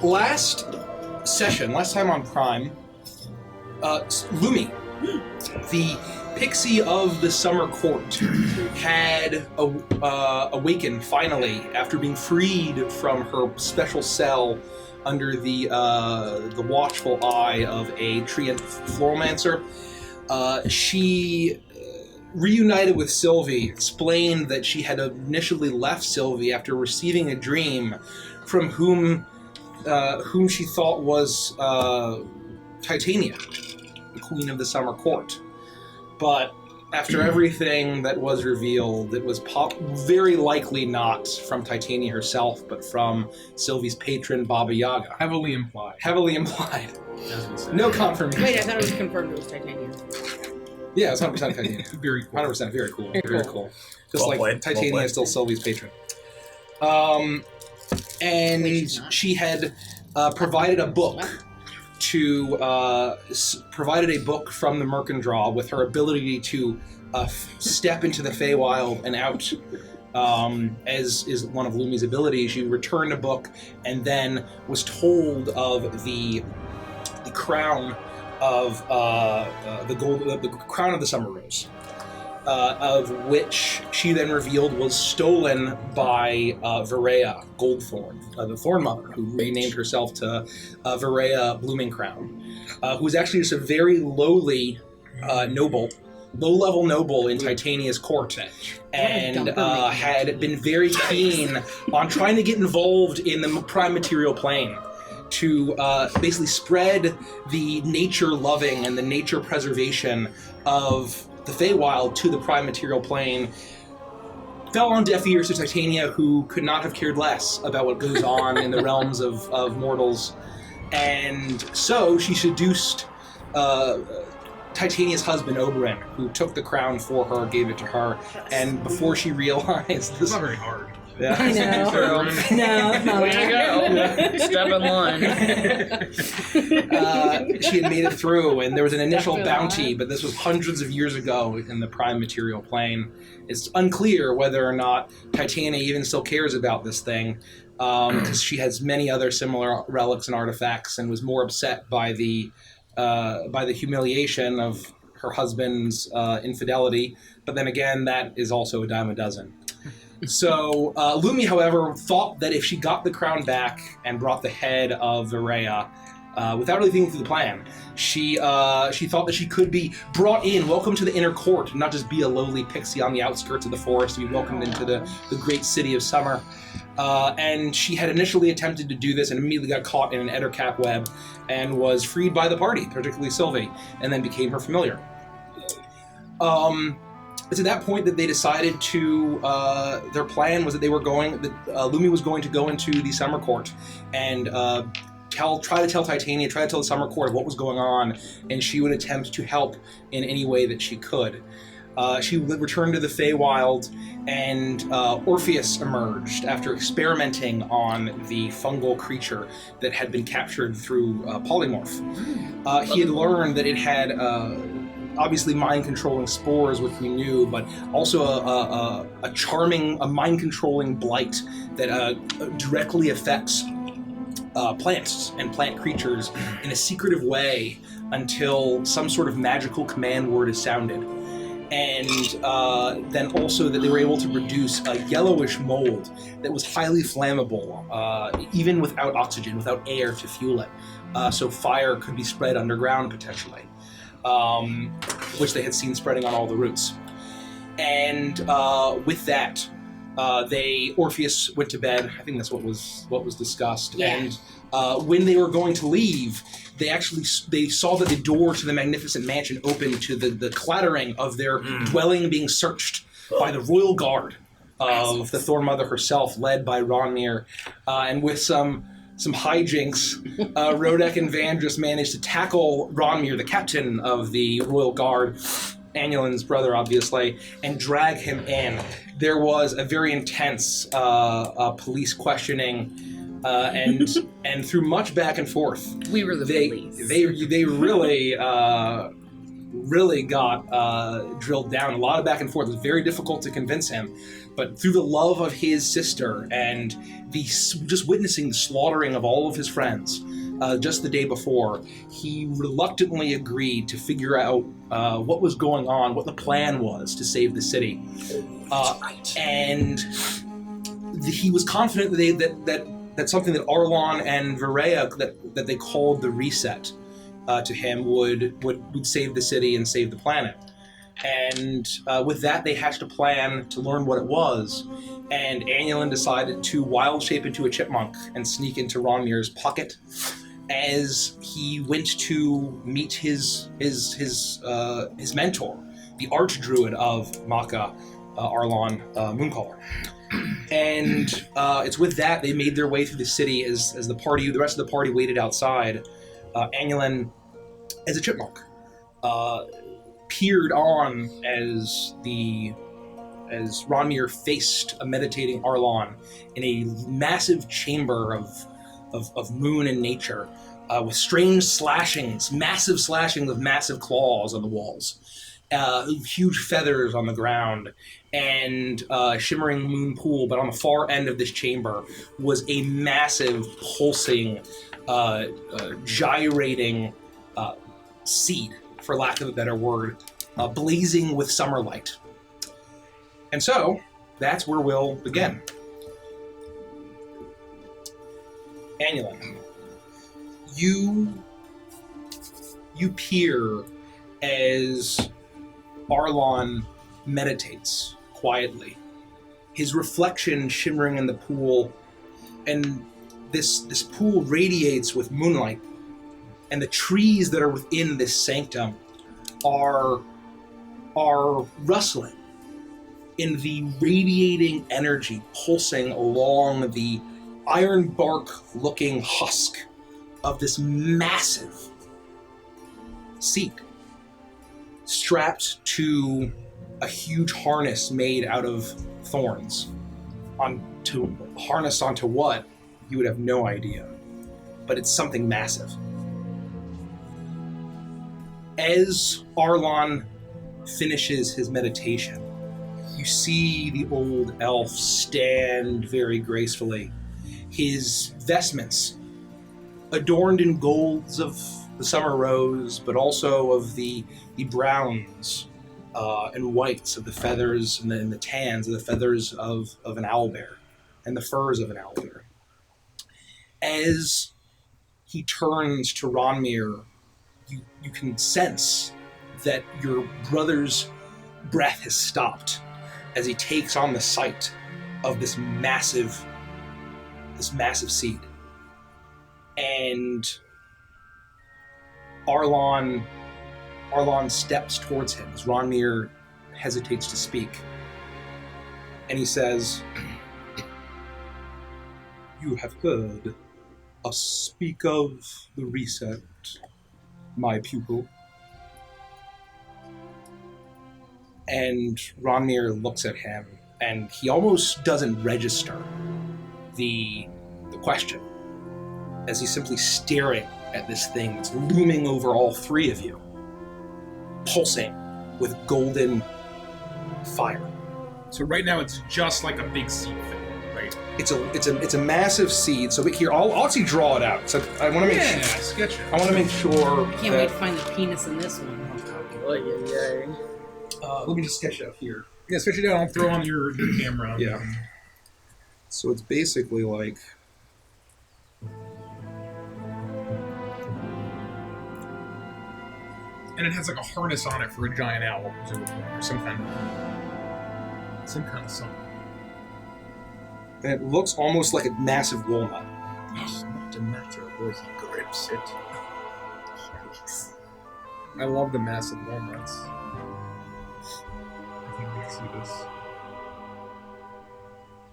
last time on Prime, Lumi, the pixie of the Summer Court, had awakened finally after being freed from her special cell under the watchful eye of a treant floromancer. She reunited with Sylvie, explained that she had initially left Sylvie after receiving a dream from whom she thought was Titania, the Queen of the Summer Court. But after everything that was revealed, it was very likely not from Titania herself, but from Sylvie's patron, Baba Yaga. Heavily implied. No confirmation. Wait, I thought it was confirmed it was Titania. Yeah, it's 100% Titania. Very cool. 100%, very cool. Very cool. Just Well like played. Titania is still Sylvie's patron. And she had provided a book provided a book from the Mercandraw with her ability to step into the Feywild and out, as is one of Lumi's abilities. She returned a book and then was told of the crown of the crown of the Summer Rose, of which she then revealed was stolen by Varea Goldthorn, the Thorn Mother, who renamed herself to Varea Blooming Crown, who was actually just a very lowly low-level noble in Titania's court, and had been very keen on trying to get involved in the prime material plane to basically spread the nature-loving and the nature preservation of the Feywild to the prime material plane. Fell on deaf ears to Titania, who could not have cared less about what goes on in the realms of mortals. And so she seduced Titania's husband, Oberyn, who took the crown for her, gave it to her, and before she realized this... It's not very hard. Yeah. I know. No, it's not. Way to go. Step in line. She had made it through, and there was an initial bounty, but this was hundreds of years ago in the prime material plane. It's unclear whether or not Titania even still cares about this thing, because she has many other similar relics and artifacts, and was more upset by the humiliation of her husband's infidelity. But then again, that is also a dime a dozen. So Lumi, however, thought that if she got the crown back and brought the head of Varea, without really thinking through the plan, she thought that she could be brought in, welcomed to the inner court, not just be a lowly pixie on the outskirts of the forest, to be welcomed into the great city of summer. And she had initially attempted to do this and immediately got caught in an ettercap web and was freed by the party, particularly Sylvie, and then became her familiar. It's at that point that they decided to, their plan was that Lumi was going to go into the Summer Court and try to tell Titania, try to tell the Summer Court what was going on, and she would attempt to help in any way that she could. She would return to the Feywild, and Orpheus emerged after experimenting on the fungal creature that had been captured through polymorph. He had learned that it had obviously mind-controlling spores, which we knew, but also a charming, mind-controlling blight that directly affects plants and plant creatures in a secretive way until some sort of magical command word is sounded. And then also that they were able to produce a yellowish mold that was highly flammable, even without oxygen, without air to fuel it. So fire could be spread underground, potentially. Which they had seen spreading on all the roots. And with that, Orpheus went to bed. I think that's what was discussed. Yeah. And when they were going to leave, they saw that the door to the magnificent mansion opened to the clattering of their dwelling being searched by the royal guard of the Thorn Mother herself, led by Ronmir, and with some hijinks, Rodek and Vandris managed to tackle Ronmir, the captain of the Royal Guard, Annulin's brother, obviously, and drag him in. There was a very intense police questioning, and through much back and forth, we were the police. They really really got drilled down. A lot of back and forth. It was very difficult to convince him. But through the love of his sister and just witnessing the slaughtering of all of his friends just the day before, he reluctantly agreed to figure out what was going on, what the plan was to save the city. And he was confident that something that Arlon and Varea, that they called the reset, to him would save the city and save the planet. And with that, they hatched a plan to learn what it was. And Annulin decided to wild shape into a chipmunk and sneak into Ronmir's pocket as he went to meet his mentor, the archdruid of Maka, Arlon Mooncaller. And it's with that they made their way through the city as the rest of the party waited outside. Annulin, as a chipmunk, peered on as Ronmir faced a meditating Arlon in a massive chamber of moon and nature, with strange slashings, massive slashings of massive claws on the walls, huge feathers on the ground, and shimmering moon pool. But on the far end of this chamber was a massive, pulsing, gyrating seed, for lack of a better word, blazing with summer light. And so, that's where we'll begin. Annulin, you peer as Arlon meditates quietly, his reflection shimmering in the pool, and this pool radiates with moonlight, and the trees that are within this sanctum are rustling in the radiating energy pulsing along the iron bark-looking husk of this massive seed, strapped to a huge harness made out of thorns. Harnessed onto what, you would have no idea, but it's something massive. As Arlon finishes his meditation, you see the old elf stand very gracefully, his vestments adorned in golds of the summer rose, but also of the browns and whites of the feathers and the tans of the feathers of an owlbear and the furs of an owlbear. As he turns to Ronmir, you can sense that your brother's breath has stopped as he takes on the sight of this massive seed. And Arlon steps towards him as Ronmir hesitates to speak. And he says, "You have heard us speak of the reset, my pupil." And Ronmir looks at him, and he almost doesn't register the question, as he's simply staring at this thing that's looming over all three of you, pulsing with golden fire. So right now it's just like a big seed thing, right? It's a massive seed. So here, I'll actually draw it out. So I want to make sketch it. I want to make sure. I can't wait to find the penis in this one. Let me just sketch it out here. Yeah, sketch it out. I'll throw on your camera. Yeah. So it's basically like. And it has like a harness on it for a giant owl, presumably, or some kind of something. And it looks almost like a massive walnut. It's not a matter of where he grips it. Yes. I love the massive walnuts. I think we can see this.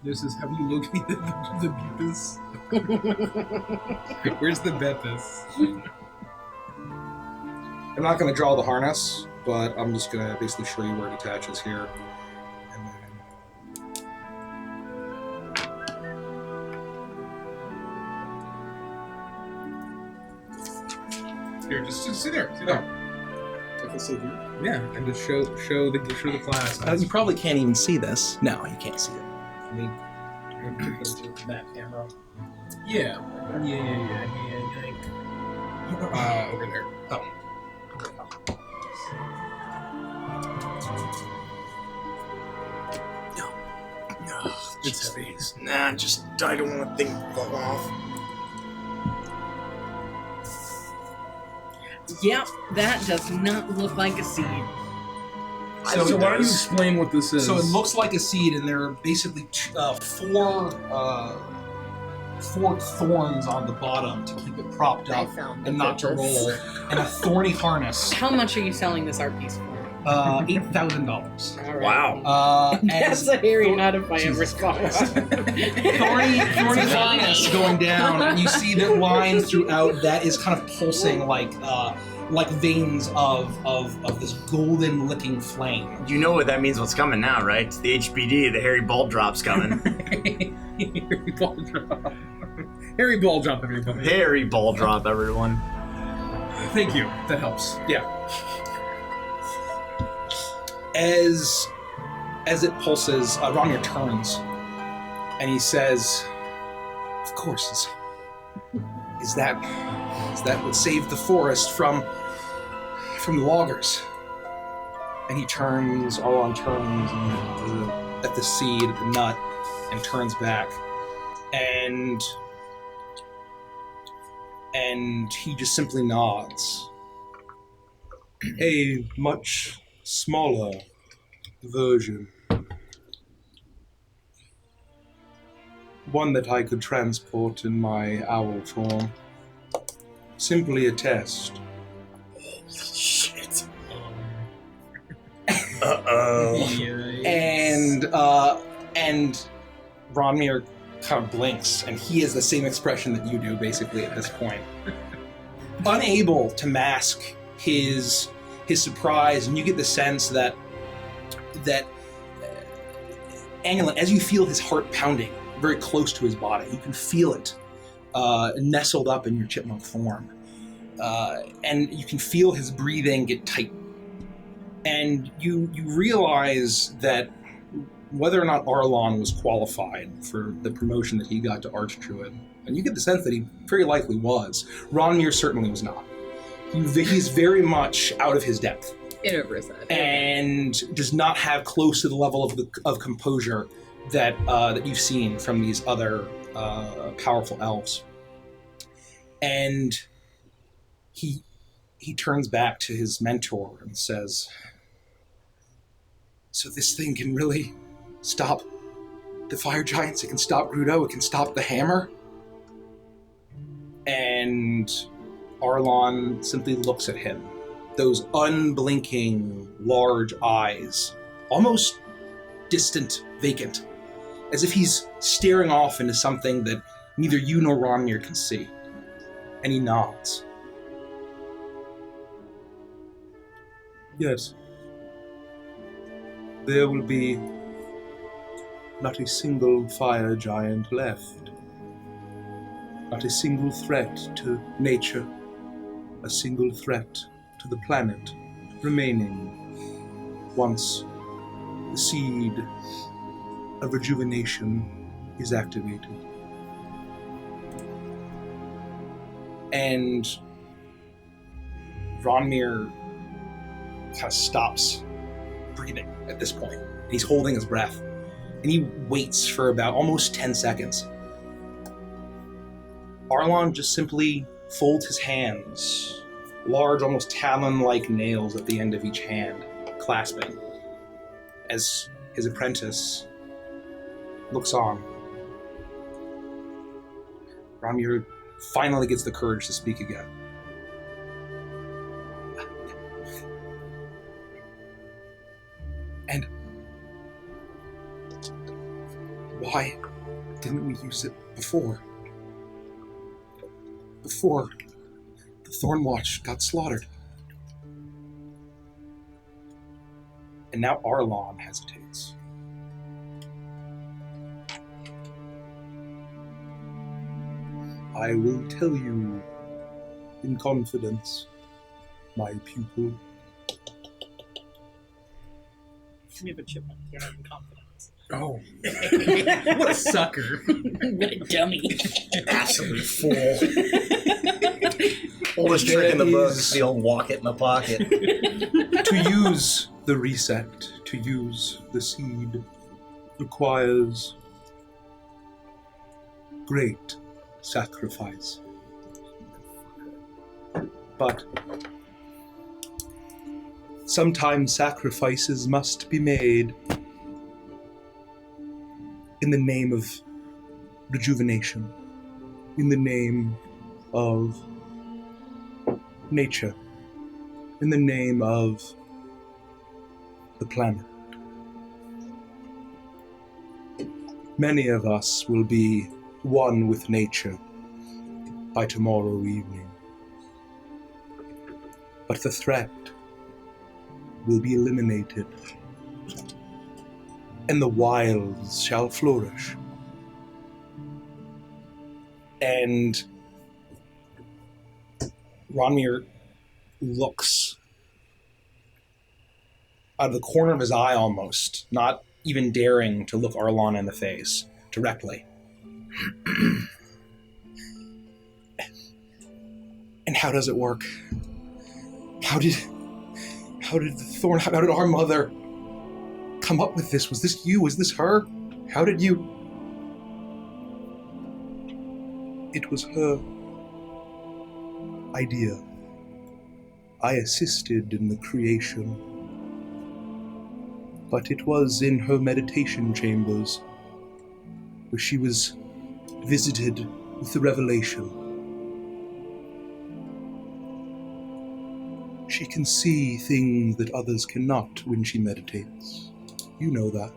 This is, have you located the Beepus? Where's the Beppus? I'm not going to draw the harness, but I'm just going to basically show you where it attaches here. And then... Here, just sit there. Sit there. Okay. Yeah, and just show the class. You probably can't even see this. No, you can't see it. That camera. Yeah. Over there. Oh. No, It's heavy. Nah, I don't want to think fall off. Yep, that does not look like a seed. So why don't you explain what this is? So it looks like a seed, and there are basically four thorns on the bottom to keep it propped up and not to roll, and a thorny harness. How much are you selling this art piece for? $8,000. All right. Wow. That's a hairy nut if I ever saw one. Thorny harness going down, and you see that lines throughout that is kind of pulsing like veins of this golden licking flame. You know what that means what's coming now, right? It's the HBD, the hairy ball drop's coming. Hairy ball drop. Hairy ball drop, everybody. Hairy ball drop, everyone. Thank you. That helps. Yeah. As it pulses, Romney turns, and he says, "Of course, is that what saved the forest from the loggers?" And he turns, Arlon turns at the seed, at the nut, and turns back, and he just simply nods. A much smaller version. One that I could transport in my owl form. Simply a test. Shit. Uh-oh. And Ronmir kind of blinks, and he has the same expression that you do, basically, at this point. Unable to mask his surprise, and you get the sense that Anulin, as you feel his heart pounding very close to his body, you can feel it nestled up in your chipmunk form. And you can feel his breathing get tight. And you realize that whether or not Arlon was qualified for the promotion that he got to Archdruid, and you get the sense that he very likely was, Ronmir certainly was not. He's very much out of his depth. Get over his head. And does not have close to the level of composure that you've seen from these other powerful elves. And he turns back to his mentor and says, "So this thing can really stop the fire giants? It can stop Grudo? It can stop the hammer?" And Arlon simply looks at him. Those unblinking, large eyes, almost distant, vacant, as if he's staring off into something that neither you nor Ronmir can see. And he nods. "Yes. There will be not a single fire giant left. Not a single threat to nature. A single threat to the planet remaining once the seed of rejuvenation is activated." And Ronmir kind of stops breathing at this point. He's holding his breath, and he waits for about almost 10 seconds. Arlon just simply folds his hands, large, almost talon-like nails at the end of each hand, clasping, as his apprentice looks on. Ronmir finally gets the courage to speak again. "And why didn't we use it before? Before the Thornwatch got slaughtered?" And now Arlon hesitates. "I will tell you in confidence, my pupil. We have a chipmunk here in confidence. Oh, what a sucker! What a dummy. Absolute fool. Oldest trick in the book, the old walk it in the pocket. To use the reset, to use the seed, requires great sacrifice. But sometimes sacrifices must be made in the name of rejuvenation, in the name of nature, in the name of the planet. Many of us will be one with nature by tomorrow evening. But the threat will be eliminated, and the wilds shall flourish. And Ronmir looks out of the corner of his eye almost, not even daring to look Arlon in the face directly. And how does it work? How did the Thorn, how did our mother come up with this? Was this you? Was this her? How did you? It was her idea. I assisted in the creation. But it was in her meditation chambers where she was visited with the revelation. She can see things that others cannot when she meditates. You know that.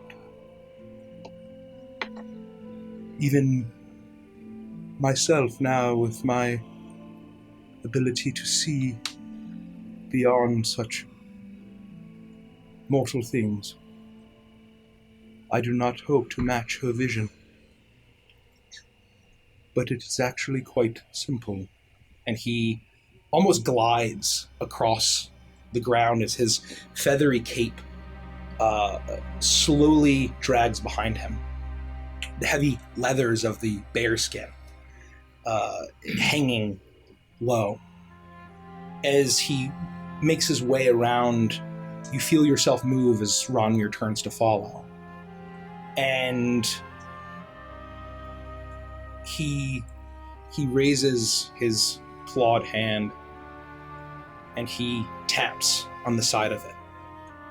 Even myself now, with my ability to see beyond such mortal things, I do not hope to match her vision. But it is actually quite simple. And he almost glides across the ground as his feathery cape slowly drags behind him. The heavy leathers of the bearskin hanging low. As he makes his way around, you feel yourself move as Ronmir turns to follow. And he raises his clawed hand and he taps on the side of it.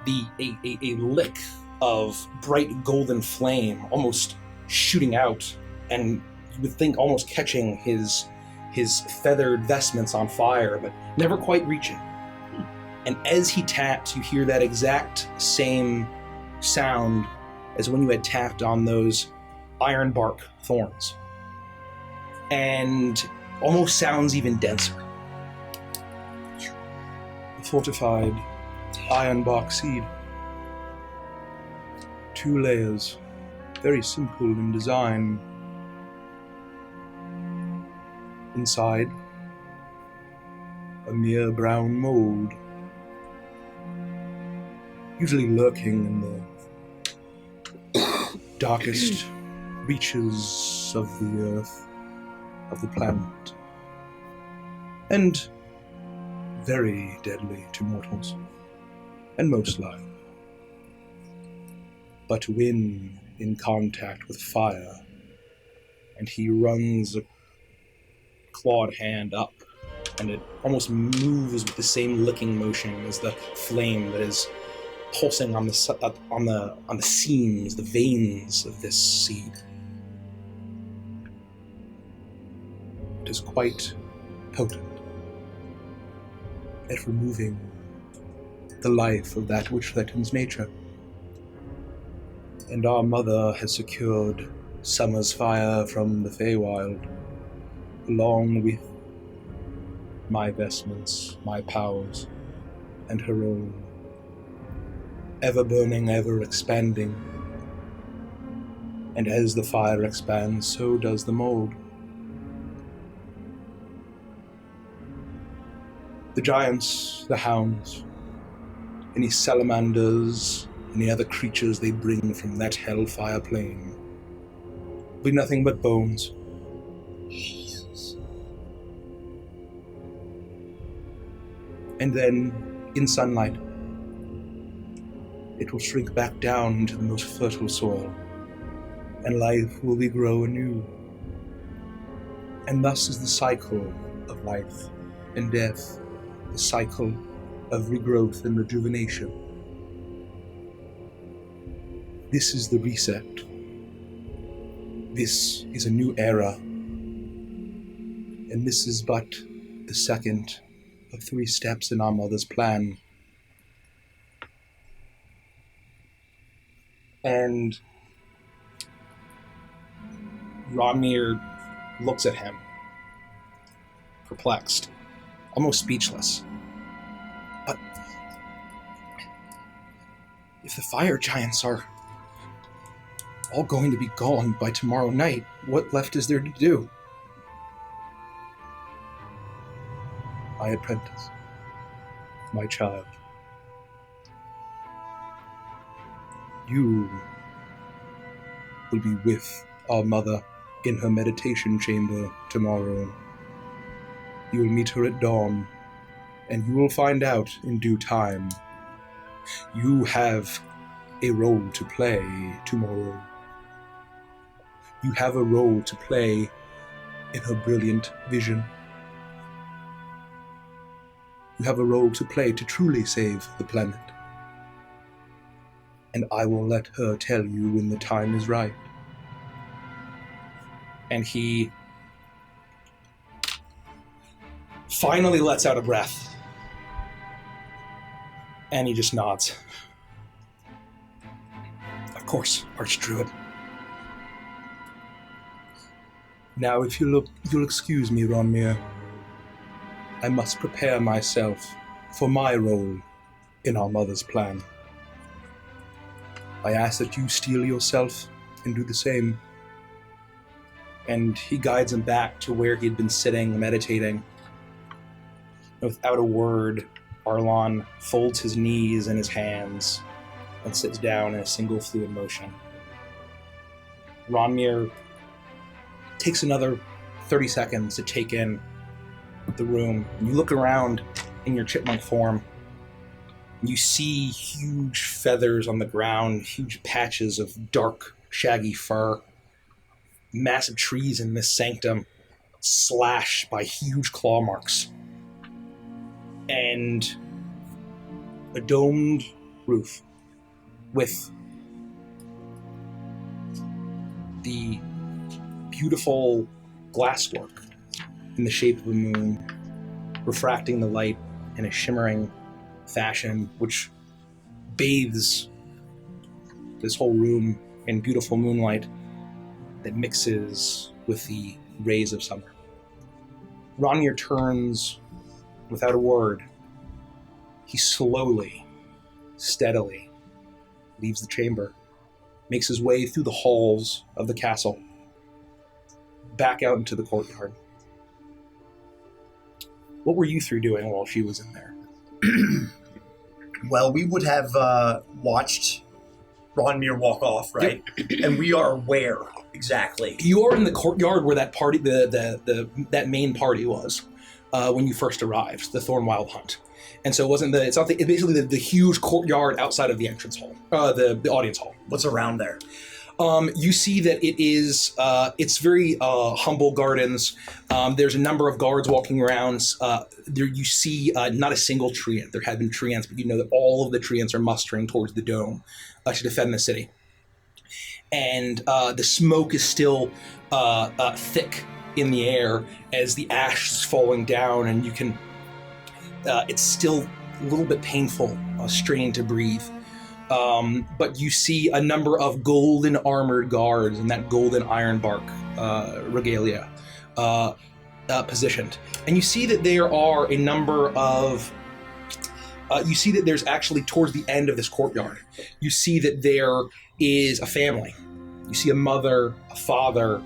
A lick of bright golden flame almost shooting out, and you would think almost catching his feathered vestments on fire, but never quite reaching. And as he taps, you hear that exact same sound as when you had tapped on those iron bark thorns. And almost sounds even denser. A fortified iron bark seed. 2 layers, very simple in design. Inside, a mere brown mold, usually lurking in the darkest reaches of the earth, of the planet, and very deadly to mortals, and most life. But when in contact with fire, and he runs a clawed hand up, and it almost moves with the same licking motion as the flame that is pulsing on the seams, the veins of this seed. It is quite potent at removing the life of that which threatens nature. And our mother has secured summer's fire from the Feywild, along with my vestments, my powers, and her own, ever burning, ever expanding. And as the fire expands, so does the mold. The giants, the hounds, any salamanders and the other creatures they bring from that hellfire plane will be nothing but bones. Jesus. And then, in sunlight, it will shrink back down into the most fertile soil, and life will regrow anew. And thus is the cycle of life and death, the cycle of regrowth and rejuvenation. This is the reset. This is a new era. And this is but the second of 3 steps in our mother's plan. And Romnir looks at him, perplexed, almost speechless. But if the fire giants are all going to be gone by tomorrow night, what left is there to do? My apprentice, my child, you will be with our mother in her meditation chamber tomorrow. You will meet her at dawn, and you will find out in due time. You have a role to play tomorrow. You have a role to play in her brilliant vision. You have a role to play to truly save the planet. And I will let her tell you when the time is right. And he finally lets out a breath. And he just nods. Of course, Archdruid. Now, if you'll excuse me, Ronmir, I must prepare myself for my role in our mother's plan. I ask that you steel yourself and do the same. And he guides him back to where he'd been sitting, meditating. Without a word, Arlon folds his knees in his hands and sits down in a single fluid motion. Ronmir takes another 30 seconds to take in the room. You look around in your chipmunk form. You see huge feathers on the ground, huge patches of dark, shaggy fur. Massive trees in this sanctum slashed by huge claw marks. And a domed roof with the beautiful glasswork in the shape of a moon, refracting the light in a shimmering fashion, which bathes this whole room in beautiful moonlight that mixes with the rays of summer. Ronir turns without a word. He slowly, steadily leaves the chamber, makes his way through the halls of the castle, back out into the courtyard. What were you three doing while she was in there? Well, we would have watched Ronmir walk off, right? Yep. And we are where exactly? You're in the courtyard where that party, that main party was when you first arrived, the Thornwild Hunt. And so it's basically the huge courtyard outside of the entrance hall, the audience hall. What's around there? You see that it is, it's very humble gardens. There's a number of guards walking around. There you see not a single treant. There have been treants, but you know that all of the treants are mustering towards the dome to defend the city. And the smoke is still thick in the air as the ash is falling down, and you can, it's still a little bit painful, straining to breathe. But you see a number of golden armored guards in that golden ironbark regalia positioned. And you see that there are a number of... you see that there's actually, towards the end of this courtyard, you see that there is a family. You see a mother, a father,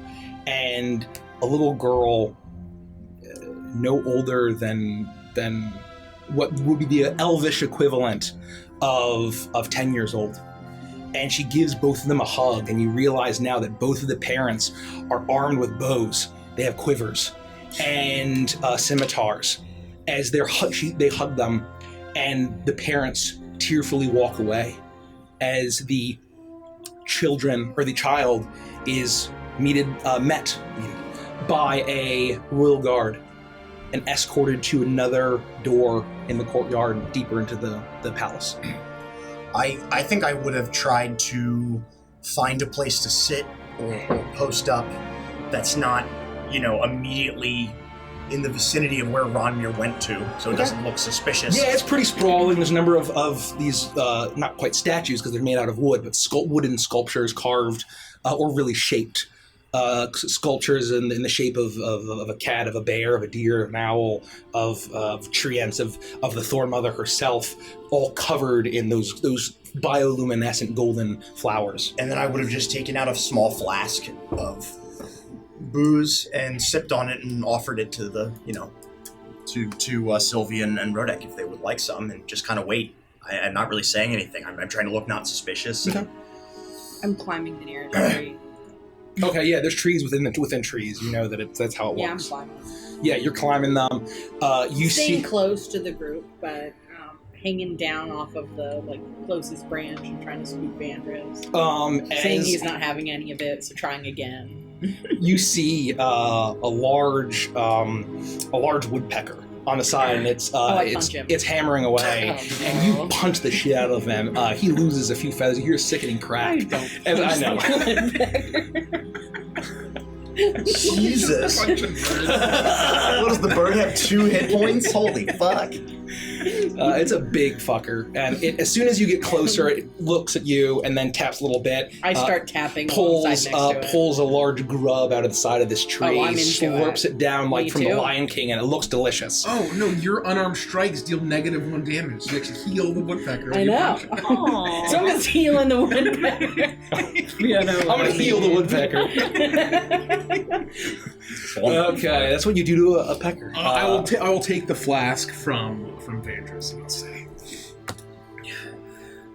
and a little girl no older than what would be the elvish equivalent of 10 years old. and she gives both of them a hug, and you realize now that both of the parents are armed with bows. They have quivers and scimitars. As they hug them, and the parents tearfully walk away as the child is met by a royal guard and escorted to another door in the courtyard deeper into the palace. I think I would have tried to find a place to sit or post up that's not, immediately in the vicinity of where Ronmir went to, so it doesn't look suspicious. Yeah, it's pretty sprawling. There's a number of these, not quite statues because they're made out of wood, but wooden sculptures carved or really shaped. Sculptures in the shape of a cat, of a bear, of a deer, of an owl, of treants, of the Thorn Mother herself, all covered in those bioluminescent golden flowers. And then I would have just taken out a small flask of booze and sipped on it and offered it to the, to Sylvia and Rodek if they would like some, and just kind of wait. I'm not really saying anything. I'm trying to look not suspicious. Okay. I'm climbing the nearest tree. Okay, yeah, there's trees within trees. You know that's how it Yeah, I'm works. climbing. Yeah, you're climbing them. You Staying see close to the group, but hanging down off of the closest branch and trying to spook Vandris. Saying as he's not having any of it, so trying again. you see a large woodpecker on the side, and it's I punch him. it's hammering away, Oh, and you no. punch the shit out of him. He loses a few feathers. You hear a sickening crack. I know. Jesus. What does the bird have? 2 hit points? Holy fuck. It's a big fucker, and as soon as you get closer, it looks at you and then taps a little bit. I start tapping Pulls alongside next to it. pulls a large grub out of the side of this tree, Oh, I'm into slurps it down Me from too. the Lion King, and it looks delicious. Oh no, your unarmed strikes deal -1 damage. You actually heal the woodpecker. I know. Aww. So I'm just healing the woodpecker. I'm gonna heal the woodpecker. Okay, that's what you do to a pecker. I will take the flask from Vandris and I'll say,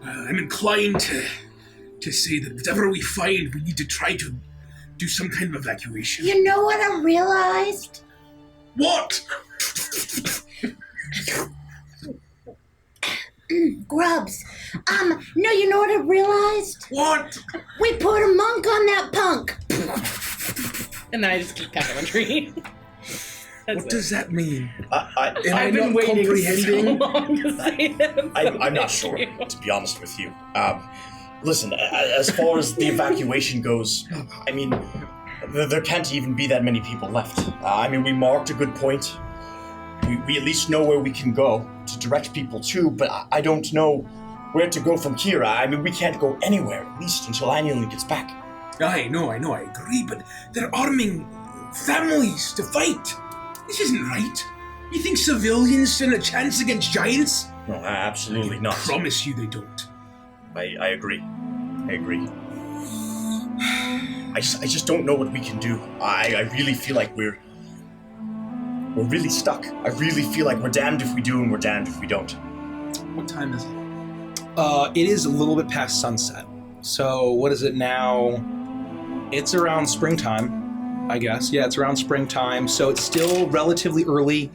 I'm inclined to say that whatever we find, we need to try to do some kind of evacuation. You know what I realized? What? Grubs. No, you know what I realized? What? We put a monk on that punk. And then I just keep pecking the tree. That's What does that mean? I've I've been waiting so long to say that. I'm not sure, to be honest with you. Listen, as far as the evacuation goes, I mean, there can't even be that many people left. We marked a good point. We at least know where we can go to direct people to, but I don't know where to go from here. We can't go anywhere, at least until Annually gets back. I know, I agree, but they're arming families to fight. This isn't right. You think civilians stand a chance against giants? No, absolutely not. I promise you they don't. I agree. I just don't know what we can do. I really feel like we're really stuck. I really feel like we're damned if we do and we're damned if we don't. What time is it? It is a little bit past sunset. So what is it now? It's around springtime, I guess. Yeah, it's around springtime. So it's still relatively early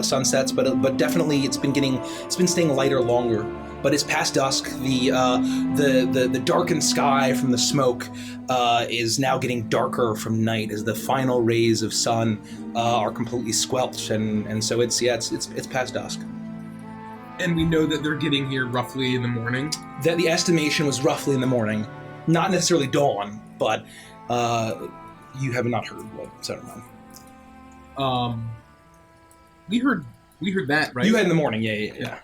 sunsets, but definitely it's been staying lighter longer. But it's past dusk. The darkened sky from the smoke is now getting darker from night as the final rays of sun are completely squelched, and so it's past dusk. And we know that they're getting here roughly in the morning. That the estimation was roughly in the morning, not necessarily dawn, but you have not heard what settled on. We heard that, right? You had in the morning, yeah.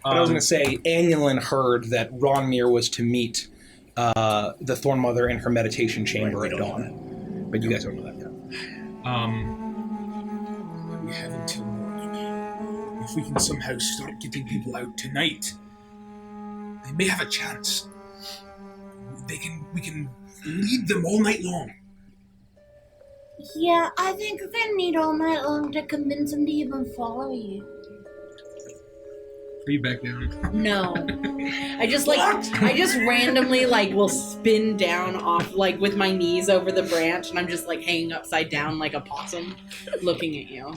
But I was going to say, Annulin heard that Ronmir was to meet the Thorn Mother in her meditation chamber at dawn. But you guys don't know that yet. We have until morning. If we can somehow start getting people out tonight, they may have a chance. We can lead them all night long. Yeah, I think we're gonna need all night long to convince them to even follow you. Breathe back down. No. I just randomly will spin down off with my knees over the branch, and I'm just hanging upside down like a possum, looking at you.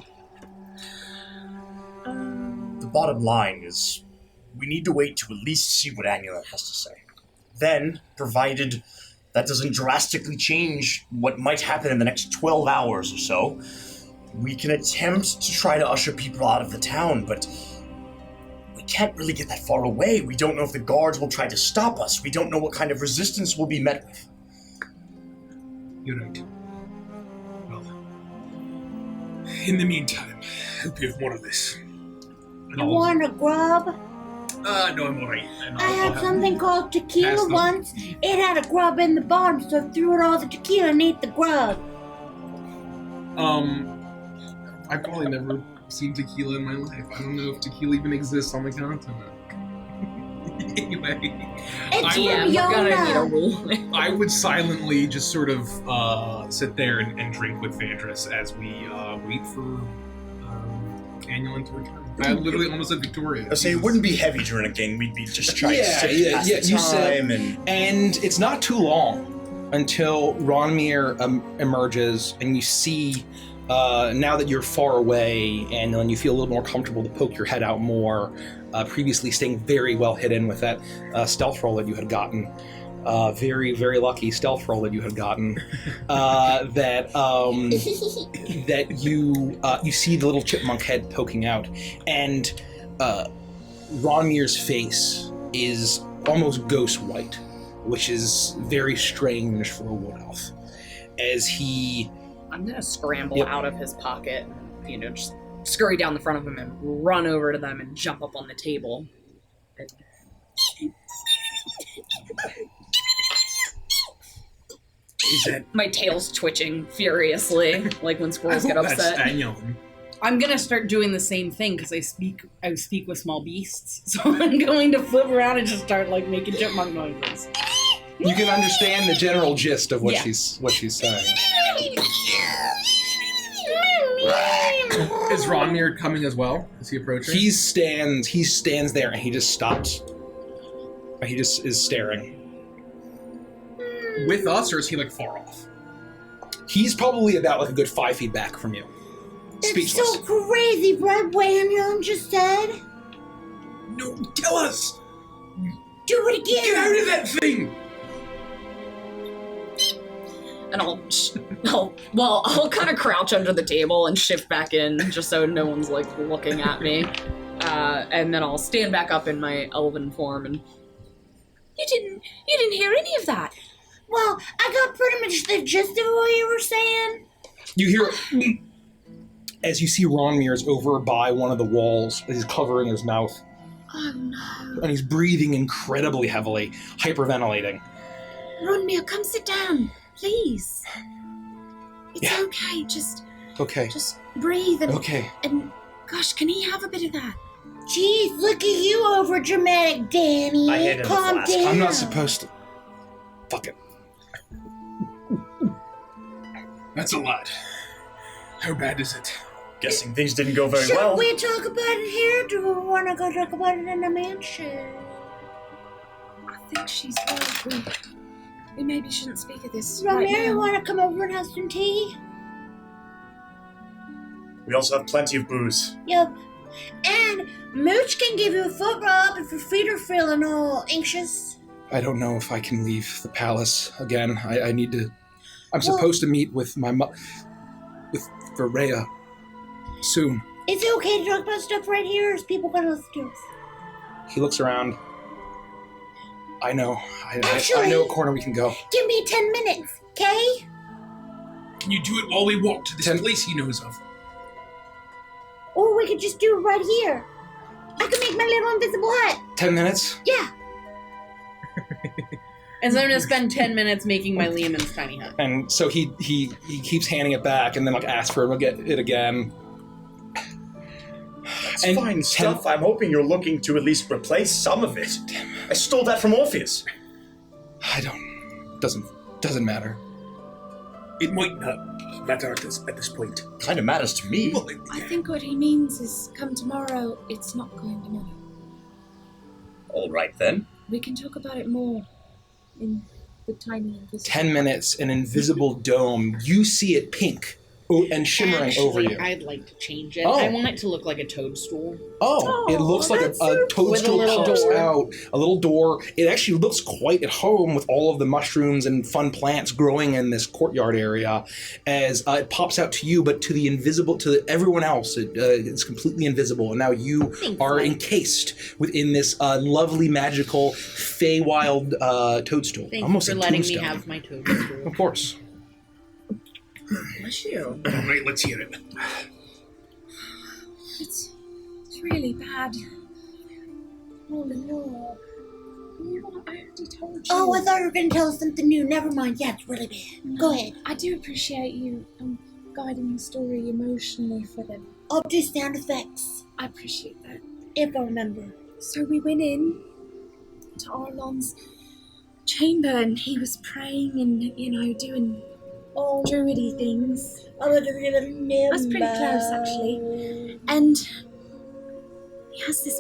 The bottom line is, we need to wait to at least see what Amulet has to say. Then, provided that doesn't drastically change what might happen in the next 12 hours or so, we can attempt to try to usher people out of the town, but we can't really get that far away. We don't know if the guards will try to stop us. We don't know what kind of resistance we'll be met with. You're right. Well, in the meantime, hope you have more of this. You want a grub? No, I'm alright. I had something called tequila once. It had a grub in the bottom, so I threw in all the tequila and ate the grub. I've probably never seen tequila in my life. I don't know if tequila even exists on the continent. Anyway, It's Yeah, from we're gonna need a Yona. rule. I would silently just sort of sit there and drink with Vandris as we wait for Annulan to return. I literally almost said Victoria. I say it wouldn't be heavy drinking. We'd be just trying to pass you the said, time and it's not too long until Ronmir emerges, and you see, now that you're far away, and then you feel a little more comfortable to poke your head out more, previously staying very well hidden with that stealth roll that you had gotten. Very, very lucky stealth roll that you had gotten. That you see the little chipmunk head poking out, and Ronmir's face is almost ghost white, which is very strange for a wood elf. As he, I'm gonna scramble out of his pocket, just scurry down the front of him and run over to them and jump up on the table. My tail's twitching furiously, like when squirrels get upset. That's Annulan. I'm gonna start doing the same thing because I speak with small beasts. So I'm going to flip around and just start making chipmunk noises. you can understand the general gist of what Yeah. she's saying. Is Ronmir coming as well? Is he approaching? He stands there, and he just stops. And he just is staring. with us, or is he far off? He's probably about a good 5 feet back from you. It's Speechless. so crazy, what Wanion just said. No, tell us! Do it again. Get out of that thing! And I'll kind of crouch under the table and shift back in just so no one's looking at me. And then I'll stand back up in my elven form and you didn't hear any of that. Well, I got pretty much the gist of what you were saying. You hear as you see Ronmir's over by one of the walls. He's covering his mouth. Oh no. And he's breathing incredibly heavily, hyperventilating. Ronmir, come sit down, please. It's Yeah. okay, just Okay. breathe and, Okay. and gosh, can he have a bit of that? Jeez, look at you over dramatic, Danny. I hit him Calm with the down. I'm not supposed to. Fuck it. That's a lot. How bad is it? Guessing things didn't go very Should well. we talk about it here? Do we want to go talk about it in the mansion? I think she's right. We maybe shouldn't speak of this right Romero, now. want to come over and have some tea? We also have plenty of booze. Yep. And Mooch can give you a foot rub if your feet are feeling all anxious. I don't know if I can leave the palace again. I need to. I'm supposed to meet with my with Varaya soon. Is it okay to talk about stuff right here, or is people going to listen to us? He looks around. I know. I Actually- know a corner we can go. Give me 10 minutes, okay? Can you do it while we walk to this place he knows of? Or we could just do it right here. I can make my little invisible hut. 10 minutes? Yeah. And so I'm gonna spend 10 minutes making my Lehman's tiny hut. And so he keeps handing it back, and then asks for him to get it again. It's And fine stuff. I'm hoping you're looking to at least replace some of it. I stole that from Orpheus. I don't. Doesn't matter. It might not matter at this point. Kind of matters to me. Well, I think what he means is come tomorrow, it's not going to matter. All right, then. We can talk about it more in the tiny invisible. 10 minutes, an invisible dome. You see it pink and shimmering over you. I'd like to change it. Oh. I want it to look like a toadstool. Oh, it looks like a that's so toadstool With a little pops door. out, a little door. It actually looks quite at home with all of the mushrooms and fun plants growing in this courtyard area as it pops out to you, but to the invisible, to everyone else, it's completely invisible. And now you Thanks, are Mike. encased within this lovely, magical, Feywild toadstool. Thank Almost you a for letting me tombstone. have my toadstool. Of course. Bless you. All right, let's hear it. It's really bad. All in all, I already told you. Oh, I thought you were going to tell us something new. Never mind. Yeah, it's really bad. Go ahead. I do appreciate you guiding the story emotionally for them. I'll do sound effects, I appreciate that. if I remember. So we went in to Arlon's chamber and he was praying and, doing Oh, druidy things. I would have given him. That's pretty close, actually. And he has this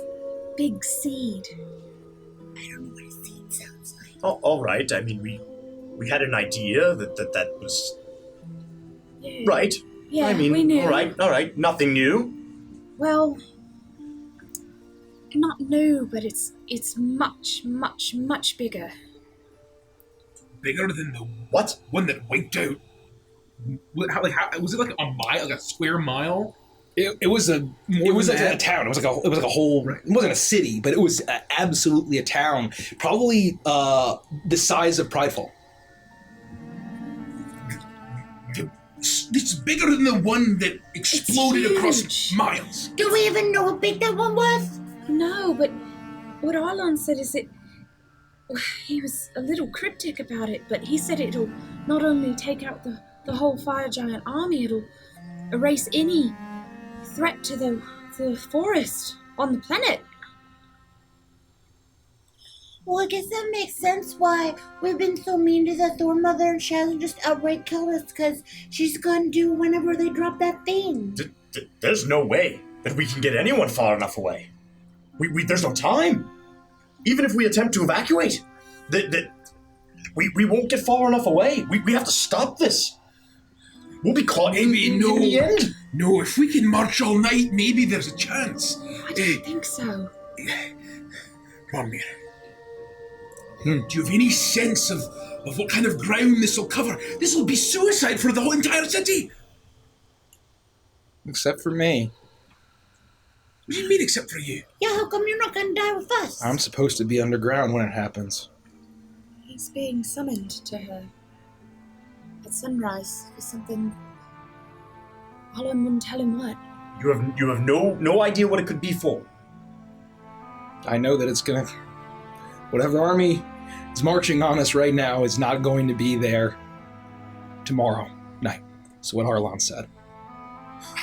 big seed. I don't know what a seed sounds like. Oh, all right. I mean, we had an idea that was Yeah. right. Yeah, I mean, we knew. all right. Nothing new. Well, not new, but it's much, much, much bigger. Bigger than the What? one that wiped out. Was it like a mile, like a square mile? It was a town. It was like a whole. It wasn't a city, but it was absolutely a town. Probably the size of Prideful. It's bigger than the one that exploded across huge. miles. Do we even know how big that one was? No, but what Arlon said is that he was a little cryptic about it, but he said it'll not only take out the whole fire giant army, it'll erase any threat to the forest on the planet. Well, I guess that makes sense why we've been so mean to the Thorn Mother and she hasn't just outright killed us because she's gonna do whenever they drop that thing. There's no way that we can get anyone far enough away. There's no time. Even if we attempt to evacuate, we won't get far enough away. We have to stop this. We'll be caught in the end. No, if we can march all night, maybe there's a chance. I don't think so. Come on, Mir. Do you have any sense of what kind of ground this will cover? This will be suicide for the whole entire city. Except for me. What do you mean, except for you? Yeah, how come you're not gonna die with us? I'm supposed to be underground when it happens. He's being summoned to her at sunrise for something. Arlon wouldn't tell him what. You have no idea what it could be for. I know that it's gonna. Whatever army is marching on us right now is not going to be there tomorrow night. That's what Arlon said.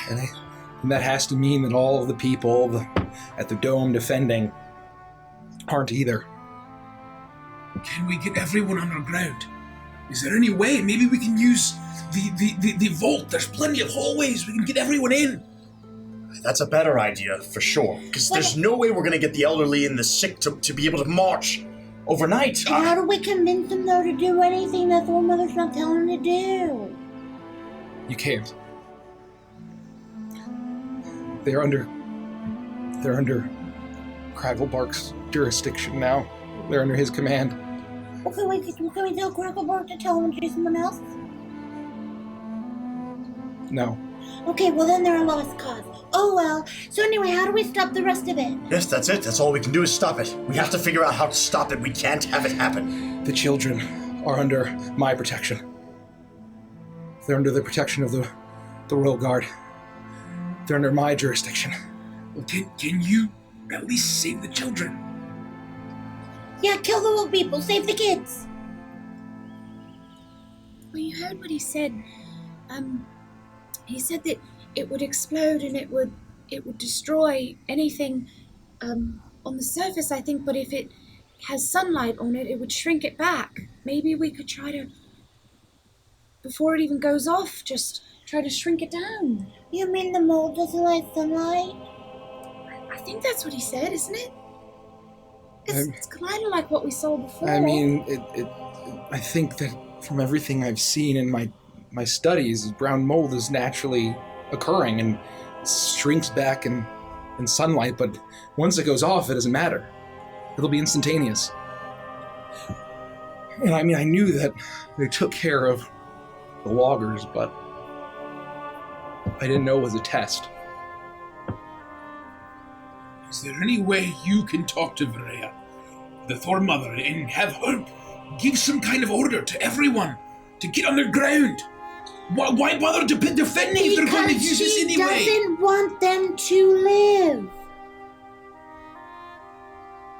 And that has to mean that all of the people at the dome defending aren't either. Can we get everyone underground? Is there any way? Maybe we can use the vault. There's plenty of hallways. We can get everyone in. That's a better idea, for sure. Because there's no way we're going to get the elderly and the sick to be able to march overnight. And how do we convince them, though, to do anything that Thorn Mother's not telling them to do? You can't. They're under Cragglebark's jurisdiction now. They're under his command. Well, can we tell Cracklebark to tell him to do someone else? No. Okay, well then they're a lost cause. Oh well. So anyway, how do we stop the rest of it? Yes, that's it. That's all we can do is stop it. We have to figure out how to stop it. We can't have it happen. The children are under my protection. They're under the protection of the Royal Guard. They're under my jurisdiction. Well, can you at least save the children? Yeah, kill the old people, save the kids. Well, you heard what he said. He said that it would explode and it would destroy anything on the surface, I think, but if it has sunlight on it, it would shrink it back. Maybe we could try to, before it even goes off, just try to shrink it down. You mean the mold doesn't like sunlight? I think that's what he said, isn't it? It's kind of like what we saw before. I mean, I think that from everything I've seen in my studies, brown mold is naturally occurring and shrinks back in sunlight, but once it goes off, it doesn't matter. It'll be instantaneous. And I mean, I knew that they took care of the loggers, but I didn't know it was a test. Is there any way you can talk to Varela, the Thorn Mother, and have her give some kind of order to everyone to get underground? Why bother defending if they're going to use this anyway? She doesn't want them to live.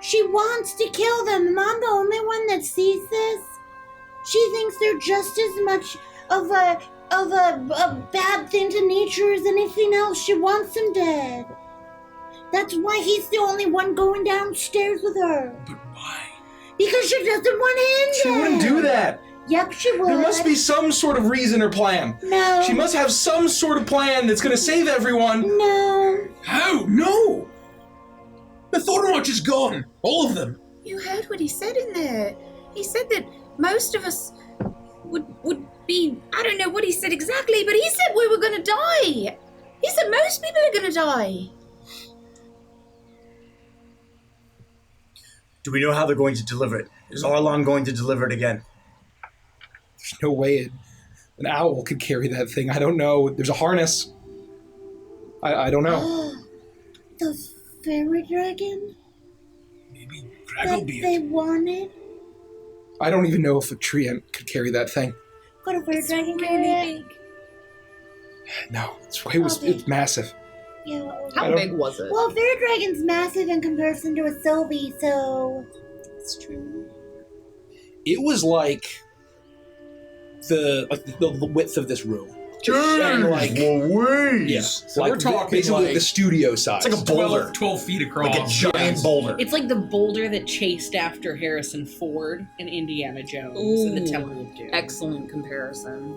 She wants to kill them. Am I the only one that sees this? She thinks they're just as much of a bad thing to nature as anything else. She wants them dead. That's why he's the only one going downstairs with her. But why? Because she doesn't want him She dead. wouldn't do that. Yep, she would. There must be some sort of reason or plan. No. She must have some sort of plan that's going to save everyone. No. How? No! The Thornwatch is gone. All of them. You heard what he said in there. He said that most of us would be... I don't know what he said exactly, but he said we were going to die. He said most people are going to die. Do we know how they're going to deliver it? Is Arlon going to deliver it again? There's no way an owl could carry that thing. I don't know. There's a harness. I don't know. The fairy dragon Maybe that Dragglebeard. they wanted? I don't even know if a treant could carry that thing. Could a fairy It's dragon really carry it? big. No, it's massive. Yeah. Well, I How don't- big was it? well, a fairy dragon's massive in comparison to a Sylvie, so... It's true. It was like the width of this room. And like, yeah, So like we're talking basically like- the studio size. It's like a boulder. 12 feet across. Like a giant boulder. It's like the boulder that chased after Harrison Ford in Indiana Jones in the Ooh. Temple of Doom. Excellent comparison.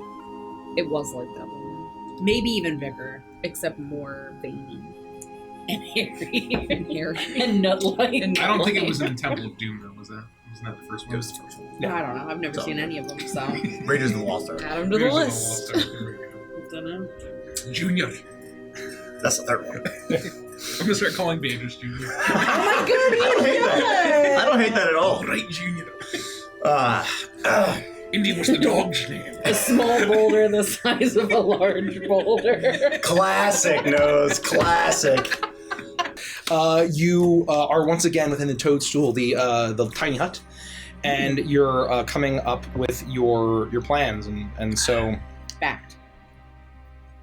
It was like that one, Maybe even bigger. except more veiny And hairy. and hairy. and nut-like. I don't think it was in the Temple of Doom, though, was that? Wasn't that the first one? It was the first one. Yeah. I don't know. I've never seen any of them, so... Raiders of the Lost Ark. Add him to the Raiders of list. Lost Ark, there we go. don't know. Junior. That's the third one. I'm gonna start calling Banders Junior. I don't hate that. I don't hate that at all. All right, Junior. Indy was the dog's name. A small boulder the size of a large boulder. Classic nose. Classic. You are once again within the toadstool, the tiny hut, and you're coming up with your plans, and so Fact.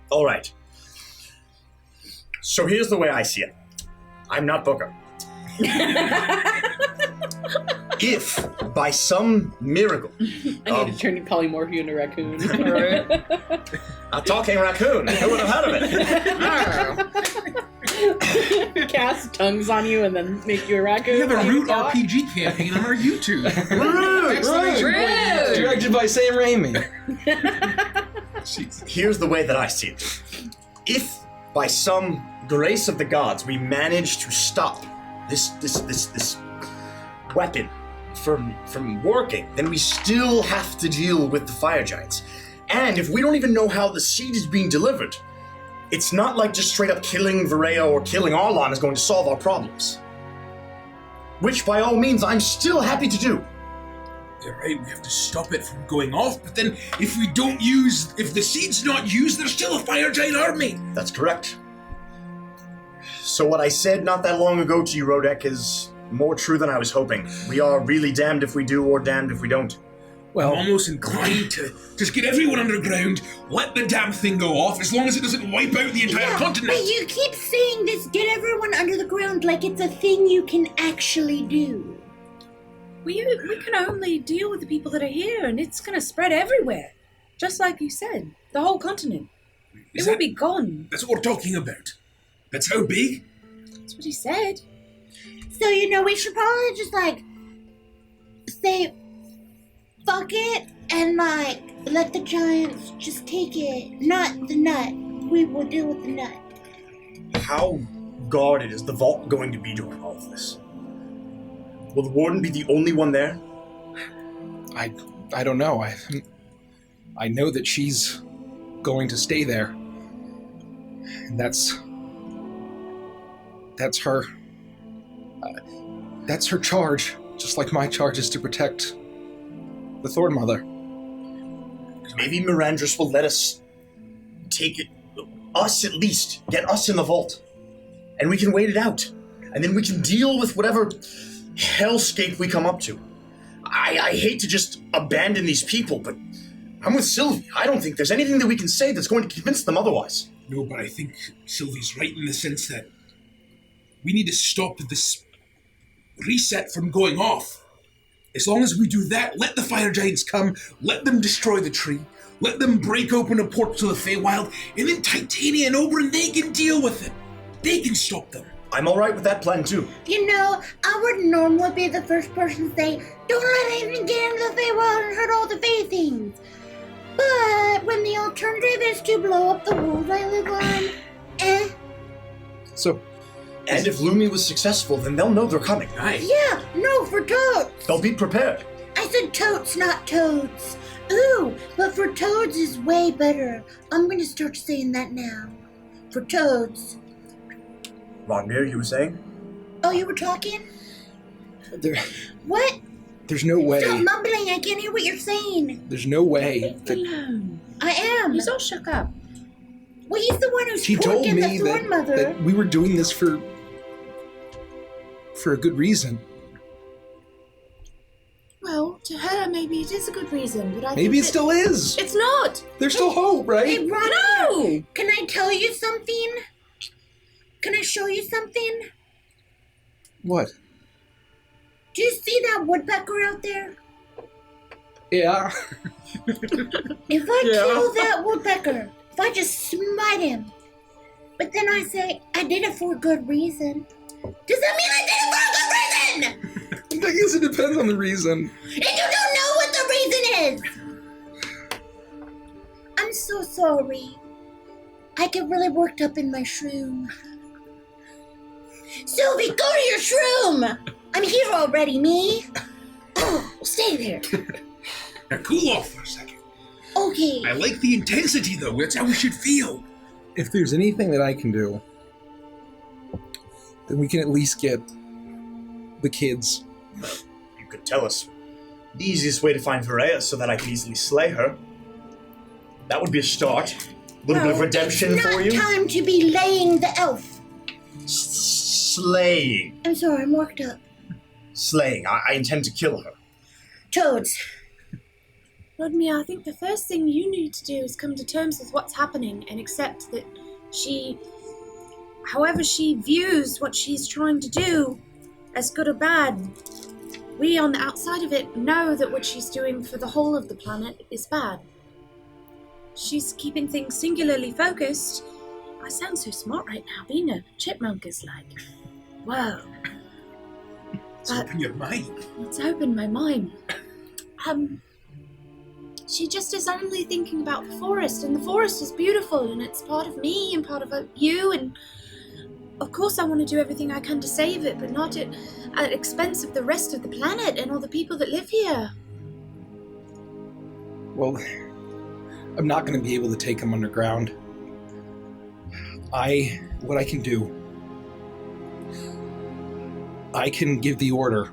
All right. So here's the way I see it. I'm not Booker. If, by some miracle, I need to turn you polymorph you into raccoon. a talking raccoon, who would have heard of it? Cast tongues on you and then make you a raccoon. We have a You Root talk. RPG campaign on our YouTube. Rude. Rude. Directed by Sam Raimi. Jeez. Here's the way that I see it. If, by some grace of the gods, we manage to stop this weapon from working, then we still have to deal with the fire giants. And if we don't even know how the seed is being delivered, it's not like just straight up killing Vareo or killing Arlon is going to solve our problems. Which, by all means, I'm still happy to do. You're right, we have to stop it from going off, but then if the seed's not used, there's still a fire giant army. That's correct. So what I said not that long ago to you, Rodek, is more true than I was hoping. We are really damned if we do or damned if we don't. I'm Well, almost inclined to just get everyone underground, let the damn thing go off, as long as it doesn't wipe out the entire Yeah, continent. but you keep saying this, get everyone under the ground, like it's a thing you can actually do. We can only deal with the people that are here, and it's going to spread everywhere. Just like you said, the whole continent. Is It will that- be gone. That's what we're talking about. That's how big? That's what he said. So, we should probably just, say, fuck it, and, let the giants just take it. Not the nut. We will deal with the nut. How guarded is the vault going to be during all of this? Will the warden be the only one there? I don't know. I know that she's going to stay there. And that's her. That's her charge, just like my charge is to protect the Thorn Mother. Maybe Mirandris will let us take it, us at least, get us in the vault. And we can wait it out. And then we can deal with whatever hellscape we come up to. I hate to just abandon these people, but I'm with Sylvie. I don't think there's anything that we can say that's going to convince them otherwise. No, but I think Sylvie's right in the sense that we need to stop this reset from going off. As long as we do that, let the fire giants come, let them destroy the tree, let them break open a portal to the Feywild, and then Titania and Oberyn, they can deal with it. They can stop them. I'm all right with that plan, too. You know, I would normally be the first person to say, don't let anything get into the Feywild and hurt all the Fey things. But when the alternative is to blow up the world I live on, So, And if Lumi was successful, then they'll know they're coming. Aye. Yeah, no, for totes. They'll be prepared. I said totes, not toads. Ooh, but for toads is way better. I'm gonna start saying that now. For toads. Ronmir, you were saying? Oh, you were talking? What? There's no way. Stop mumbling, I can't hear what you're saying. There's no way that Alone. I am. He's all shook up. Well, he's the one who's she told porking me the Thorn Mother. that we were doing this for a good reason. Well, to her, maybe it is a good reason, but I Maybe it think still is. It's not. There's still hope, right? Hey, Ron, No. can I tell you something? Can I show you something? What? Do you see that woodpecker out there? Yeah. If I kill that woodpecker, if I just smite him, but then I say, I did it for a good reason, does that mean I did it for a good reason? I guess it depends on the reason. And you don't know what the reason is! I'm so sorry. I get really worked up in my shroom. Sylvie, go to your shroom! I'm here already, me. Oh, stay there. Now cool off for a second. Okay. I like the intensity, though. That's how we should feel. If there's anything that I can do, then we can at least get the kids. You could tell us the easiest way to find Varela so that I can easily slay her. That would be a start. A little bit of redemption it's for not you. time to be laying the elf. Slaying. I'm sorry, I'm worked up. Slaying. I intend to kill her. Toads. Rodmir, I think the first thing you need to do is come to terms with what's happening and accept that she, however she views what she's trying to do, as good or bad, we on the outside of it know that what she's doing for the whole of the planet is bad. She's keeping things singularly focused. I sound so smart right now. Being a chipmunk is like, whoa. Let's open your mind. It's opened my mind. She just is only thinking about the forest, and the forest is beautiful, and it's part of me and part of you, and of course I want to do everything I can to save it, but not at expense of the rest of the planet and all the people that live here. Well, I'm not going to be able to take them underground. What I can do, I can give the order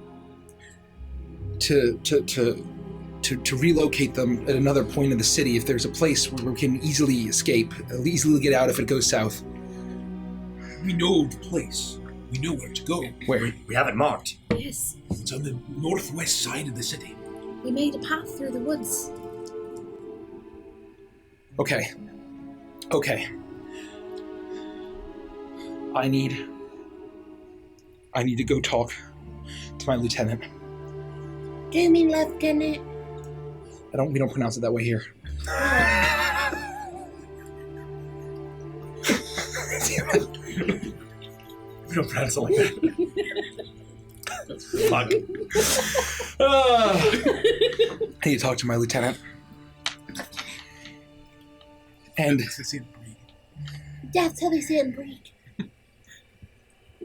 to relocate them at another point in the city if there's a place where we can easily escape, easily get out if it goes south. We know the place. We know where to go. Where? We have it marked. Yes, It's on the northwest side of the city. we made a path through the woods. Okay. I need to go talk to my lieutenant. Do you mean lieutenant? We don't pronounce it that way here. We don't pronounce it like that. Fuck. I need to talk to my lieutenant. And It's the same breed. That's how they say it in Greek.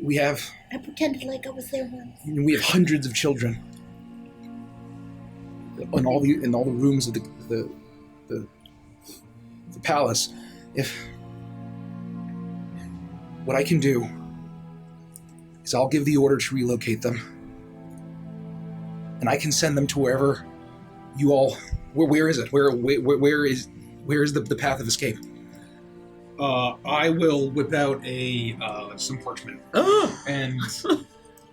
We have I pretended like I was there once. hundreds of children in all the rooms of the palace. If what I can do is I'll give the order to relocate them, and I can send them to wherever you all. Where is it? Where is the path of escape? I will whip out some parchment, and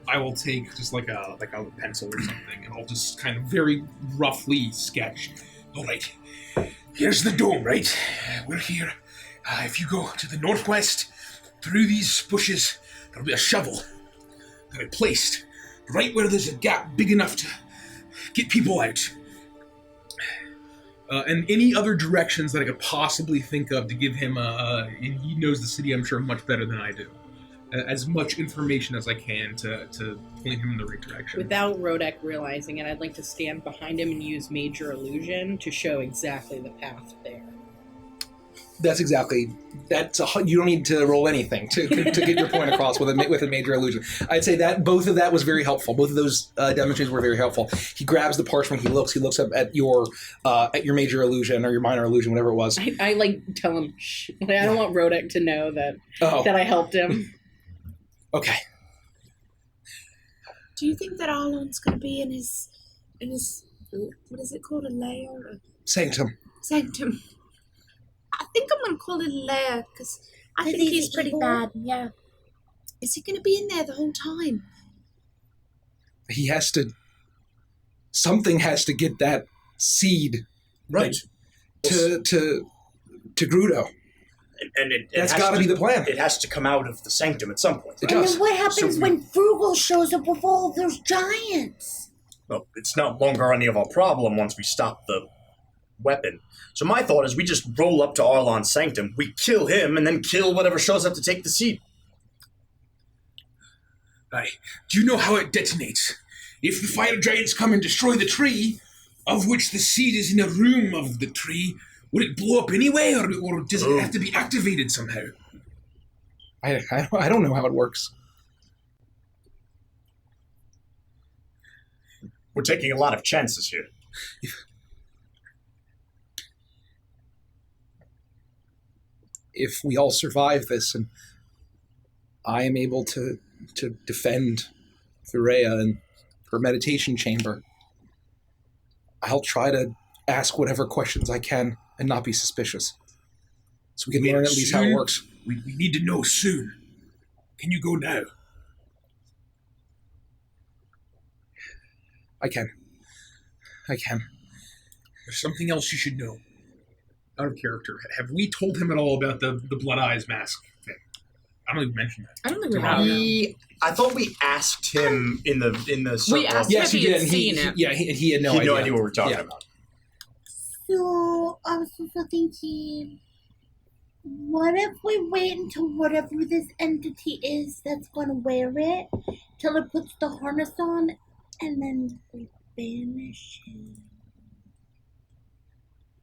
I will take just like a pencil or something, and I'll just kind of very roughly sketch. All right, here's the dome. Right, we're here. If you go to the northwest, through these bushes, there'll be a shovel that I placed right where there's a gap big enough to get people out. And any other directions that I could possibly think of to give him and he knows the city, I'm sure, much better than I do. As much information as I can to point him in the right direction. Without Rodek realizing it, I'd like to stand behind him and use Major Illusion to show exactly the path there. You don't need to roll anything to get your point across with a major illusion. I'd say that both of that was very helpful. Both of those demonstrations were very helpful. He grabs the parchment. He looks up at your major illusion or your minor illusion, whatever it was. I like tell him, shh. I don't want Rodek to know that I helped him. Okay. Do you think that Arlon's going to be in his what is it called, a lair? Sanctum. Sanctum. I think I'm going to call it a lair, because I think he's pretty bad, yeah. Is he going to be in there the whole time? He has to... Something has to get that seed... Right. To Grudo. And that's got to be the plan. It has to come out of the sanctum at some point. It And does. then what happens when Frugal shows up with all those giants? Well, it's no longer any of our problem once we stop the weapon. So my thought is we just roll up to Arlon's sanctum, we kill him, and then kill whatever shows up to take the seed. Right. Do you know how it detonates? If the fire giants come and destroy the tree, of which the seed is in a room of the tree, would it blow up anyway, or does it have to be activated somehow? I don't know how it works. We're taking a lot of chances here. If we all survive this and I am able to defend Thurea and her meditation chamber, I'll try to ask whatever questions I can and not be suspicious. So we can learn at least how it works. We need to know soon. Can you go now? I can. There's something else you should know. Out of character. Have we told him at all about the Blood Eyes mask thing? I don't even mention that. I don't think we have. I thought we asked him in the circle. We asked Yes, him he if he did. had seen it. Yeah, he had no He idea. had no idea what we're talking Yeah. about. So, I was also thinking, what if we wait until whatever this entity is that's gonna wear it, till it puts the harness on, and then we banish him?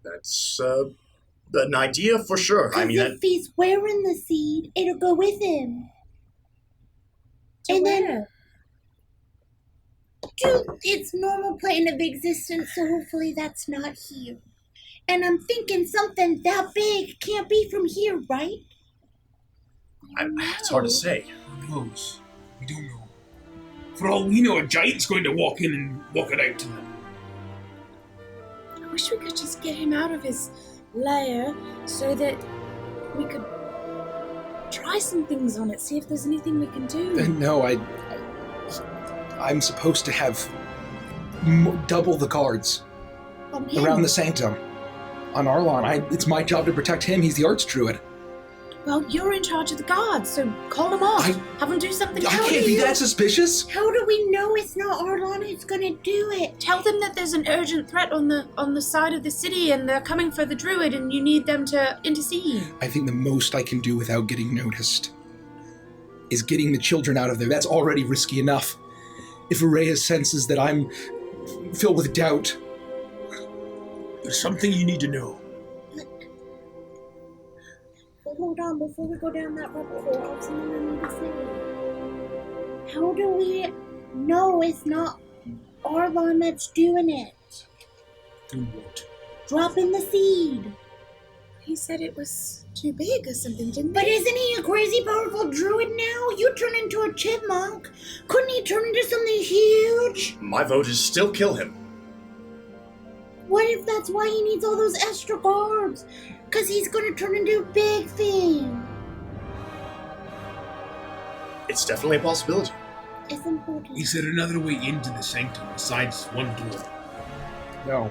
That's an idea for sure. I mean, if he's wearing the seed, it'll go with him. To where? To its normal plane of existence, so hopefully that's not here. And I'm thinking something that big can't be from here, right? it's hard to say. Who knows? We don't know. For all we know, a giant's going to walk in and walk it out to them. I wish we could just get him out of his lair so that we could try some things on it, see if there's anything we can do. No, I'm supposed to have double the guards On him. around the sanctum. On Arlon, it's my job to protect him. He's the arch druid. Well, you're in charge of the guards, so call them off. Have them do something I else. can't be that suspicious. How do we know it's not Arlon who's gonna do it? Tell them that there's an urgent threat on the side of the city and they're coming for the druid and you need them to intercede. I think the most I can do without getting noticed is getting the children out of there. That's already risky enough. If Araya senses that I'm filled with doubt... There's something you need to know. But hold on, before we go down that rabbit hole, I have something I need to say. How do we know it's not Arlon that's doing it? Do what? Dropping the seed. He said it was too big or something, didn't But he? isn't he a crazy powerful druid now? You turn into a chipmunk. Couldn't he turn into something huge? My vote is still kill him. What if that's why he needs all those extra guards? Because he's going to turn into a big thing. It's definitely a possibility. It's important. Is there another way into the sanctum besides one door? No.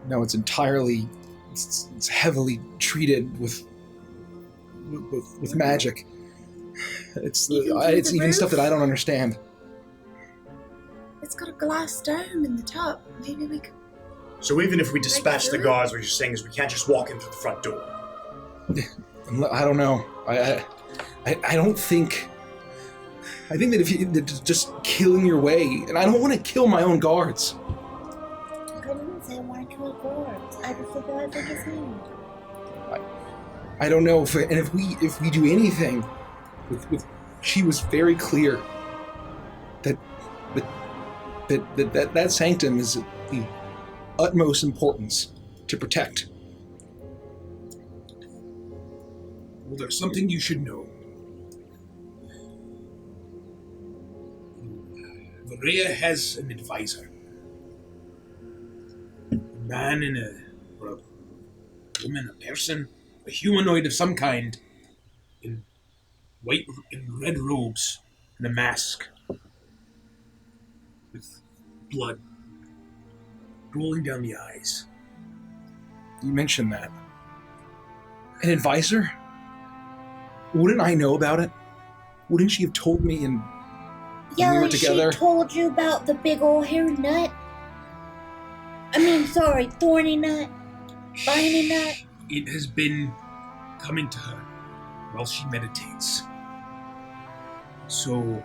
No, it's entirely. It's heavily treated with magic. It's Even through it's the even roof? stuff that I don't understand. It's got a glass dome in the top. Maybe we could. So even if we dispatch the through? guards, what you're saying is we can't just walk in through the front door. I don't know. I don't think. I think that if you just killing your way, and I don't want to kill my own guards. I didn't say I want to kill guards. I just said that I think his name. I don't know if we do anything, she was very clear that sanctum is of the utmost importance to protect. Well, there's something you should know. Varela has an advisor. A man or a woman, a person, a humanoid of some kind, in red robes and a mask, with blood rolling down the eyes. You mentioned that. An advisor? Wouldn't I know about it? Wouldn't she have told me when Yeah, we were like together? she told you about the big old hairy nut. Thorny nut. Spiny nut. It has been coming to her while she meditates. So,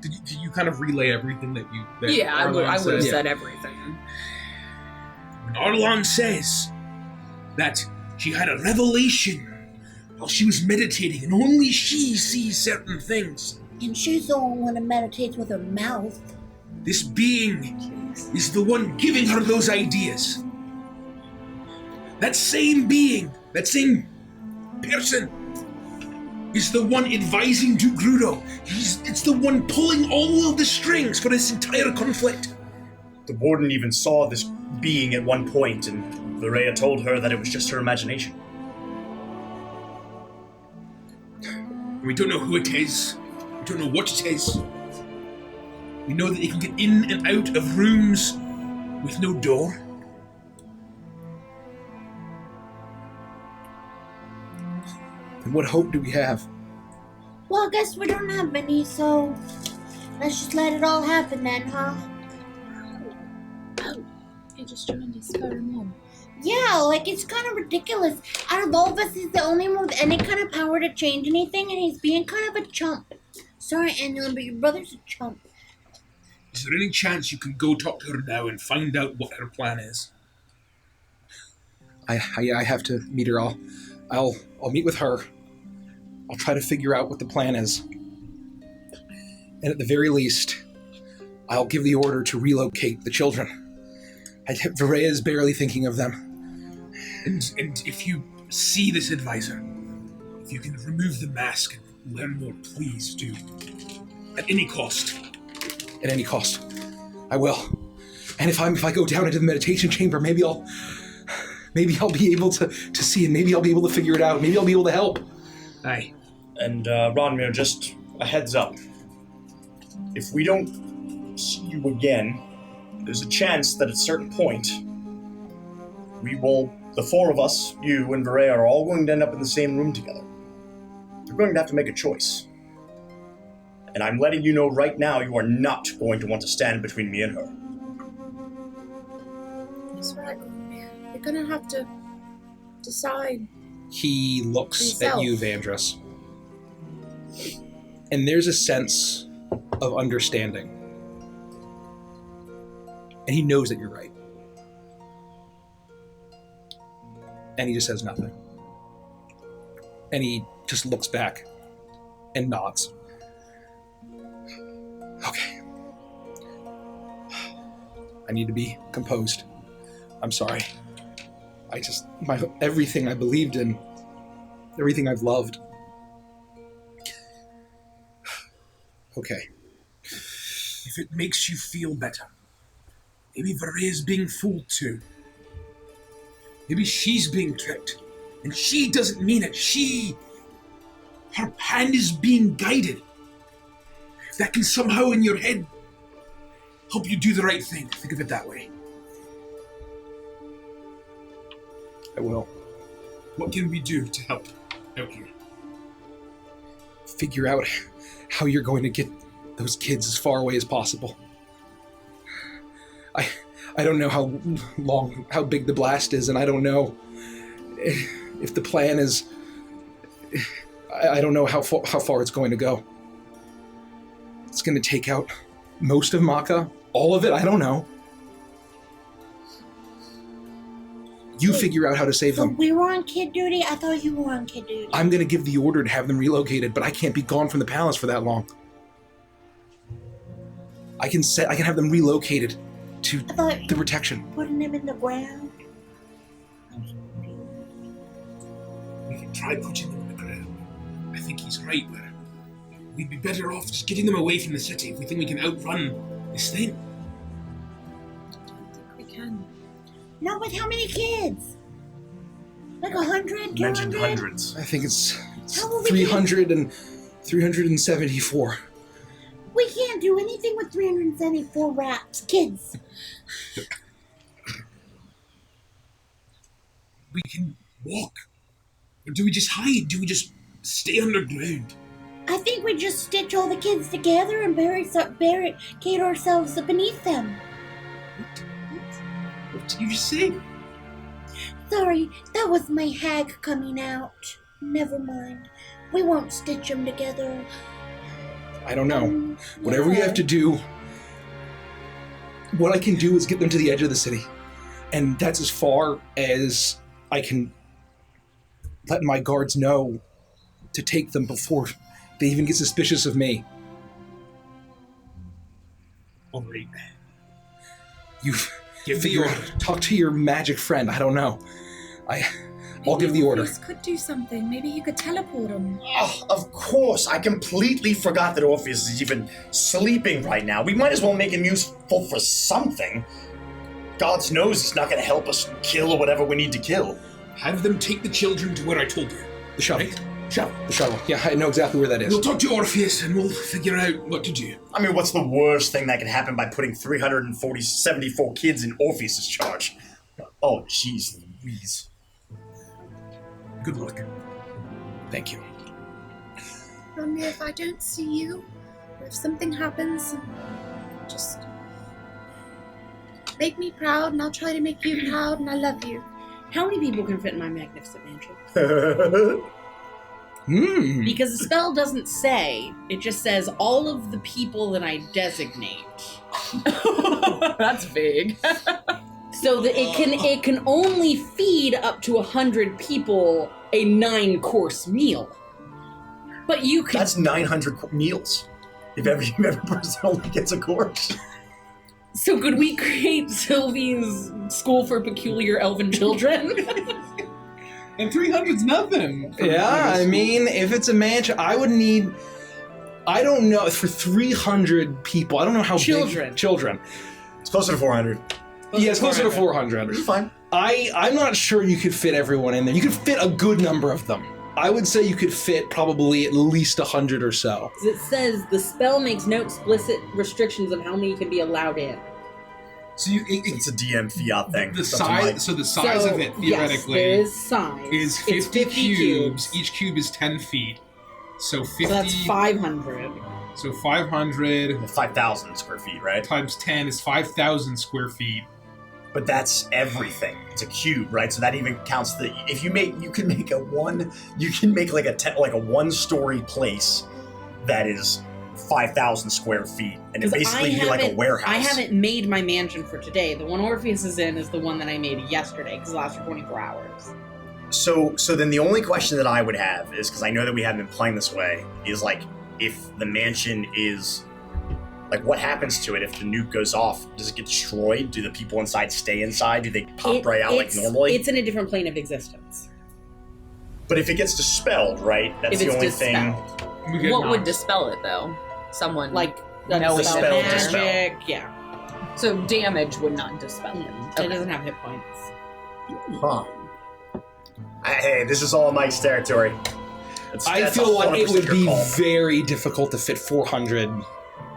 did you kind of relay everything that you? That Yeah, I would have said? said everything. When Arlon says that she had a revelation while she was meditating, and only she sees certain things. And she's the only one that meditates with her mouth. This being is the one giving her those ideas. That same being, that same person, is the one advising Duke Grudo. It's the one pulling all of the strings for this entire conflict. The warden even saw this being at one point, and Varela told her that it was just her imagination. We don't know who it is. We don't know what it is. We know that it can get in and out of rooms with no door. And what hope do we have? Well, I guess we don't have any, so let's just let it all happen then, huh? He just joined us. Spur him on. Yeah, like it's kind of ridiculous. Out of all of us, he's the only one with any kind of power to change anything, and he's being kind of a chump. Sorry, Annalyn, but your brother's a chump. Is there any chance you can go talk to her now and find out what her plan is? I have to meet her. I'll meet with her. I'll try to figure out what the plan is. And at the very least, I'll give the order to relocate the children. Varela is barely thinking of them. And if you see this advisor, if you can remove the mask and learn more, please do. At any cost. At any cost. I will. And if I go down into the meditation chamber, maybe I'll be able to see it. Maybe I'll be able to figure it out. Maybe I'll be able to help. Aye. And Ronmir, just a heads up. If we don't see you again, there's a chance that at a certain point, the four of us, you and Varela, are all going to end up in the same room together. You're going to have to make a choice. And I'm letting you know right now, you are not going to want to stand between me and her. That's right. You're gonna have to decide. He looks Himself. at you, Vandrus. And there's a sense of understanding. And he knows that you're right. And he just says nothing. And he just looks back and nods. I need to be composed. I'm sorry. Everything I believed in, everything I've loved. Okay. If it makes you feel better, maybe Varea's being fooled too. Maybe she's being tricked, and she doesn't mean it. Her hand is being guided. If that can somehow in your head help you do the right thing, think of it that way. I will. What can we do to help out here? Figure out how you're going to get those kids as far away as possible. I don't know how big the blast is, and I don't know if the plan is. I don't know how far it's going to go. It's going to take out most of Maka, all of it. I don't know. You figure out how to save them. We were on kid duty? I thought you were on kid duty. I'm going to give the order to have them relocated, but I can't be gone from the palace for that long. I can have them relocated to the protection. Putting them in the ground? We can try putting them in the ground. I think he's right, but we'd be better off just getting them away from the city if we think we can outrun this thing. I don't think we can. No, with how many kids? Like 100, You mentioned 200? hundreds. I think it's How will we 300 and 374. We can't do anything with 374 rats. Kids. We can walk. Or do we just hide? Do we just stay underground? I think we just stitch all the kids together and barricade ourselves beneath them. What did you just say? Sorry, that was my hag coming out. Never mind. We won't stitch them together. I don't know. Whatever you have to do, what I can do is get them to the edge of the city. And that's as far as I can let my guards know to take them before they even get suspicious of me. All right. You Give the figure order. out, talk to your magic friend. I don't know. I'll give the order. Orpheus could do something. Maybe he could teleport him. Oh, of course. I completely forgot that Orpheus is even sleeping right now. We might as well make him useful for something. God knows he's not going to help us kill or whatever we need to kill. Have them take the children to where I told you. The shuttle. Right? Shuttle. The shuttle. Yeah, I know exactly where that is. We'll talk to Orpheus and we'll figure out what to do. I mean, what's the worst thing that can happen by putting 374 kids in Orpheus's charge? Oh, jeez Louise. Good luck. Thank you. Romeo, if I don't see you, or if something happens, just make me proud, and I'll try to make you proud, and I love you. How many people can fit in my magnificent mansion? Because the spell doesn't say, it just says all of the people that I designate. That's vague. So that it can only feed up to 100 people a 9-course meal. But you can. That's 900 meals. If every person only gets a course. So could we create Sylvie's School for Peculiar Elven Children? And 300's nothing. Yeah, I mean, if it's a mansion, I would need. I don't know, for 300 people. I don't know how Children. big. Children. It's closer to 400. Yeah, it's closer to 400. It's fine. I'm not sure you could fit everyone in there. You could fit a good number of them. I would say you could fit probably at least 100 or so. It says the spell makes no explicit restrictions of how many can be allowed in. So It's a DM fiat thing. the It's up to Mike. size. So the size of it theoretically yes, there is size. is It's 50 cubes. Each cube is 10 feet. So 50. So that's 500. So 500 5,000 square feet, right? times 10 is 5,000 square feet. But that's everything. It's a cube, right? So that even counts the. If you can make like a 1-story place that is 5,000 square feet, and it 'Cause basically be like a warehouse. I haven't made my mansion for today. The one Orpheus is in is the one that I made yesterday because it lasts for 24 hours. So then the only question that I would have is, because I know that we haven't been playing this way, is like if the mansion is Like, what happens to it if the nuke goes off? Does it get destroyed? Do the people inside stay inside? Do they pop right out like normally? It's in a different plane of existence. But if it gets dispelled, right? That's If the it's only dispelled. We get What would knocked. dispel it though? Someone Like, knowing Dispel, that dispel. magic, yeah. So damage would not dispel it. It doesn't have hit points. Huh. Hey, this is all Mike's territory. I That's feel like it 100% would your be call. very difficult to fit 400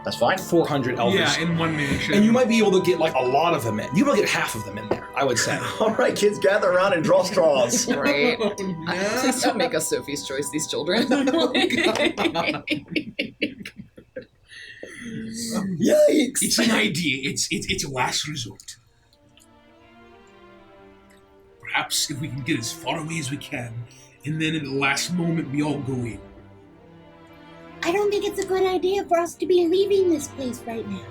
That's fine. elves. Yeah, in one nation. And you might be able to get like a lot of them in. You might get half of them in there, I would say. All right, kids, gather around and draw straws. Right. Oh, Please don't make us Sophie's Choice, these children. Yikes! It's an idea. It's a last resort. Perhaps if we can get as far away as we can, and then at the last moment we all go in. I don't think it's a good idea for us to be leaving this place right now.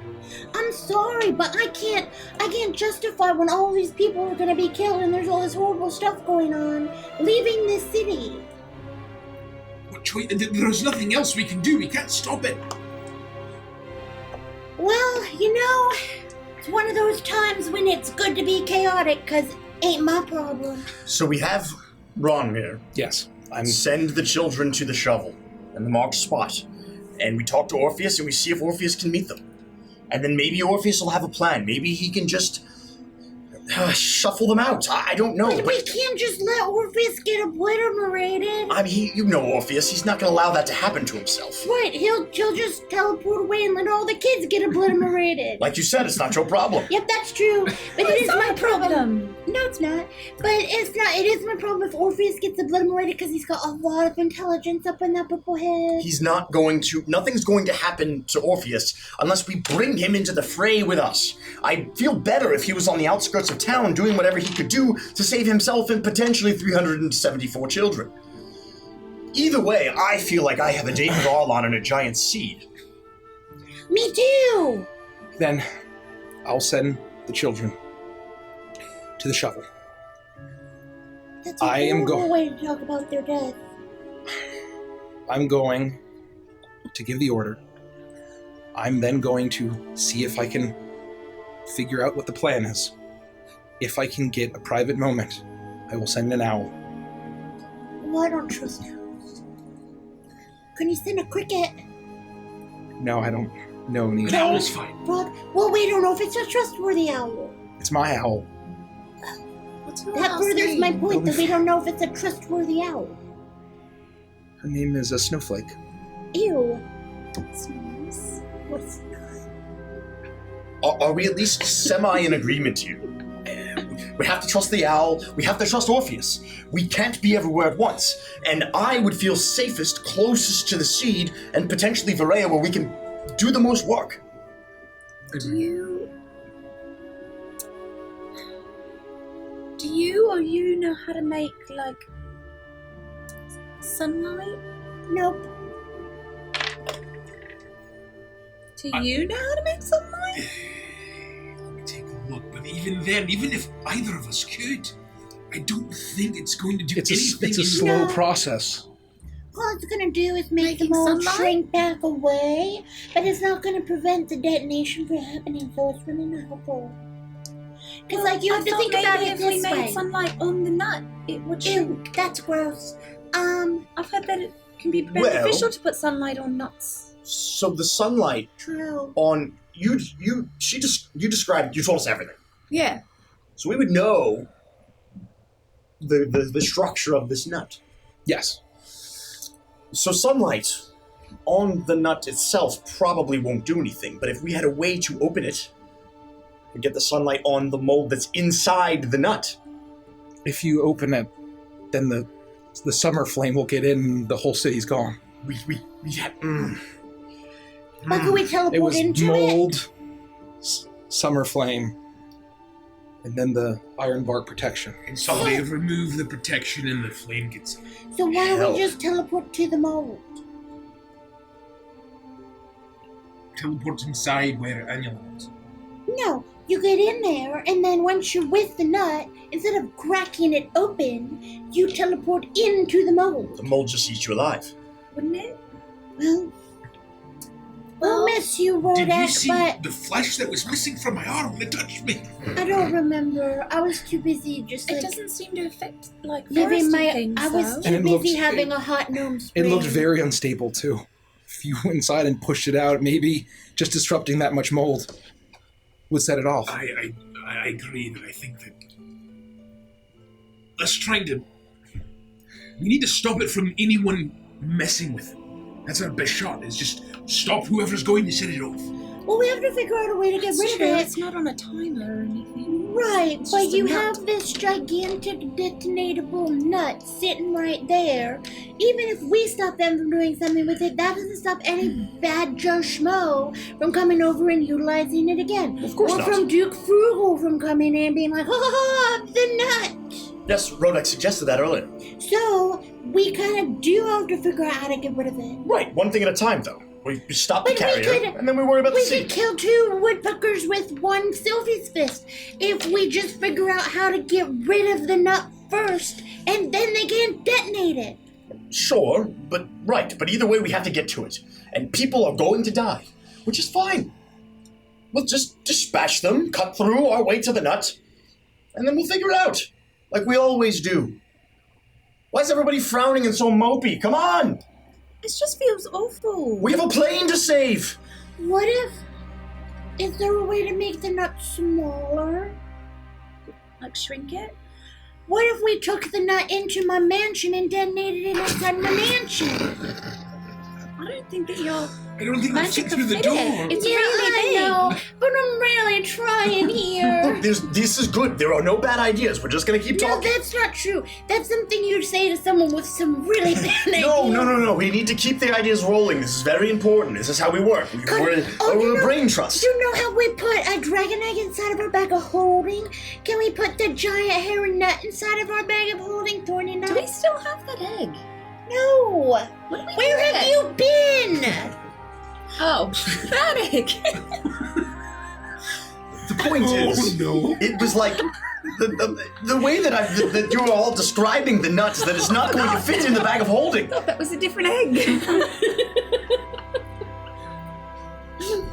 I'm sorry, but I can't justify when all these people are gonna be killed and there's all this horrible stuff going on, leaving this city. What choice? There's nothing else we can do. We can't stop it. Well, it's one of those times when it's good to be chaotic, 'cause ain't my problem. So we have Ron here. Yes. Send the children to the shovel and the marked spot. And we talk to Orpheus and we see if Orpheus can meet them. And then maybe Orpheus will have a plan. Maybe he can just shuffle them out. I don't know. But we can't just let Orpheus get obliterated. I mean, you know Orpheus. He's not going to allow that to happen to himself. Right, he'll just teleport away and let all the kids get obliterated. Like you said, it's not your problem. Yep, that's true. But it is my problem. No, it's not. But it's not. It is my problem if Orpheus gets obliterated because he's got a lot of intelligence up in that purple head. He's not going to... Nothing's going to happen to Orpheus unless we bring him into the fray with us. I'd feel better if he was on the outskirts of town doing whatever he could do to save himself and potentially 374 children. Either way, I feel like I have a date with Arlon and a giant seed. Me too. Then I'll send the children to the shovel. That's a I am horrible way to talk about their death. I'm going to give the order. I'm then going to see if I can figure out what the plan is. If I can get a private moment, I will send an owl. Well, I don't trust owls. Can you send a cricket? No, I don't know any. An owl's fine. Frog? Well, we don't know if it's a trustworthy owl. It's my owl. What's her That last furthers my name? point that we don't know if it's a trustworthy owl. Her name is a snowflake. Ew. That's nice. What's Are we at least semi in agreement here? We have to trust the owl. We have to trust Orpheus. We can't be everywhere at once. And I would feel safest, closest to the seed, and potentially Varea, where we can do the most work. Do you or you know how to make, like, sunlight? Nope. Do you know how to make sunlight? Let me take a look. But even then, even if either of us could, I don't think it's going to do anything. It's a slow No. process. All it's gonna do is make Making them all sunlight? shrink back away, but it's not gonna prevent the detonation from happening, so it's really not helpful. Because, like, you have to think about it if we this made way. sunlight on the nut, it would shrink. Ew, that's gross. I've heard that it can be Well- beneficial to put sunlight on nuts. So the sunlight True. on you described, you told us everything. Yeah. So we would know the structure of this nut. Yes. So sunlight on the nut itself probably won't do anything, but if we had a way to open it and get the sunlight on the mold that's inside the nut, If you open it, then the summer flame will get in and the whole city's gone. we had. But can we teleport It was into it? mold, summer flame, and then the iron bark protection. And so they remove the protection and the flame gets in. So why don't Hell. we just teleport to the mold? Teleport inside where Anya is. No, you get in there, and then once you're with the nut, instead of cracking it open, you teleport into the mold. The mold just eats you alive. Wouldn't it? Well, we'll mess bless you, Did you Wodak, see but the flesh that was missing from my arm when it touched me? I don't remember. I was too busy just It like doesn't seem to affect like living foresty my. things. I was though. too And it busy looks- having a hot gnome It spring. looked very unstable too. If you went inside and pushed it out, maybe just disrupting that much mold would set it off. I agree that I think that us trying to. We need to stop it from anyone messing with it. That's our best shot, is just stop whoever's going to set it off. Well, we have to figure out a way to get That's rid true. of it. It's not on a timer or anything. Right, It's but just a you nut. have this gigantic detonatable nut sitting right there. Even if we stop them from doing something with it, that doesn't stop any bad Joe Schmo from coming over and utilizing it again. Of course or not. from Duke Frugal from coming in and being like, ha ha ha, the nut. Yes, Rodak suggested that earlier. So, we kind of do have to figure out how to get rid of it. Right, one thing at a time, though. We stop the But we carrier, could- and then we worry about the We seed. could kill 2 woodpeckers with 1 Sylvie's fist if we just figure out how to get rid of the nut first, and then they can't detonate it. Sure, but either way we have to get to it. And people are going to die, which is fine. We'll just dispatch them, cut through our way to the nut, and then we'll figure it out. Like we always do. Why is everybody frowning and so mopey? Come on! It just feels awful. We have a plane to save! What if... Is there a way to make the nut smaller? Like shrink it. What if we took the nut into my mansion and detonated it inside my mansion? I don't think that you're I don't think we magic fit to through the fit door. it. It's Yeah, really I big. know, but I'm really trying here. Look, this is good. There are no bad ideas. We're just gonna keep No, talking. that's not true. That's something you'd say to someone with some really bad ideas. No. We need to keep the ideas rolling. This is very important. This is how we work. We're a brain trust. Do you know how we put a dragon egg inside of our bag of holding? Can we put the giant hairy nut inside of our bag of holding, thorny nut? Do we still have that egg? No. What do we Where do with have it? you been? Oh, that egg. The point is, no. it was like the way that you were all describing the nuts that it's not going to fit in the bag of holding. That was a different egg.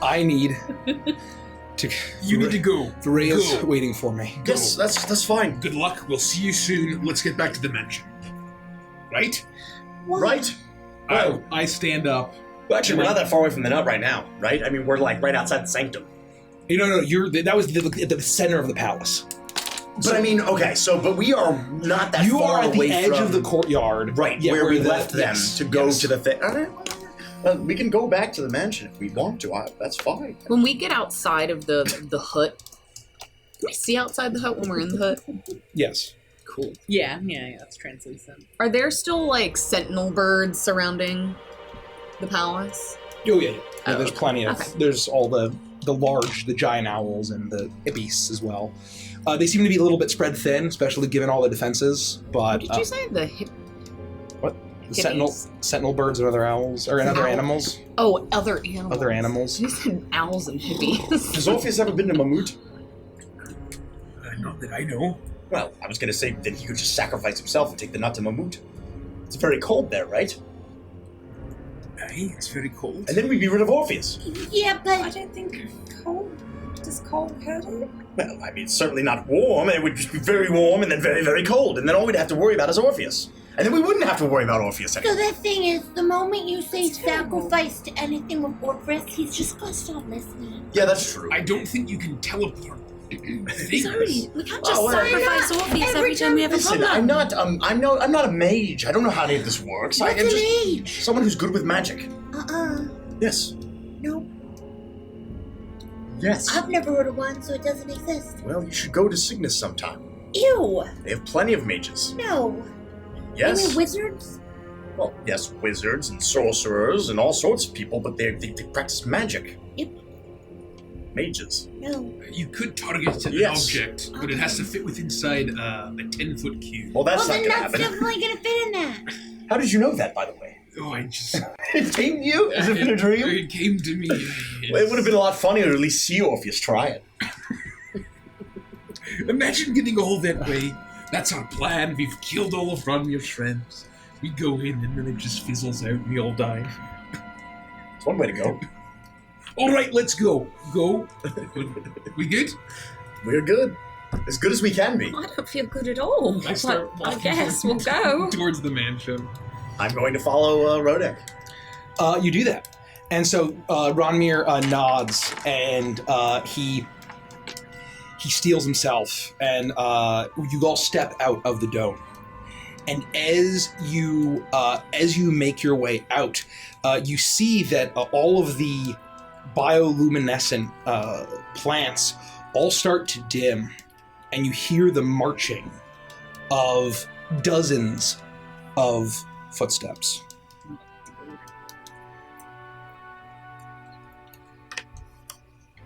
I need to. You need to go. Rhea's Go. waiting for me. Yes, that's fine. Good luck. We'll see you soon. Let's get back to the mansion. Right? Right? I stand up. Well, actually, we're not that far away from the nut right now, right? I mean, we're like right outside the sanctum. No, that was at the center of the palace. But I mean, okay, but we are not that You far are at away the edge from of the courtyard, right yeah, where we the- left them yes, to go yes. to the thing. We can go back to the mansion if we want to. That's fine. When we get outside of the hut, can we see outside the hut when we're in the hut? Yes. Cool. Yeah, it's translucent. Are there still like sentinel birds surrounding the palace? Oh yeah. Oh, There's okay. plenty of. Okay. There's all the giant owls and the ibis as well. They seem to be a little bit spread thin, especially given all the defenses. But What did you say? The hip? the sentinel birds and other owls or other Owl. animals. Oh, other animals. Other animals. You said owls and hippies. Has Orpheus ever been to Mammoth? Not that I know. Well, I was going to say that he could just sacrifice himself and take the nut to Mammoth. It's very cold there, right? Aye, it's very cold. And then we'd be rid of Orpheus. Yeah, I but don't think cold. Does cold hurt it? Well, I mean, it's certainly not warm. It would just be very warm and then very, very cold. And then all we'd have to worry about is Orpheus. And then we wouldn't have to worry about Orpheus so anymore. the thing is, the moment you say That's terrible. sacrifice to anything with Orpheus, he's just gonna stop listening. Yeah, that's true. I don't think you can teleport. He's already. We can't just Oh, well, sacrifice Orpheus every time we have a Listen, problem. I'm not a mage. I don't know how any of this works. What's I'm an just age? someone who's good with magic. Yes. No, Yes. I've never heard of one, so it doesn't exist. Well, you should go to Cygnus sometime. Ew, They have plenty of mages. no. Yes. Any wizards? Well, yes, wizards and sorcerers and all sorts of people, but they practice magic. Yep. Mages. No. You could target an Yes. object, but it has to fit within inside a 10-foot cube. Well, that's Well, not then gonna that's happen. definitely gonna fit in that. How did you know that, by the way? Oh, I just... It came to you? As if in a dream? It came to me. Well, it would have been a lot funnier to at least see Orpheus try it. Imagine getting all that way. That's our plan. We've killed all of Ranmir's friends. We go in and then it just fizzles out and we all die. It's one way to go. All right, let's go. Go. We good? We're good. As good as we can be. I don't feel good at all. I start But I walking guess we'll go. towards the mansion. I'm going to follow Rodek. You do that. And so Ronmir nods, and he steels himself, and you all step out of the dome. And as you make your way out, you see that all of the bioluminescent plants all start to dim, and you hear the marching of dozens of footsteps.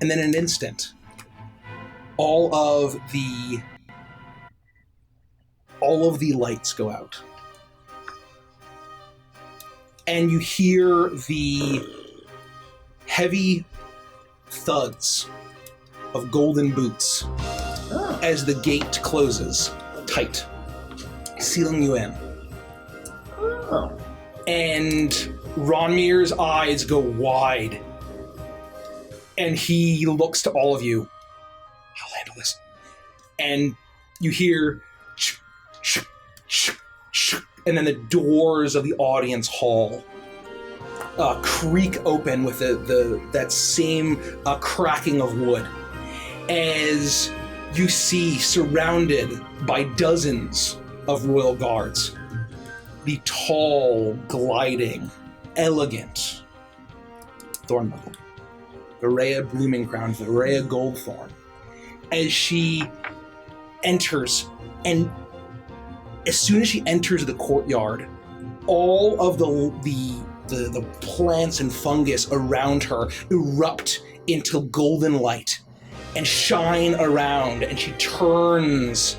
And then in an instant, all of the lights go out. And you hear the heavy thuds of golden boots as the gate closes tight, sealing you in. Oh. And Ronmir's eyes go wide, and he looks to all of you. I'll handle this. And you hear and then the doors of the audience hall creak open with that same cracking of wood as you see, surrounded by dozens of royal guards, the tall, gliding, elegant Thornbuckle, Varaya Blooming Crown, Varaya Goldthorn, as she enters, and as soon as she enters the courtyard, all of the plants and fungus around her erupt into golden light and shine around, and she turns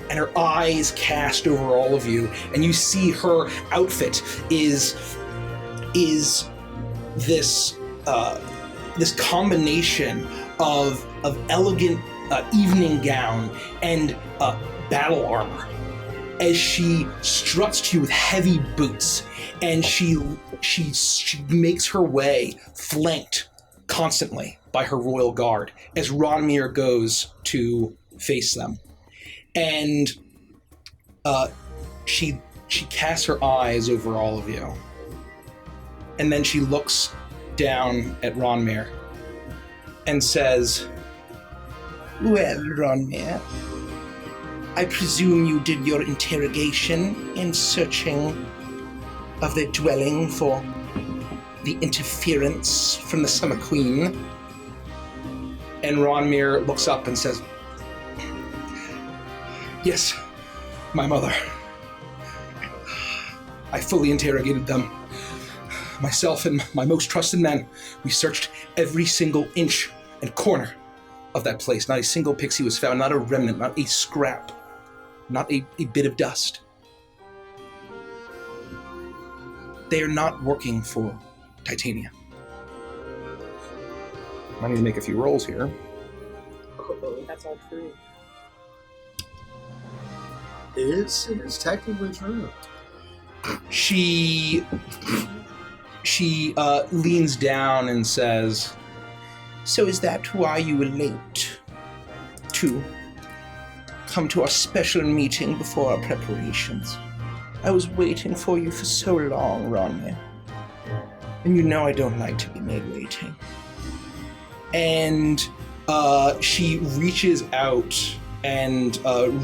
and her eyes cast over all of you, and you see her outfit is this combination of elegant evening gown and battle armor, as she struts to you with heavy boots, and she makes her way flanked constantly by her royal guard as Ronmir goes to face them. And she casts her eyes over all of you, and then she looks down at Ronmir and says, "Well, Ronmir, I presume you did your interrogation in searching of the dwelling for the interference from the Summer Queen." And Ronmir looks up and says, "Yes, my mother. I fully interrogated them. Myself and my most trusted men, we searched every single inch and corner of that place. Not a single pixie was found, not a remnant, not a scrap, not a bit of dust. They are not working for Titania." I need to make a few rolls here. Oh, that's all true. It is technically true. She leans down and says, "So is that why you were late to come to our special meeting before our preparations? I was waiting for you for so long, Ronmir. And you know I don't like to be made waiting." And she reaches out and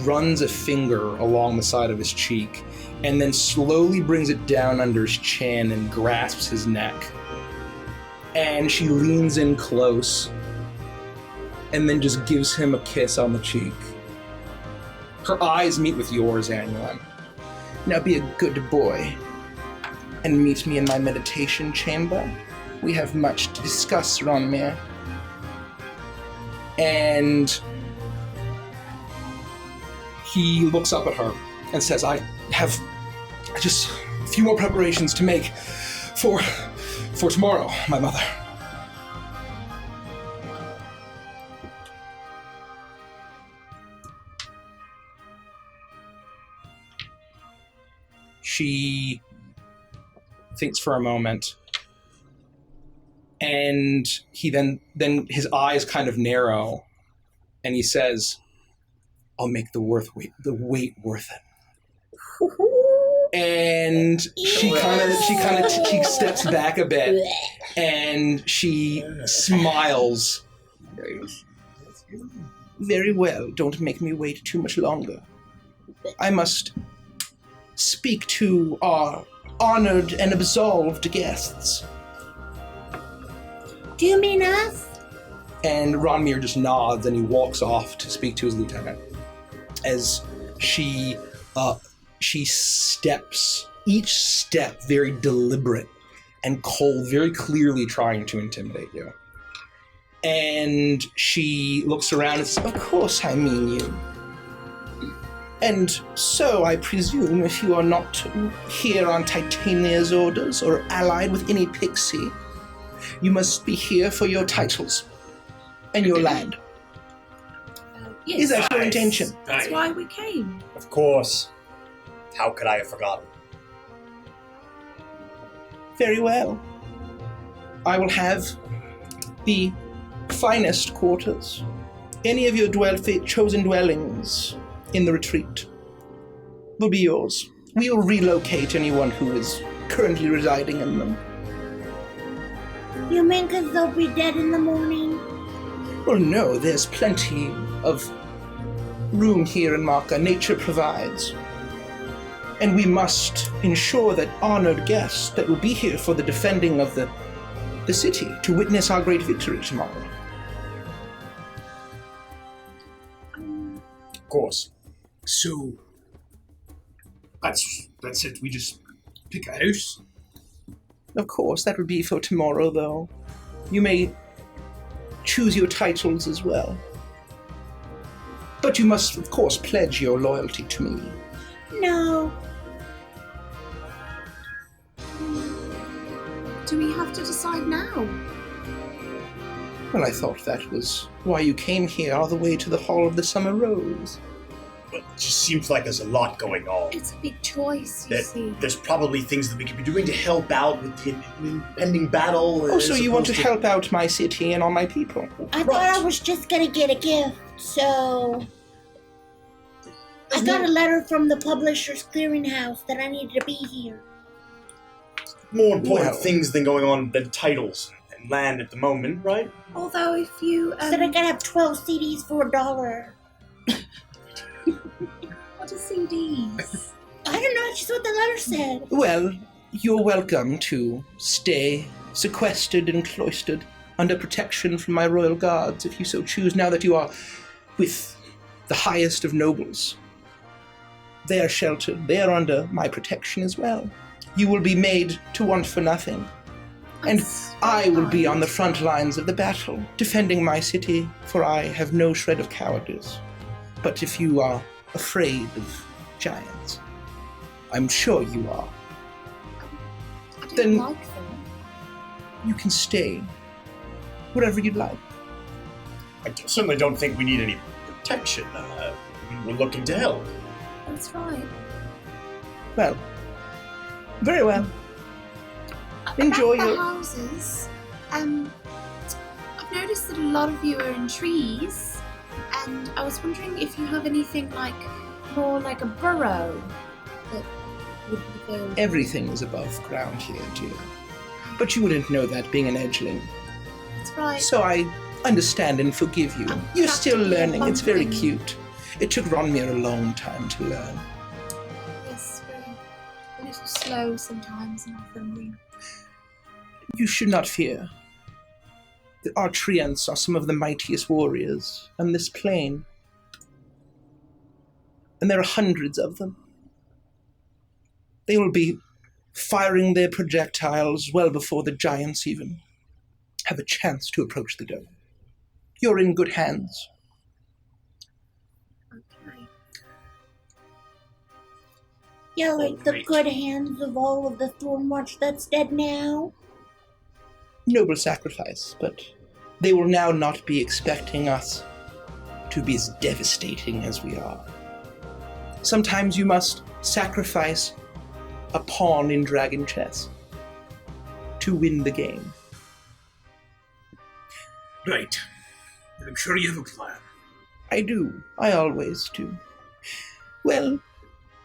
runs a finger along the side of his cheek, and then slowly brings it down under his chin and grasps his neck. And she leans in close and then just gives him a kiss on the cheek. Her eyes meet with yours, Annuan. "Now be a good boy and meet me in my meditation chamber. We have much to discuss, Ronmir." And he looks up at her and says, I have just a few more preparations to make for tomorrow, my mother." She thinks for a moment, And he then his eyes kind of narrow, and he says, "I'll make the wait worth it." And she steps back a bit, and she smiles. Very well. Don't make me wait too much longer. I must speak to our honored and absolved guests. Do you mean us? And Ronmir just nods and he walks off to speak to his lieutenant. As she steps, each step very deliberate and cold, very clearly trying to intimidate you. And she looks around and says, "Of course I mean you. And so I presume if you are not here on Titania's orders or allied with any pixie, you must be here for your titles and your land. Yes, Is that your intention?" that's why we came. Of course. How could I have forgotten? Very well. I will have the finest quarters. Any of your chosen dwellings in the retreat will be yours. We will relocate anyone who is currently residing in them. You mean because they'll be dead in the morning? Well, no, there's plenty of room here in Marka. Nature provides. And we must ensure that honored guests that will be here for the defending of the city to witness our great victory tomorrow. Of course. So that's it. We just pick a house. Of course, that would be for tomorrow, though. You may choose your titles as well. But you must, of course, pledge your loyalty to me. No. Do we have to decide now? Well, I thought that was why you came here all the way to the Hall of the Summer Rose. But it just seems like there's a lot going on. It's a big choice, you see. There's probably things that we could be doing to help out with the impending battle. Oh, so you want to help out my city and all my people? I thought I was just gonna get a gift, so... I got a letter from the Publishers Clearinghouse that I needed to be here. More important Well. things than going on than titles and land at the moment, right? Although if you... Said I gotta have 12 CDs for $1. What are CDs? I don't know, it's just what the letter said. Well, you're welcome to stay sequestered and cloistered under protection from my royal guards if you so choose, now that you are with the highest of nobles. They are sheltered. They are under my protection as well. You will be made to want for nothing. And I will be on the front lines of the battle, defending my city, for I have no shred of cowardice. But if you are afraid of giants, I'm sure you are, I don't Then- like them. you can stay wherever you'd like. I certainly don't think we need any protection. We're looking to help. That's right. Well, very well. Enjoy About the your... houses. I've noticed that a lot of you are in trees, and I was wondering if you have anything more like a burrow that would be available. Everything is above ground here, dear. But you wouldn't know that being an edgeling. That's right. So I understand and forgive you. I'm You're still practically a learning. It's very pumpkin. cute. It took Ronmir a long time to learn. Yes, we're a little slow sometimes in our family. You should not fear. Our treants are some of the mightiest warriors on this plane. And there are hundreds of them. They will be firing their projectiles well before the giants even have a chance to approach the dome. You're in good hands. Okay. Yeah, like the Great. good hands of all of the Thornwatch that's dead now. Noble sacrifice, but they will now not be expecting us to be as devastating as we are. Sometimes you must sacrifice a pawn in dragon chess to win the game. Right. And I'm sure you have a plan. I do. I always do. Well,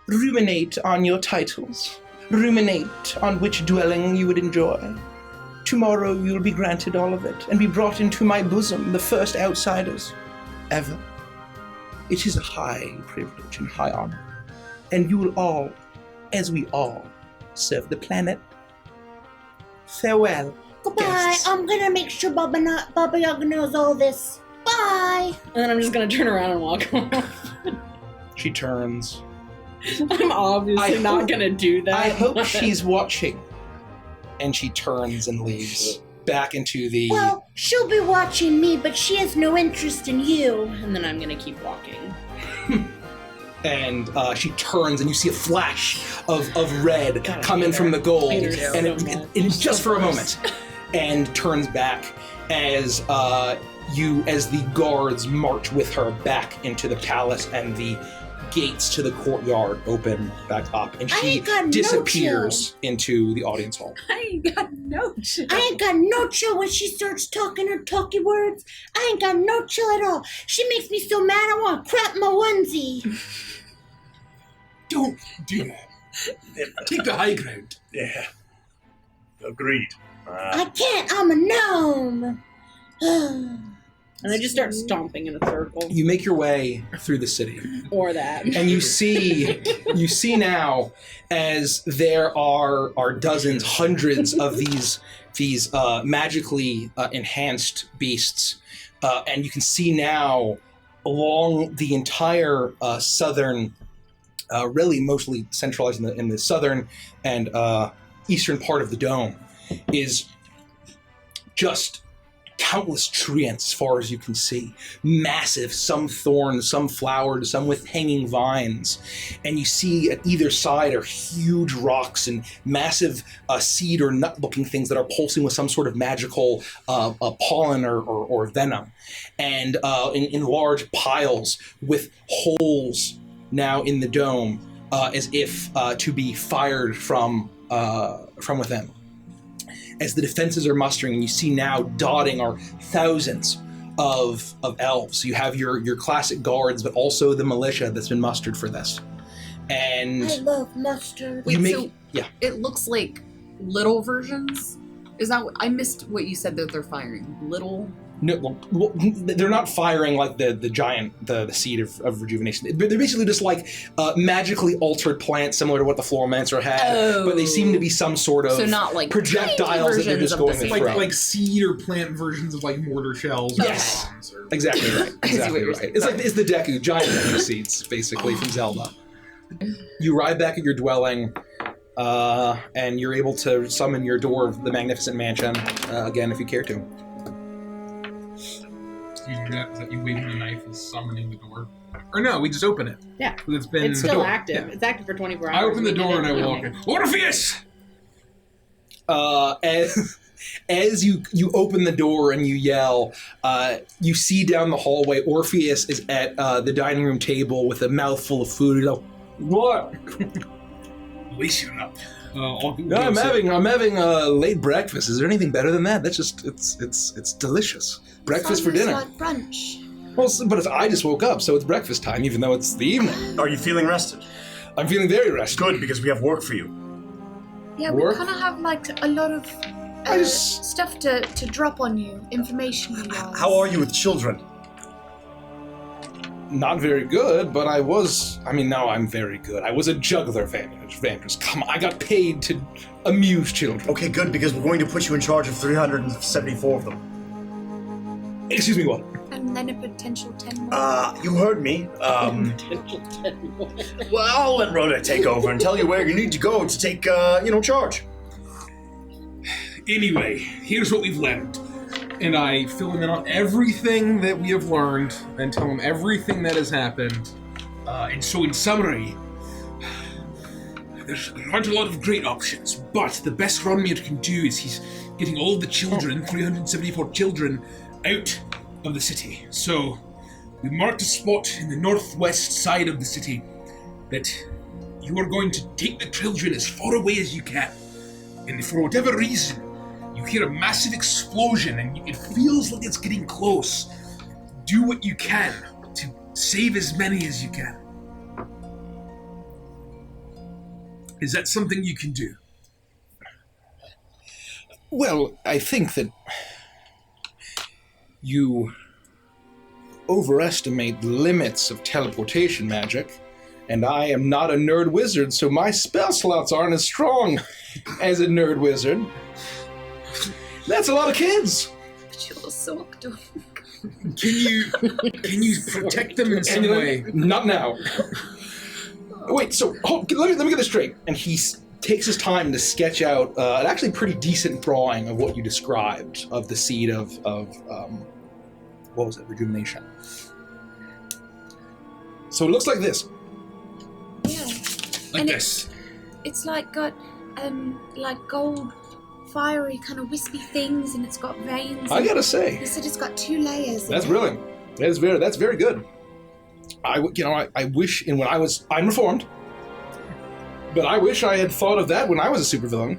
ruminate on your titles. Ruminate on which dwelling you would enjoy. Tomorrow you'll be granted all of it, and be brought into my bosom, the first outsiders ever. It is a high privilege and high honor, and you will all, as we all, serve the planet. Farewell. Goodbye. Guests. I'm gonna make sure Baba Yaga knows all this. Bye. And then I'm just gonna turn around and walk off. She turns. I'm obviously not gonna do that. I hope she's watching. And she turns and leaves back into the... Well, she'll be watching me, but she has no interest in you. And then I'm gonna keep walking. And she turns, and you see a flash of red come in from the gold, I hate her and so it, much. it just for a moment, and turns back as the guards march with her back into the palace, and the gates to the courtyard open back up, and I she ain't got no disappears into the audience hall. I ain't got no chill. I ain't got no chill when she starts talking her talky words. I ain't got no chill at all. She makes me so mad I want to crap my onesie. Don't do that. Take the high ground. Yeah. Agreed. I can't. I'm a gnome. And I just start stomping in a circle. You make your way through the city. Or that. And you see now, as there are dozens, hundreds of these magically enhanced beasts, and you can see now along the entire southern, really mostly centralized in the southern and eastern part of the dome, is just countless treants as far as you can see. Massive, some thorns, some flowered, some with hanging vines. And you see at either side are huge rocks and massive seed or nut-looking things that are pulsing with some sort of magical pollen or venom. And in large piles with holes now in the dome, as if to be fired from within. As the defenses are mustering, and you see now dotting are thousands of elves. You have your classic guards, but also the militia that's been mustered for this. And I love mustard. you make so yeah. it looks like little versions. Is that I missed what you said that they're firing? Little. No, well, they're not firing like the giant, the seed of rejuvenation. They're basically just like magically altered plants, similar to what the Floromancer had, but they seem to be some sort of So not like projectiles that they're just going to throw. Like seed or plant versions of like mortar shells. Yes. Or bombs or... Exactly right. I see what Exactly you're right. saying. It's the Deku, giant Deku seeds, basically, from Zelda. You arrive back at your dwelling, and you're able to summon your door of the magnificent mansion again, if you care to. You do that? Is that you waving the knife is summoning the door? Or no, we just open it. Yeah. 'Cause it's been It's still door. active. Yeah. It's active for 24 hours. I open the We did door it and I in the walk evening. in. Orpheus! As you open the door and you yell, you see down the hallway Orpheus is at the dining room table with a mouthful of food. You go, what? At least you're up. No, I'm having a late breakfast. Is there anything better than that? That's just it's delicious. Breakfast for dinner. Like brunch. Well, but I just woke up, so it's breakfast time, even though it's the evening. Are you feeling rested? I'm feeling very rested. Good, because we have work for you. Yeah, Work? we kind of have like a lot of I just- stuff to drop on you, information wise. How are you with children? Not very good, but now I'm very good. I was a juggler, Vanders. Come on, I got paid to amuse children. Okay, good, because we're going to put you in charge of 374 of them. Excuse me, what? And then a potential 10 more. You heard me. Well, I'll let Rhoda take over and tell you where you need to go to take, charge. Anyway, here's what we've learned. And I fill him in on everything that we have learned and tell him everything that has happened. And so in summary, there aren't a lot of great options, but the best Ronmir can do is he's getting all of the children, 374 children, out of the city. So we marked a spot in the northwest side of the city that you are going to take the children as far away as you can. And if for whatever reason you You hear a massive explosion, and it feels like it's getting close. Do what you can to save as many as you can. Is that something you can do? Well, I think that you overestimate the limits of teleportation magic, and I am not a nerd wizard, so my spell slots aren't as strong as a nerd wizard. That's a lot of kids. But you're soaked up. Can you protect them in some way? Not now. Wait, so let me get this straight. And he takes his time to sketch out an actually pretty decent drawing of what you described of the seed of what was it? Rejuvenation. So it looks like this. Yeah. Like And this. It's like got like gold, fiery kind of wispy things, and it's got veins. I gotta say, He said it's got 2 layers. that's brilliant. That's very good. I wish, and I'm reformed, but I wish I had thought of that when I was a supervillain.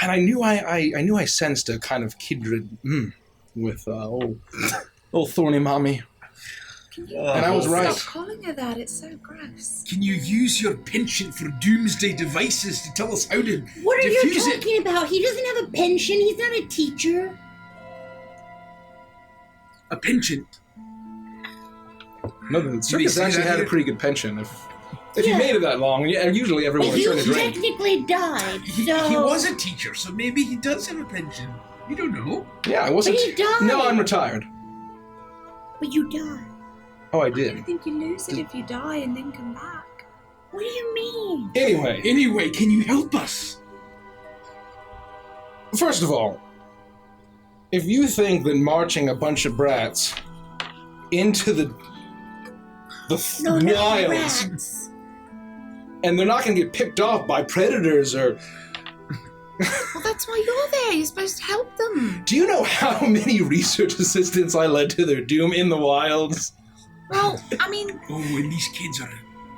And I knew I sensed a kind of kindred with old thorny mommy. And I was right. Stop calling her that. It's so gross. Can you use your penchant for doomsday devices to tell us how to What are you diffuse it? talking about? He doesn't have a pension. He's not a teacher. A penchant. No, the they circus say actually that had a here? pretty good pension. If you Yeah. made it that long, usually everyone But was you trying to drink. technically died, so... He was a teacher, so maybe he does have a pension. You don't know. Yeah, I wasn't. But he died. No, I'm retired. But you died. Oh, I I did. think you lose it if you die and then come back. What do you mean? Anyway, can you help us? First of all, if you think that marching a bunch of brats into the No, no, wilds, rats. and they're not going to get picked off by predators or... Well, that's why you're there. You're supposed to help them. Do you know how many research assistants I led to their doom in the wilds? Well, I mean, Oh, and these kids are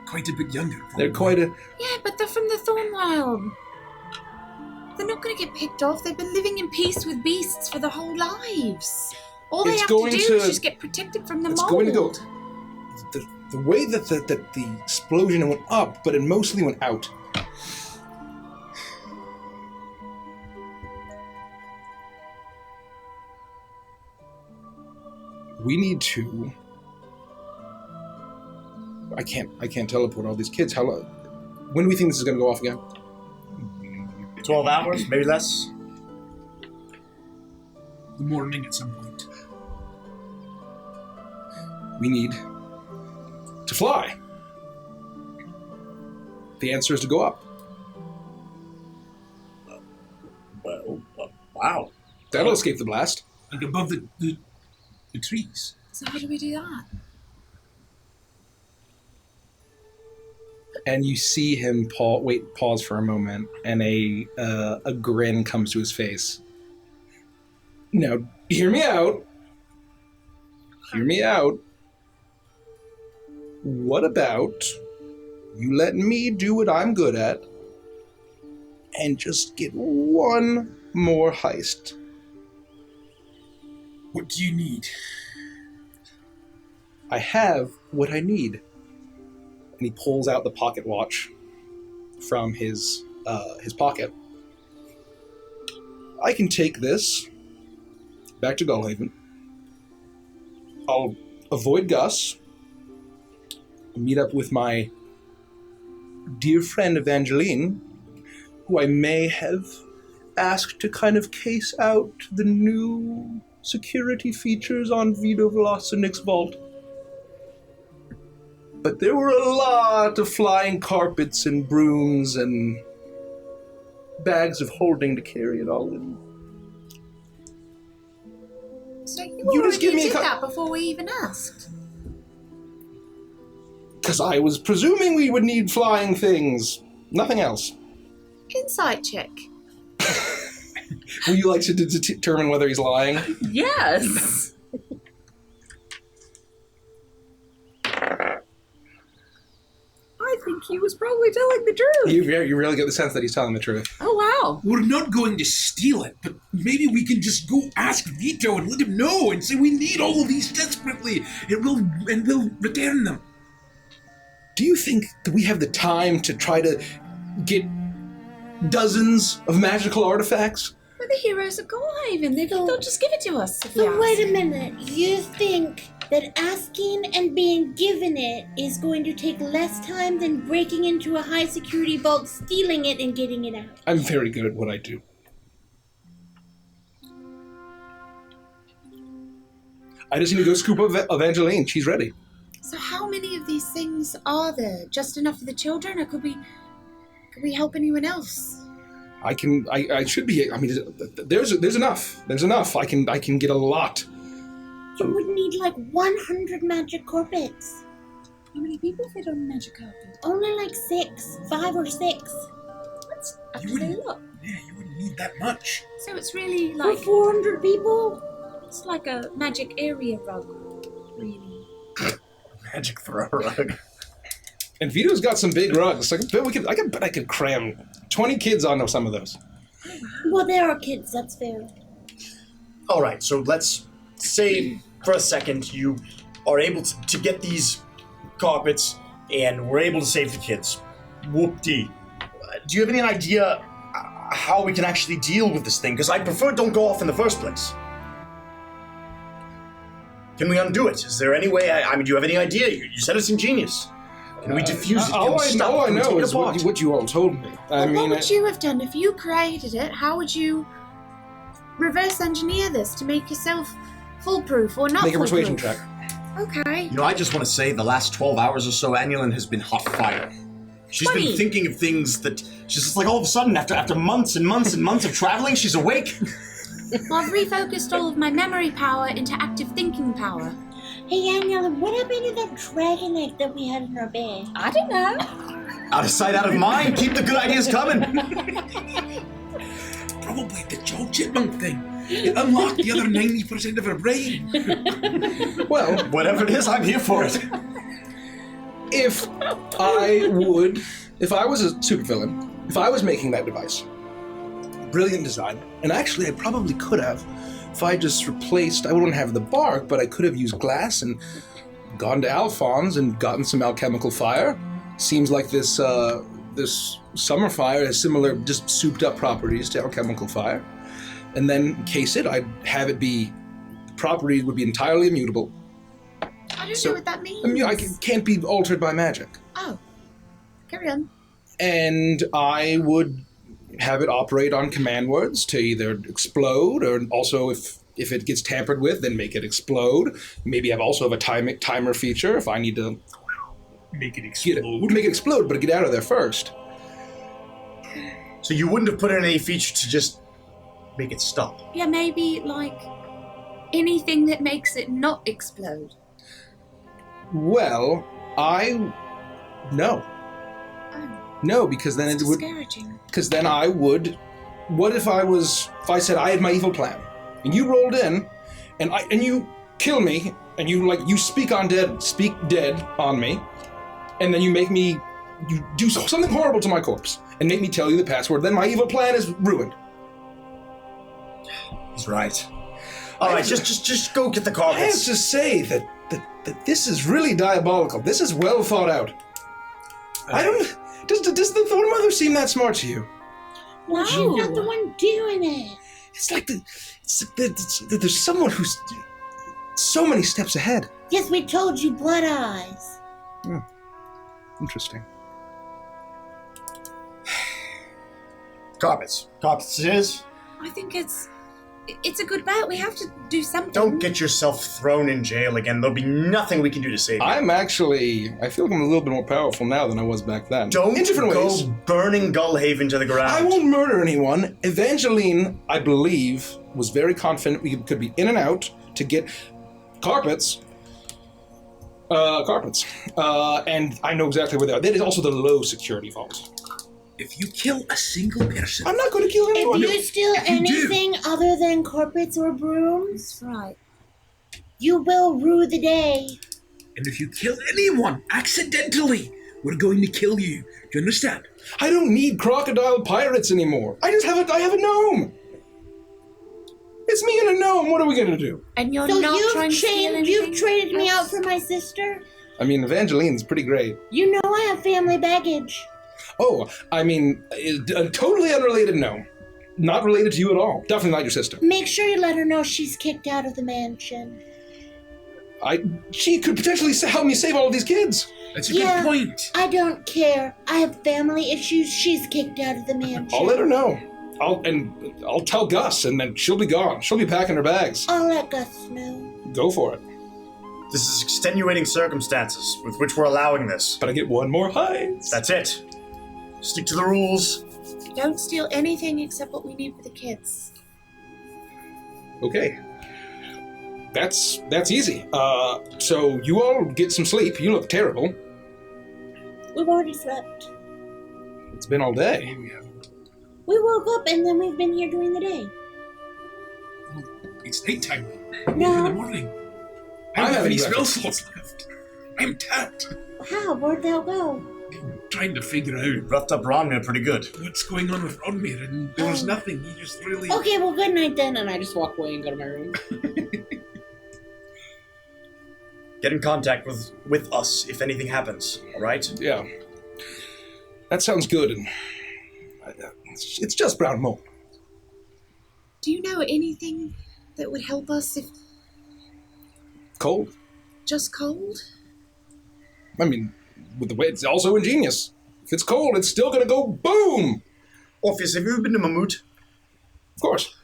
quite a bit younger. They're quite a... yeah, but they're from the Thornwild. They're not going to get picked off. They've been living in peace with beasts for their whole lives. All they It's have to going do to- is just get protected from the It's mold. going to go... The way that the explosion went up, but it mostly went out. We need to... I can't teleport all these kids. How long? When do we think this is going to go off again? 12 hours, maybe less. The morning at some point. We need to fly. The answer is to go up. Well, wow. That'll escape the blast. Like above the trees. So how do we do that? And you see him pause for a moment, and a grin comes to his face. Now, hear me out. Hear me out. What about you let me do what I'm good at and just get one more heist? What do you need? I have what I need. And he pulls out the pocket watch from his pocket. I can take this back to Gullhaven. I'll avoid Gus. Meet up with my dear friend Evangeline, who I may have asked to kind of case out the new security features on Vito Velocinic's vault. But there were a lot of flying carpets and brooms and bags of holding to carry it all in. So you You already just give me a did that before we even asked. Because I was presuming we would need flying things. Nothing else. Insight check. Would you like to determine whether he's lying? Yes. I think think he was probably telling the truth. You really get the sense that he's telling the truth. Oh, wow. We're not going to steal it, but maybe we can just go ask Vito and let him know and say we need all of these desperately. We'll return them. Do you think that we have the time to try to get dozens of magical artifacts? We're the heroes of Goldhaven. They'll just give it to us. If we So ask. wait a minute. You think that asking and being given it is going to take less time than breaking into a high security vault, stealing it, and getting it out? I'm very good at what I do. I just need to go scoop up Evangeline. She's ready. So how many of these things are there? Just enough for the children, or could we help anyone else? I should be. I mean, there's enough. There's enough. I can get a lot. You would need like 100 magic carpets. How many people fit on a magic carpet? Only like 5 or 6. That's You actually a wouldn't- lot. Yeah, you wouldn't need that much. So it's really For like 400 people? it's like a magic area rug, really. Magic throw rug. And Vito's got some big rugs. I bet I could cram 20 kids onto some of those. Well, there are kids, that's fair. All right, so let's say for a second you are able to get these carpets and we're able to save the kids. Whoop-dee. Do you have any idea how we can actually deal with this thing? Because I prefer it don't go off in the first place. Can we undo it? Is there any way? I mean, do you have any idea? You said it's ingenious. Can we defuse it? Can All we I stop it? Can we know take it is apart? what you all told me. What would you have done if you created it? How would you reverse engineer this to make yourself foolproof or not make a foolproof? persuasion check. Okay. You know, I just want to say the last 12 hours or so, Annulin has been hot fire. She's been 20. thinking of things that she's just like all of a sudden, after months and months and months of traveling, she's awake. Well, I've refocused all of my memory power into active thinking power. Hey, Annula, what happened to that dragon egg that we had in our bag? I don't know. Out of sight, out of mind. Keep the good ideas coming. Probably the Joe Chipmunk thing. It unlocked the other 90% of her brain. Well, Whatever it is, I'm here for it. if I was a supervillain, if I was making that device, brilliant design, and actually I probably could have, if I just replaced, I wouldn't have the bark, but I could have used glass and gone to Alphonse and gotten some alchemical fire. Seems like this summer fire has similar, just souped up properties to alchemical fire. And then encase it, I'd have it be, the property would be entirely immutable. I don't So, know what that means. Can't be altered by magic. Oh. Carry on. And I would have it operate on command words to either explode, or also if it gets tampered with, then make it explode. Maybe I've also have a timer feature if I need to Make it make explode. it explode, but get out of there first. So you wouldn't have put in any feature to just make it stop. Yeah, maybe like anything that makes it not explode. Well, no, because then It's it would. discouraging. Because then I would. What if I said I had my evil plan, and you rolled in, and you kill me, and you speak dead on me, and then you do something horrible to my corpse, and make me tell you the password. Then my evil plan is ruined. He's right. All right, just go get the I have carpets. to say that this is really diabolical. This is well thought out. I don't. Does the Thorn Mother seem that smart to you? Well, she's not the one doing it. It's like there's someone who's so many steps ahead. Yes, we told you, Blood Eyes. Interesting. Carpets it is. I think it's a good bet. We have to do something. Don't get yourself thrown in jail again. There'll be nothing we can do to save you. I feel like I'm a little bit more powerful now than I was back then. Don't in different go ways. burning Gullhaven to the ground. I won't murder anyone. Evangeline, I believe, was very confident we could be in and out to get carpets. And I know exactly where they are. That is also the low security vault. If you kill a single person, I'm not going to kill anyone. If you steal If you do- anything other than carpets or brooms, That's right. you will rue the day. and if you kill anyone accidentally, We're going to kill you. Do you understand? I don't need crocodile pirates anymore. I have a gnome. It's me and a gnome. What are we gonna do? And you're So not trying to steal anything? you've traded me out for my sister? I mean, Evangeline's pretty great. You know I have family baggage. Oh, I mean, a totally unrelated gnome. Not related to you at all. Definitely not your sister. Make sure you let her know she's kicked out of the mansion. She could potentially help me save all of these kids. That's a good point. I don't care. I have family issues. She's kicked out of the mansion. I'll let her know. I'll tell Gus, and then she'll be gone. She'll be packing her bags. I'll let Gus know. Go for it. This is extenuating circumstances with which we're allowing this. But I get one more heist. That's it. Stick to the rules. Don't steal anything except what we need for the kids. Okay. That's easy. So you all get some sleep. You look terrible. We've already slept. It's been all day. We woke up and then we've been here during the day. It's nighttime. No. In the morning. I don't have any spell slots left. I'm tapped. How? Where'd they go? I'm trying to figure out Roughed up Ronmir pretty good. what's going on with Ronmir, and there was nothing. He just really... Okay, well, good night then. And I just walk away and go to my room. Get in contact with us if anything happens, alright? Yeah. That sounds good. And it's just brown mold. Do you know anything that would help us if Cold. just cold? I mean, with the way it's also ingenious. If it's cold, it's still gonna go boom. Orpheus, have you ever been to Mammoth? Of course.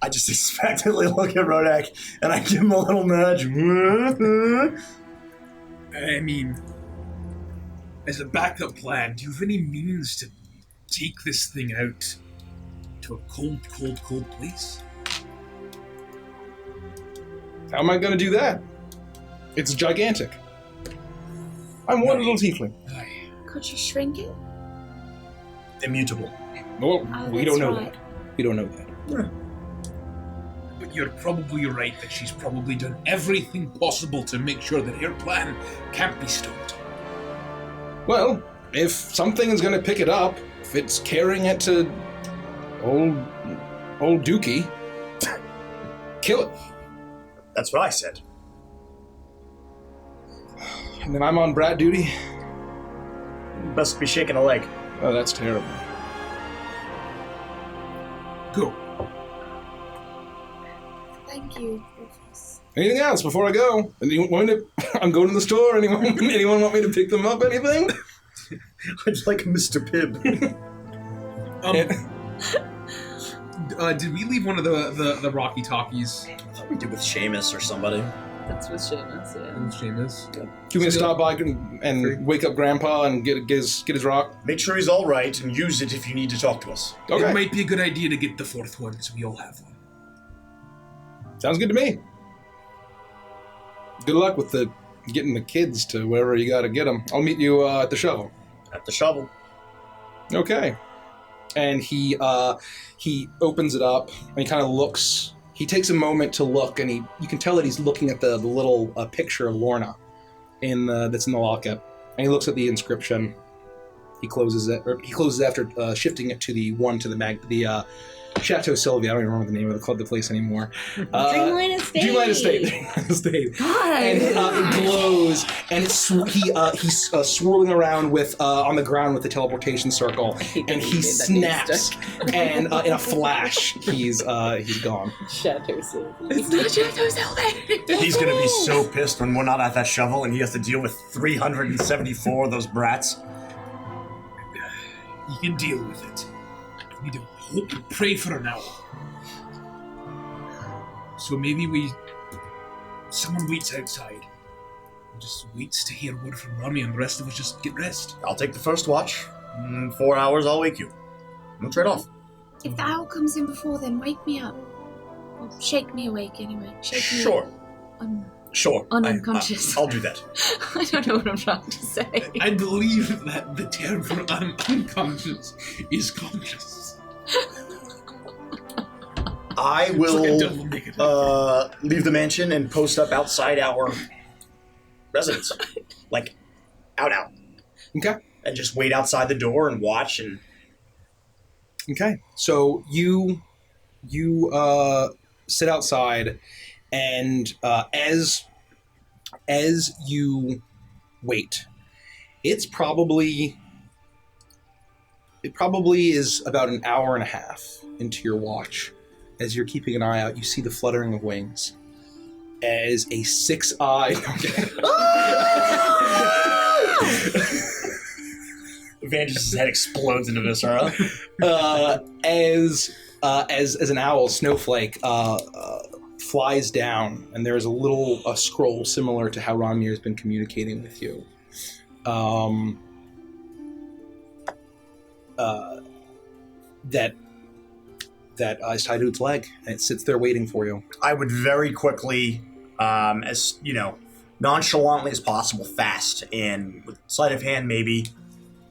I just expectantly look at Rodak and I give him a little nudge. I mean, as a backup plan, do you have any means to take this thing out to a cold place? How am I gonna do that? It's gigantic. I'm one little tiefling. Aye. Could you shrink it? Immutable. Well, Oh, we that's don't know right. that. We don't know that. But you're probably right that she's probably done everything possible to make sure that her plan can't be stopped. Well, if something is gonna pick it up, if it's carrying it to old Dookie, kill it. That's what I said. And then I'm on brat duty. Best be shaking a leg. Oh, that's terrible. Go. Thank you, Rufus. Anything else before I go? Anyone want to? I'm going to the store. Anyone want me to pick them up? Anything? I'd like Mr. Pibb. Did we leave one of the Rocky Talkies? I thought we did with Seamus or somebody. That's with Seamus, yeah. And Seamus? Do you want me to stop by and wake up Grandpa and get his rock? Make sure he's alright and use it if you need to talk to us. Okay. It might be a good idea to get the fourth one so we all have one. Sounds good to me. Good luck with getting the kids to wherever you got to get them. I'll meet you at the shovel. At the shovel. Okay. And he opens it up and he kind of looks. He takes a moment to look, and you can tell that he's looking at the little picture of Lorna that's in the locket. And he looks at the inscription. He closes it, or he closes after shifting it to the Chateau Sylvia. I don't even remember the name of the place anymore. Dreamline Estate. Dreamline Estate. God. And it glows, and he's swirling around with on the ground with the teleportation circle, and he snaps, and in a flash, he's gone. Chateau Sylvie. It's not Chateau Sylvie! He's gonna be so pissed when we're not at that shovel and he has to deal with 374 of those brats. You can deal with it. We need to hope and pray for an hour. So maybe someone waits outside. And just waits to hear word from Rami, and the rest of us just get rest. I'll take the first watch. In 4 hours, I'll wake you. We'll trade off. If the owl comes in before then, wake me up. Or shake me awake anyway. Shake me Sure. I'm Sure. unconscious. I'll do that. I don't know what I'm trying to say. I believe that the term for unconscious is conscious. I It's will like a double negative. leave the mansion and post up outside our residence. Like out. Okay. And just wait outside the door and watch. And Okay. So you sit outside, and as you wait, it probably is about an hour and a half into your watch. As you're keeping an eye out, you see the fluttering of wings as a six-eyed Evangelist's head explodes into viscera. as an owl, Snowflake flies down, and there's a scroll similar to how Ranmir has been communicating with you. That is tied to its leg, and it sits there waiting for you. I would very quickly, as nonchalantly as possible, fast, and with sleight of hand, maybe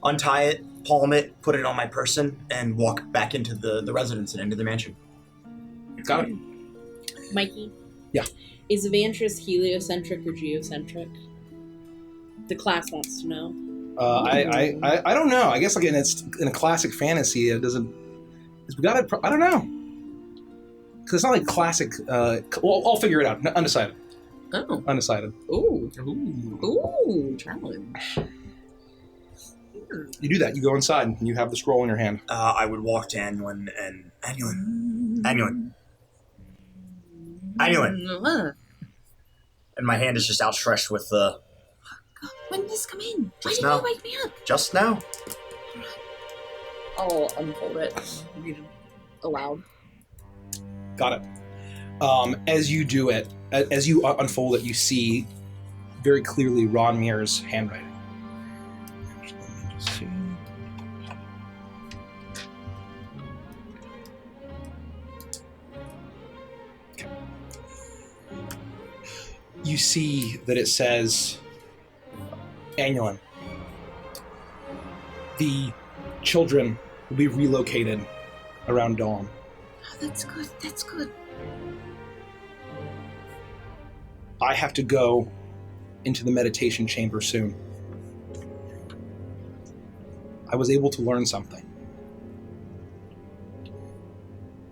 untie it, palm it, put it on my person, and walk back into the residence and into the mansion. Got it. Mikey? Yeah. Is Evantris heliocentric or geocentric? The class wants to know. I don't know. I guess again, it's in a classic fantasy. It doesn't. We got it. I don't know. Because it's not like classic. I'll figure it out. Undecided. Oh. Undecided. Ooh. Ooh. Challenge. You do that. You go inside and you have the scroll in your hand. I would walk to Annuin and Annuin. And my hand is just outstretched with the. God, when did this come in? Why Just didn't now. you wake me up? Just now. I'll unfold it. Read it aloud. Got it. As you do it, as you unfold it, you see very clearly Ranmir's handwriting. Let me just see. Okay. You see that it says, Annulin, the children will be relocated around dawn. Oh, that's good. That's good. I have to go into the meditation chamber soon. I was able to learn something.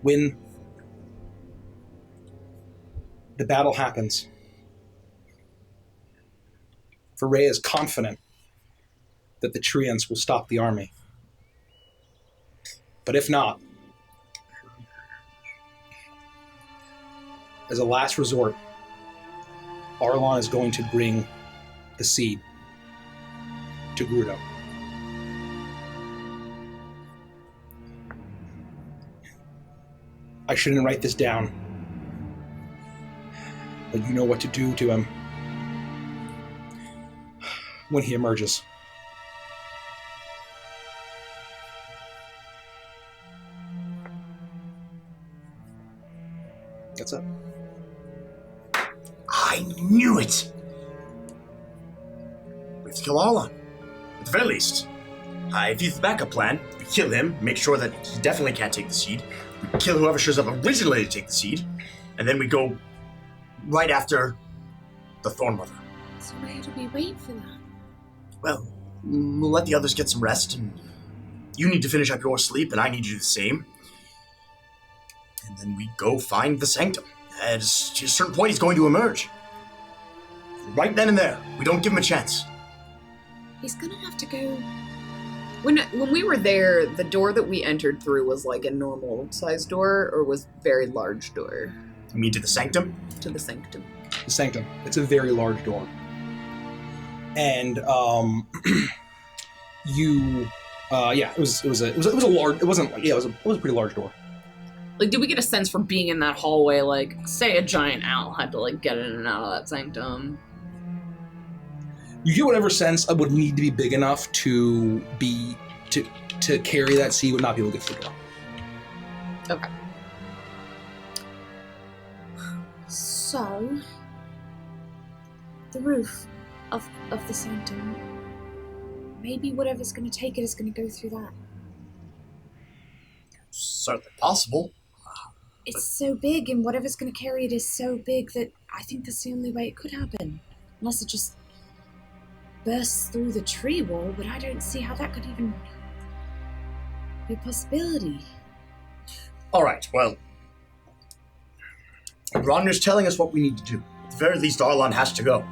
When the battle happens, Foray is confident that the Treants will stop the army. But if not, as a last resort, Arlon is going to bring the seed to Grudo. I shouldn't write this down, but you know what to do to him when he emerges. That's it. I knew it! We have to kill Arlon. At the very least. If he's the backup plan, we kill him, make sure that he definitely can't take the seed. We kill whoever shows up originally to take the seed, and then we go right after the Thorn Mother. So where do we wait for that? Well, we'll let the others get some rest, and you need to finish up your sleep, and I need to do the same. And then we go find the Sanctum. At a certain point, he's going to emerge. Right then and there. We don't give him a chance. He's gonna have to go. When we were there, the door that we entered through was like a normal sized door, or was very large door You mean to the Sanctum? to the sanctum. The Sanctum. It's a very large door. And it was a large. It wasn't. Yeah, it was a pretty large door. Like, did we get a sense from being in that hallway, like, say a giant owl had to, like, get in and out of that sanctum? You get whatever sense would need to be big enough to carry that seed would not be able to get to the door. Okay. So, the roof of the sanctum. Maybe whatever's going to take it is going to go through that. Certainly possible. It's so big, and whatever's going to carry it is so big that I think that's the only way it could happen. Unless it just bursts through the tree wall, but I don't see how that could even be a possibility. All right, well, Ronder's telling us what we need to do. At the very least, Arlon has to go.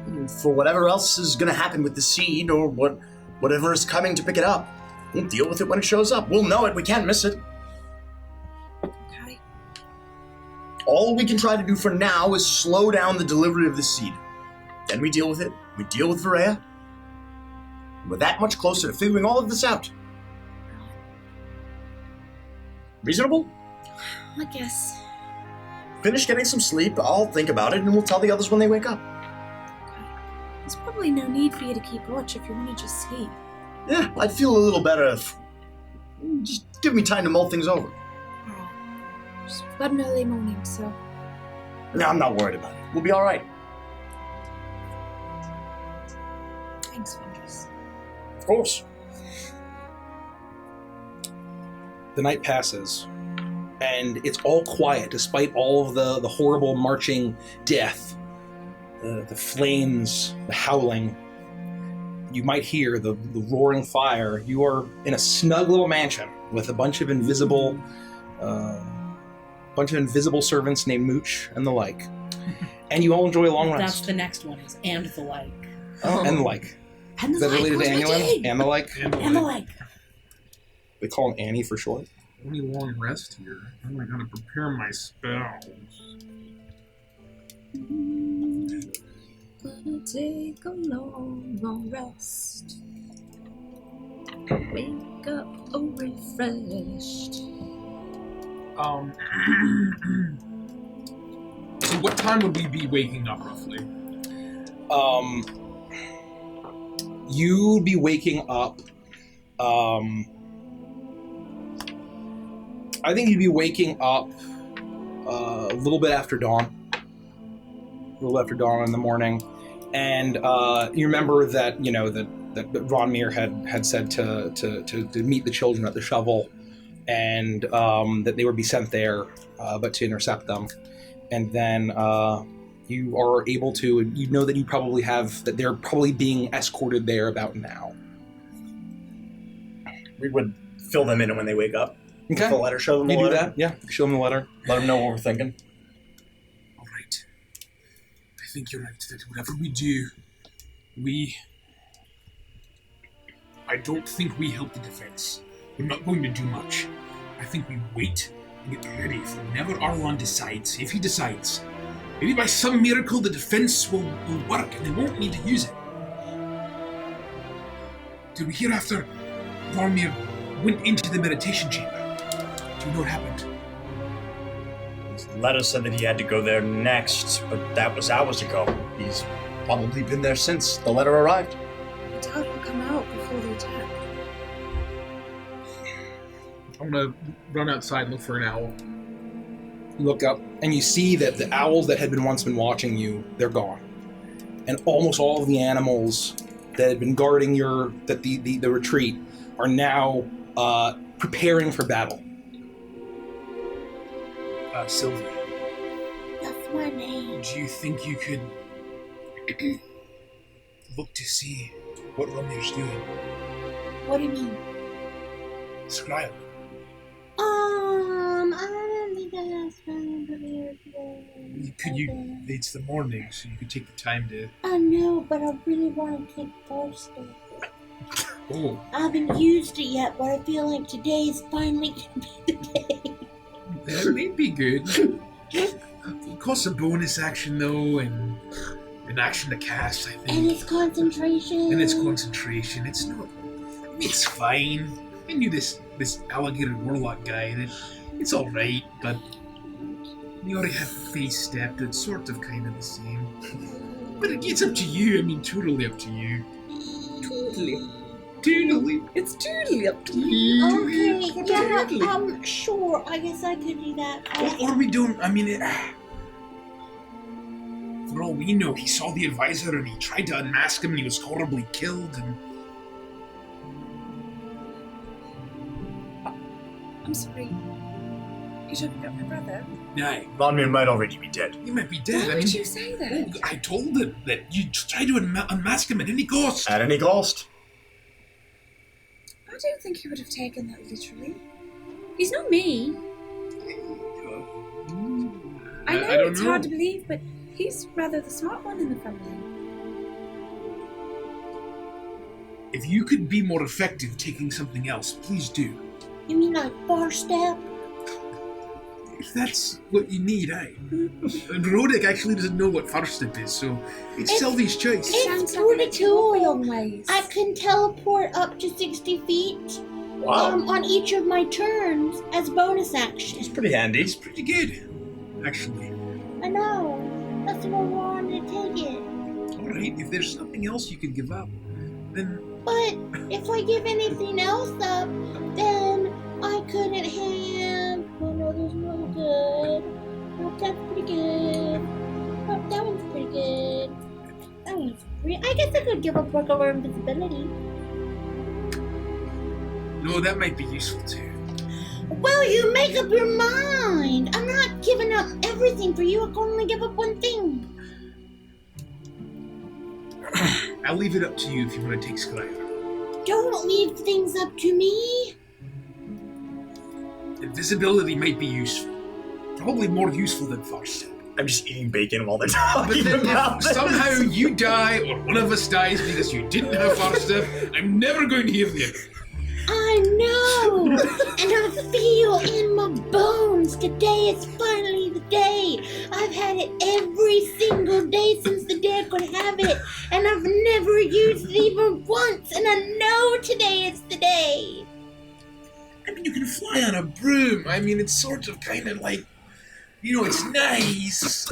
And for whatever else is going to happen with the seed or whatever is coming to pick it up, we'll deal with it when it shows up. We'll know it. We can't miss it. Okay. All we can try to do for now is slow down the delivery of the seed. Then we deal with it. We deal with Varea. We're that much closer to figuring all of this out. Reasonable? I guess. Finish getting some sleep, I'll think about it, and we'll tell the others when they wake up. There's probably no need for you to keep watch if you want to just sleep. Yeah, I'd feel a little better if... Just give me time to mull things over. Alright. Just got an early morning, so... No, I'm not worried about it. We'll be alright. Thanks, Wondrous. Of course. The night passes, and it's all quiet despite all of the horrible marching death, the flames, the howling. You might hear the roaring fire. You are in a snug little mansion with a bunch of invisible servants named Mooch and the like. And you all enjoy a long That's rest. the next one, is and the like. And the like. And the Is that like. related to What's my Annulin? name? And the like? And the like. They call him Annie for short. Only long rest here. I'm gonna prepare my spells. Gonna take a long, long rest. Wake up all refreshed. So what time would we be waking up roughly? You'd be waking up. I think you'd be waking up a little bit after dawn. A little after dawn in the morning. And you remember that, that Ronmir had said to meet the children at the shovel, and that they would be sent there, but to intercept them. And then you are able to, you know that you probably have, that they're probably being escorted there about now. We would fill them in when they wake up. Okay. With the letter, show them the You do letter. that? Yeah. Show them the letter. Let them know what we're thinking. All right. I think you're right that whatever we do, I don't think we help the defense. We're not going to do much. I think we wait and get ready for whenever Arlon decides. If he decides, maybe by some miracle the defense will work and they won't need to use it. Did we hear after Varmir went into the meditation chamber? Do you know what happened? The letter said that he had to go there next, but that was hours ago. He's probably been there since the letter arrived. I doubt he'll come out before the attack. I'm gonna run outside and look for an owl. You look up and you see that the owls that had once been watching you, they're gone. And almost all of the animals that had been guarding the retreat are now preparing for battle. Sylvia, That's my name. do you think you could look to see what Romir's doing? What do you mean? Scry. I don't think I have spelling prepared today. It's the morning, so you could take the time to... I know, but I really want to take Thursday. Oh, I haven't used it yet, but I feel like today is finally gonna be the day. that may be good. It costs a bonus action, though, and an action to cast, I think. And it's concentration. And it's concentration. It's not... It's fine. I knew this alligator warlock guy, that it's alright, but... You already have the face step, it's sort of kind of the same. But it's up to you, I mean, totally up to you. Totally. Totally. It's totally up to you. Okay, yeah, sure, I guess I could do that. Or we don't, I mean, for all we know, he saw the advisor and he tried to unmask him and he was horribly killed and... I'm sorry. You're talking about my brother? Aye. Ronmin might already be dead. He might be dead. Why I would mean, you say that? I told him that you try to unmask him at any cost. At any cost. I don't think he would have taken that literally. He's not me. I know don't it's know. hard to believe, but he's rather the smart one in the family. If you could be more effective taking something else, please do. You mean like bar step? If that's what you need, aye. And Roderick actually doesn't know what first step is, so it's Sylvie's choice. It's Sounds like pretty it makes a lot cool. long ways. I can teleport up to 60 feet on each of my turns as bonus action. It's pretty handy. It's pretty good, actually. I know. That's why I wanted to take it. Alright, if there's something else you can give up, then But if I give anything else up, then I couldn't have. Oh no, those are really good. Oh, that's pretty good. Oh, that one's pretty good. That one's pretty. I guess I could give up work over invisibility. no, that might be useful too. Well, you make up your mind. I'm not giving up everything for you. I can only give up one thing. I'll leave it up to you if you want to take Skylar. Don't leave things up to me. Invisibility might be useful. Probably more useful than first step. I'm just eating bacon while they're But talking then about if this. somehow you die or one of us dies because you didn't have first step, I'm never going to hear the end. I know, and I feel in my bones. Today is finally the day. I've had it every single day since the day I could have it, and I've never used it even once, and I know today is the day. I mean, you can fly on a broom. I mean, it's sort of kind of like, it's nice.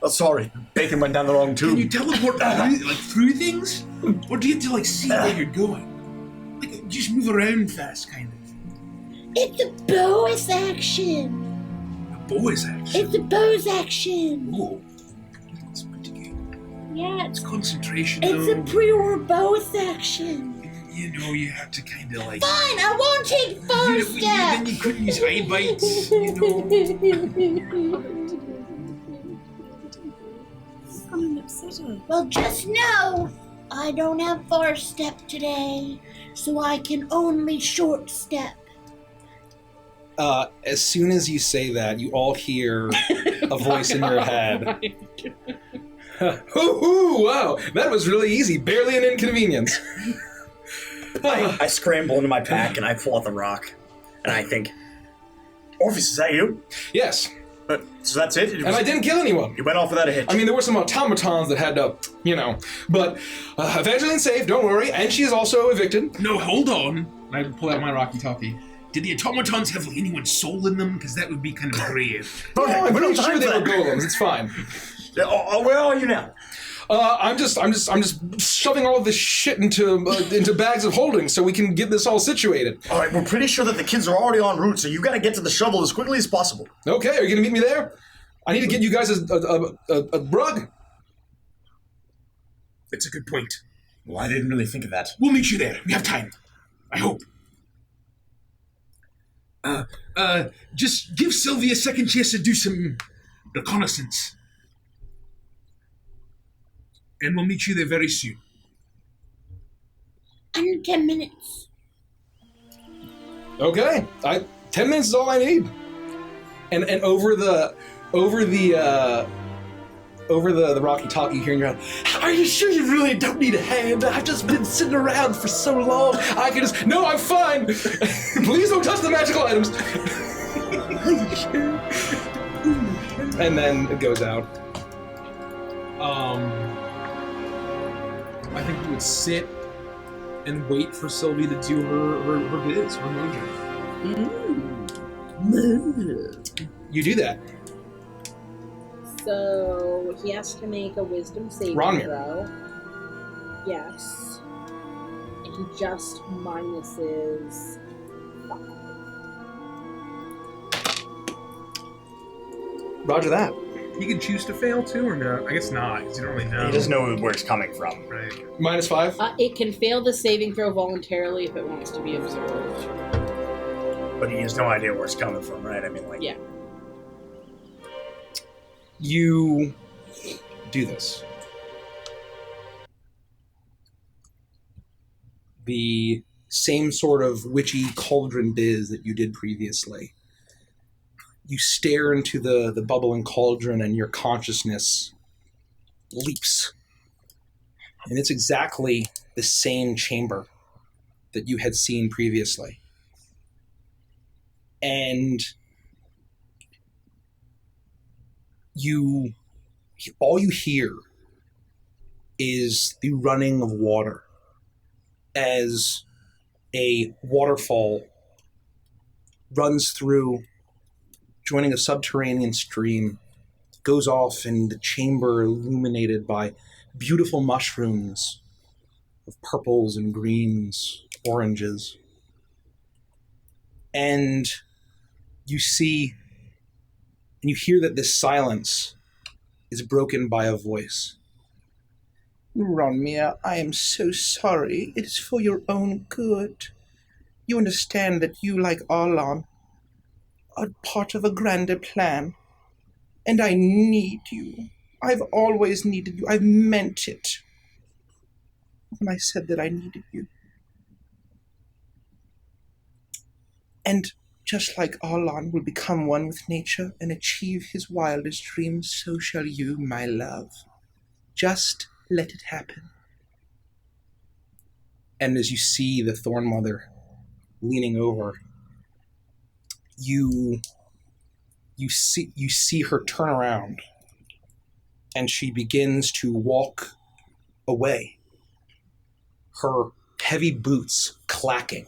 Oh, sorry. Bacon went down the wrong Can you tube. teleport through things? Or do you have to, see where you're going? Like, just move around fast, kind of. It's a bonus action. A bonus action. It's a bonus action. Oh, that's pretty good. Yeah, It's concentration, it's a pre-order bonus action. You have to kind of like... Fine, I won't take first step. Then you couldn't use eye bites, I'm upset. Well, just know I don't have first step today, so I can only short step. As soon as you say that, you all hear a voice in your head. Hoo-hoo! Wow, that was really easy. Barely an inconvenience. I scramble into my pack and I pull out the rock. And I think, Orpheus, is that you? Yes, So that's it? and I didn't kill anyone. You went off without a hitch. I mean, there were some automatons that had to, but Evangeline's safe, don't worry, and she is also evicted. No, hold on. I pull out my walkie-talkie. Did the automatons have anyone's soul in them? Because that would be kind of grave. No, I'm we don't pretty sure have they were that. golems. It's fine. Where are you now? I'm just shoving all of this shit into bags of holding so we can get this all situated. All right, we're pretty sure that the kids are already en route, so you got to get to the shovel as quickly as possible. Okay, are you gonna meet me there? I need to get you guys a rug. That's a good point. Well, I didn't really think of that. We'll meet you there. We have time. I hope. Just give Sylvie a second chance to do some reconnaissance. And we'll meet you there very soon. Under 10 minutes. Okay, 10 minutes is all I need. And over the walkie-talkie here in your head. Are you sure you really don't need a hand? I've just been sitting around for so long. I can just... No, I'm fine. Please don't touch the magical items. And then it goes out. I think we would sit and wait for Sylvie to do her biz, her major. You do that. So he has to make a wisdom saving Ronmir. throw. Yes. And he just minuses 5. Roger that. He can choose to fail too, or no? I guess not, because you don't really know. He doesn't know where it's coming from. Right. -5. It can fail the saving throw voluntarily if it wants to be observed. But he has no idea where it's coming from, right? I mean, like... Yeah. You do this. The same sort of witchy cauldron biz that you did previously. You stare into the bubbling cauldron and your consciousness leaps. And it's exactly the same chamber that you had seen previously. And all you hear is the running of water as a waterfall runs through, joining a subterranean stream, goes off in the chamber illuminated by beautiful mushrooms of purples and greens, oranges. And you see, and you hear that this silence is broken by a voice. Ronmir, I am so sorry. It is for your own good. You understand that you, like Arlan, are part of a grander plan. And I need you. I've always needed you. I've meant it when I said that I needed you. And just like Arlan will become one with nature and achieve his wildest dreams, so shall you, my love. Just let it happen. And as you see the Thorn Mother leaning over, you see her turn around, and she begins to walk away, her heavy boots clacking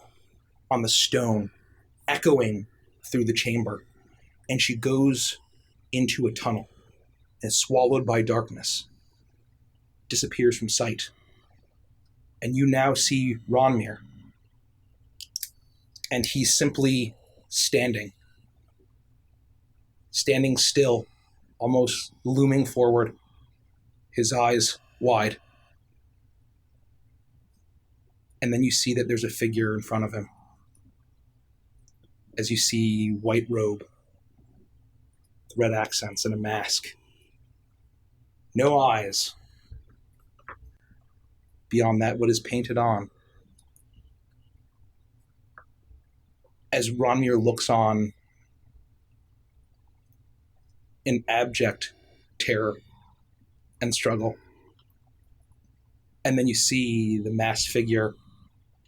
on the stone, echoing through the chamber, and she goes into a tunnel and is swallowed by darkness, disappears from sight. And you now see Ronmir, and he's simply standing still, almost looming forward, his eyes wide. And then you see that there's a figure in front of him. As you see white robe, red accents, and a mask. No eyes. Beyond that, what is painted on. As Ronmir looks on in abject terror and struggle. And then you see the masked figure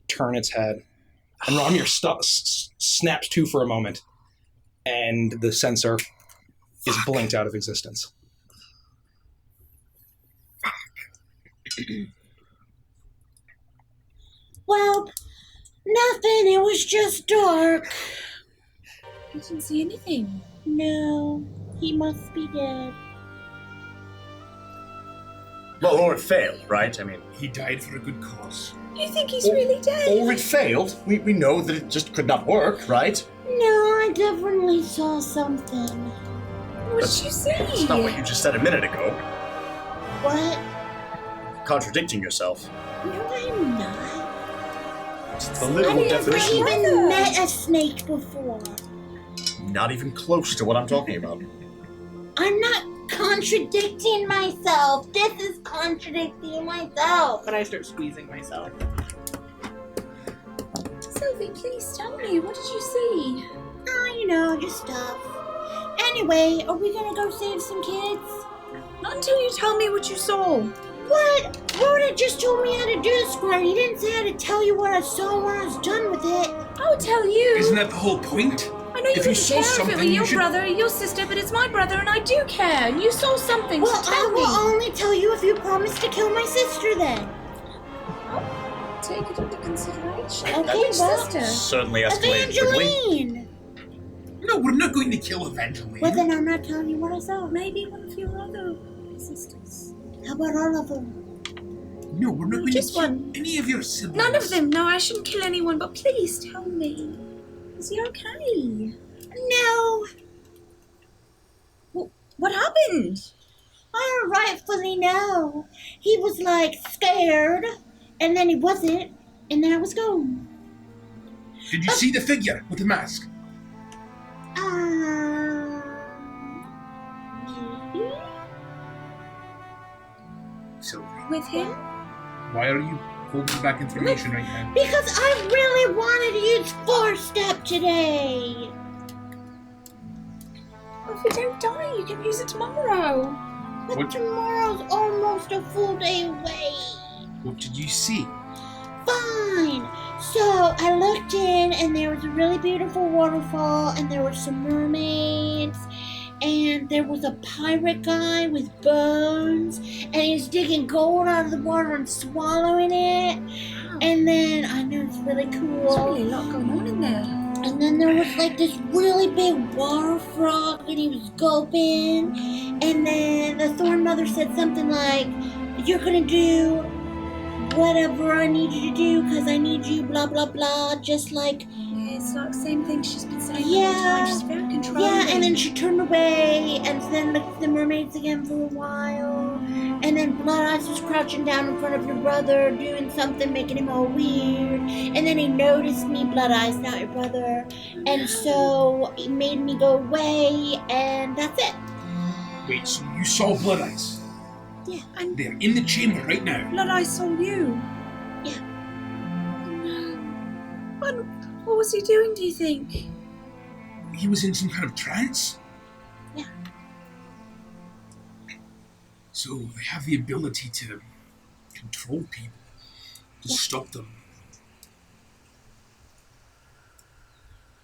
turn its head. And Ronmir snaps to for a moment. And the sensor is blinked out of existence. Well, nothing. It was just dark. I didn't see anything. No, he must be dead. Well, or it failed, right? I mean... He died for a good cause. You think he's really dead? Or it failed. We know that it just could not work, right? No, I definitely saw something. What did you see? It's not what you just said a minute ago. What? Contradicting yourself. No, I'm not. It's the literal I've never definition. even met a snake before. Not even close to what I'm talking about. I'm not contradicting myself. This is contradicting myself. But I start squeezing myself. Sylvie, please tell me. What did you see? Just stuff. Anyway, are we gonna go save some kids? Not until you tell me what you saw. What? Rhoda just told me how to do the square. He didn't say how to tell you what I saw when I was done with it. I'll tell you. Isn't that the whole point? I know you If you wouldn't saw care if it something, were you your should- brother or your sister, but it's my brother and I do care. And you saw something, Well, so I tell will me. only tell you if you promise to kill my sister then. Take it into consideration. Okay, Which well- sister? Certainly escalated quickly. Evangeline! No, we're not going to kill Evangeline. Well, then I'm not telling you what I saw. Maybe one of your other sisters. How about all of them? No, we're not going to Just kill one. any of your siblings. None of them. No, I shouldn't kill anyone, but please tell me. Is he okay? No, What happened? I don't rightfully know. He was like scared, and then he wasn't, and then I was gone. Did you see the figure with the mask? So, With him? why are you holding back information right now? Because I really wanted to use Force Step today. Well, if you don't die, you can use it tomorrow. But What- tomorrow's almost a full day away. What did you see? Fine. So I looked in, and there was a really beautiful waterfall, and there were some mermaids, and there was a pirate guy with bones, and he's digging gold out of the water and swallowing it. And then I know it's really There's cool. really a lot going on in there. And then there was like this really big water frog, and he was gulping. And then the Thorn Mother said something like, "You're gonna do whatever I need you to do, because I need you, blah, blah, blah," just like, Yeah, it's like the same thing she's been saying Yeah. all the time. She's very controlling. yeah, and then she turned away, and then the mermaids again for a while, and then Blood Eyes was crouching down in front of your brother, doing something, making him all weird, and then he noticed me, Blood Eyes, not your brother, and so he made me go away, and that's it. Wait, so you saw Blood Eyes? Yeah. And They're in the chamber right now. Blood Eye saw you. Yeah. What was he doing, do you think? He was in some kind of trance? Yeah. So they have the ability to control people, to stop them.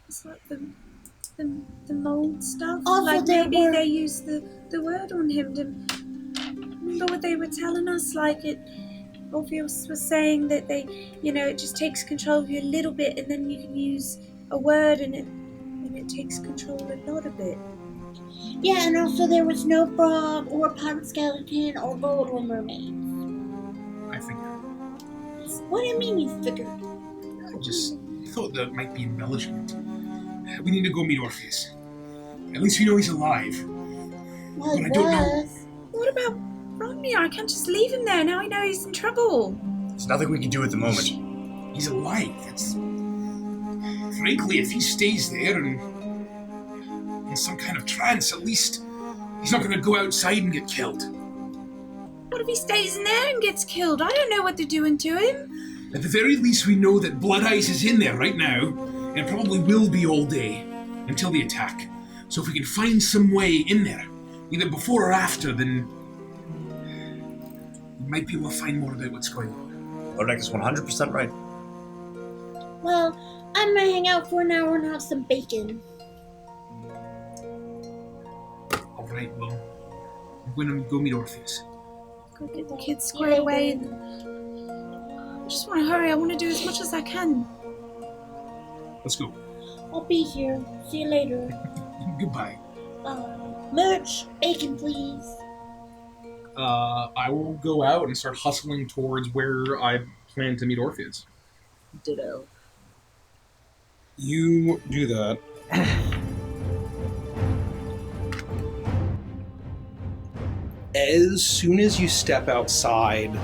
It's like the mold stuff. Also, like there maybe were- they used the word on him to. Remember what they were telling us? Like it. Orpheus was saying that it just takes control of you a little bit, and then you can use a word, and it takes control a lot of it. Yeah, and also there was no frog, or pirate skeleton, or gold, or mermaid. I think. What do you mean you figured? I just thought that might be embellishment. We need to go meet Orpheus. At least we know he's alive. Well, But I it don't know. was. What about Rodney? I can't just leave him there. Now I know he's in trouble. There's nothing we can do at the moment. He's alive. That's... Frankly, if he stays there and in some kind of trance, at least he's not going to go outside and get killed. What if he stays in there and gets killed? I don't know what they're doing to him. At the very least, we know that Blood Eyes is in there right now, and it probably will be all day until the attack. So if we can find some way in there, either before or after, then we might be able to find more about what's going on. Odek is 100% right. Well, I'm gonna hang out for an hour and have some bacon. All right, well, I'm going to go meet Orpheus. Go get the kids squared away. And I just want to hurry. I want to do as much as I can. Let's go. I'll be here. See you later. Goodbye. Merch, bacon, please. I will go out and start hustling towards where I plan to meet Orpheus. Ditto. You do that. As soon as you step outside,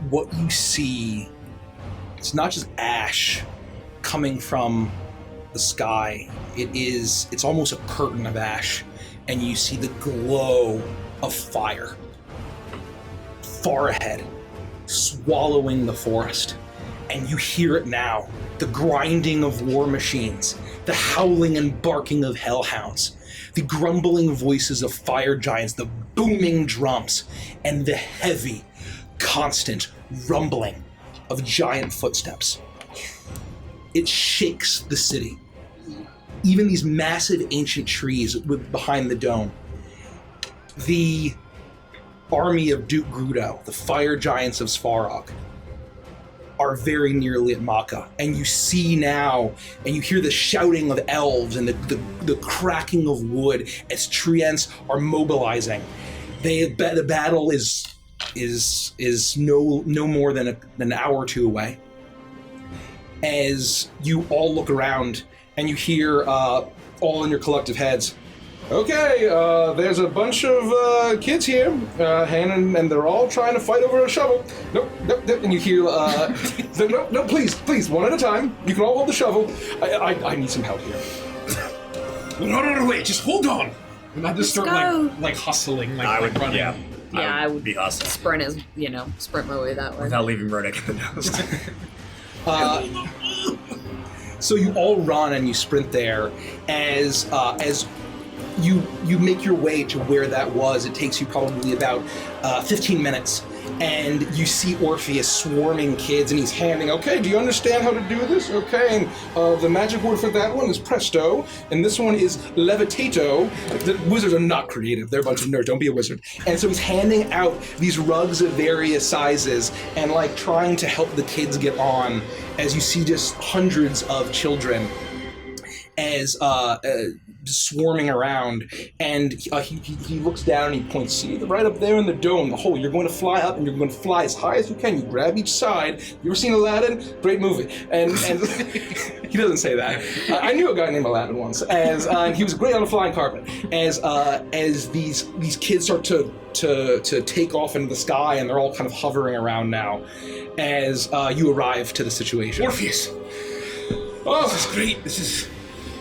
what you see, it's not just ash coming from the sky. It's almost a curtain of ash, and you see the glow of fire far ahead, swallowing the forest. And you hear it now, the grinding of war machines, the howling and barking of hellhounds, the grumbling voices of fire giants, the booming drums, and the heavy, constant rumbling of giant footsteps. It shakes the city. Even these massive ancient trees behind the dome. The army of Duke Grudo, the fire giants of Svarog, are very nearly at Maka, and you see now, and you hear the shouting of elves and the cracking of wood as treants are mobilizing. The battle is no more than an hour or two away. As you all look around and you hear all in your collective heads, okay, there's a bunch of kids here, and they're all trying to fight over a shovel. Nope, and you hear, no, please, one at a time. You can all hold the shovel. I need some help here. We're on our way, just hold on. And I just Let's start go. like hustling, I would, running. yeah. Yeah, I would be hustling sprint my way that way. without leaving Rodick in the dust. So you all run and you sprint there as you make your way to where that was. It takes you probably about 15 minutes. And you see Orpheus swarming kids, and he's handing, okay, do you understand how to do this? Okay, and the magic word for that one is presto, and this one is levitato. The wizards are not creative. They're a bunch of nerds. Don't be a wizard. And so he's handing out these rugs of various sizes and, like, trying to help the kids get on as you see just hundreds of children as swarming around, and he looks down and he points, see, right up there in the dome, the hole, you're going to fly up and you're going to fly as high as you can. You grab each side. You ever seen Aladdin? Great movie. And he doesn't say that. I knew a guy named Aladdin once, and he was great on a flying carpet. As these kids start to take off into the sky, and they're all kind of hovering around now as you arrive to the situation. Orpheus! Oh, this is great. This is...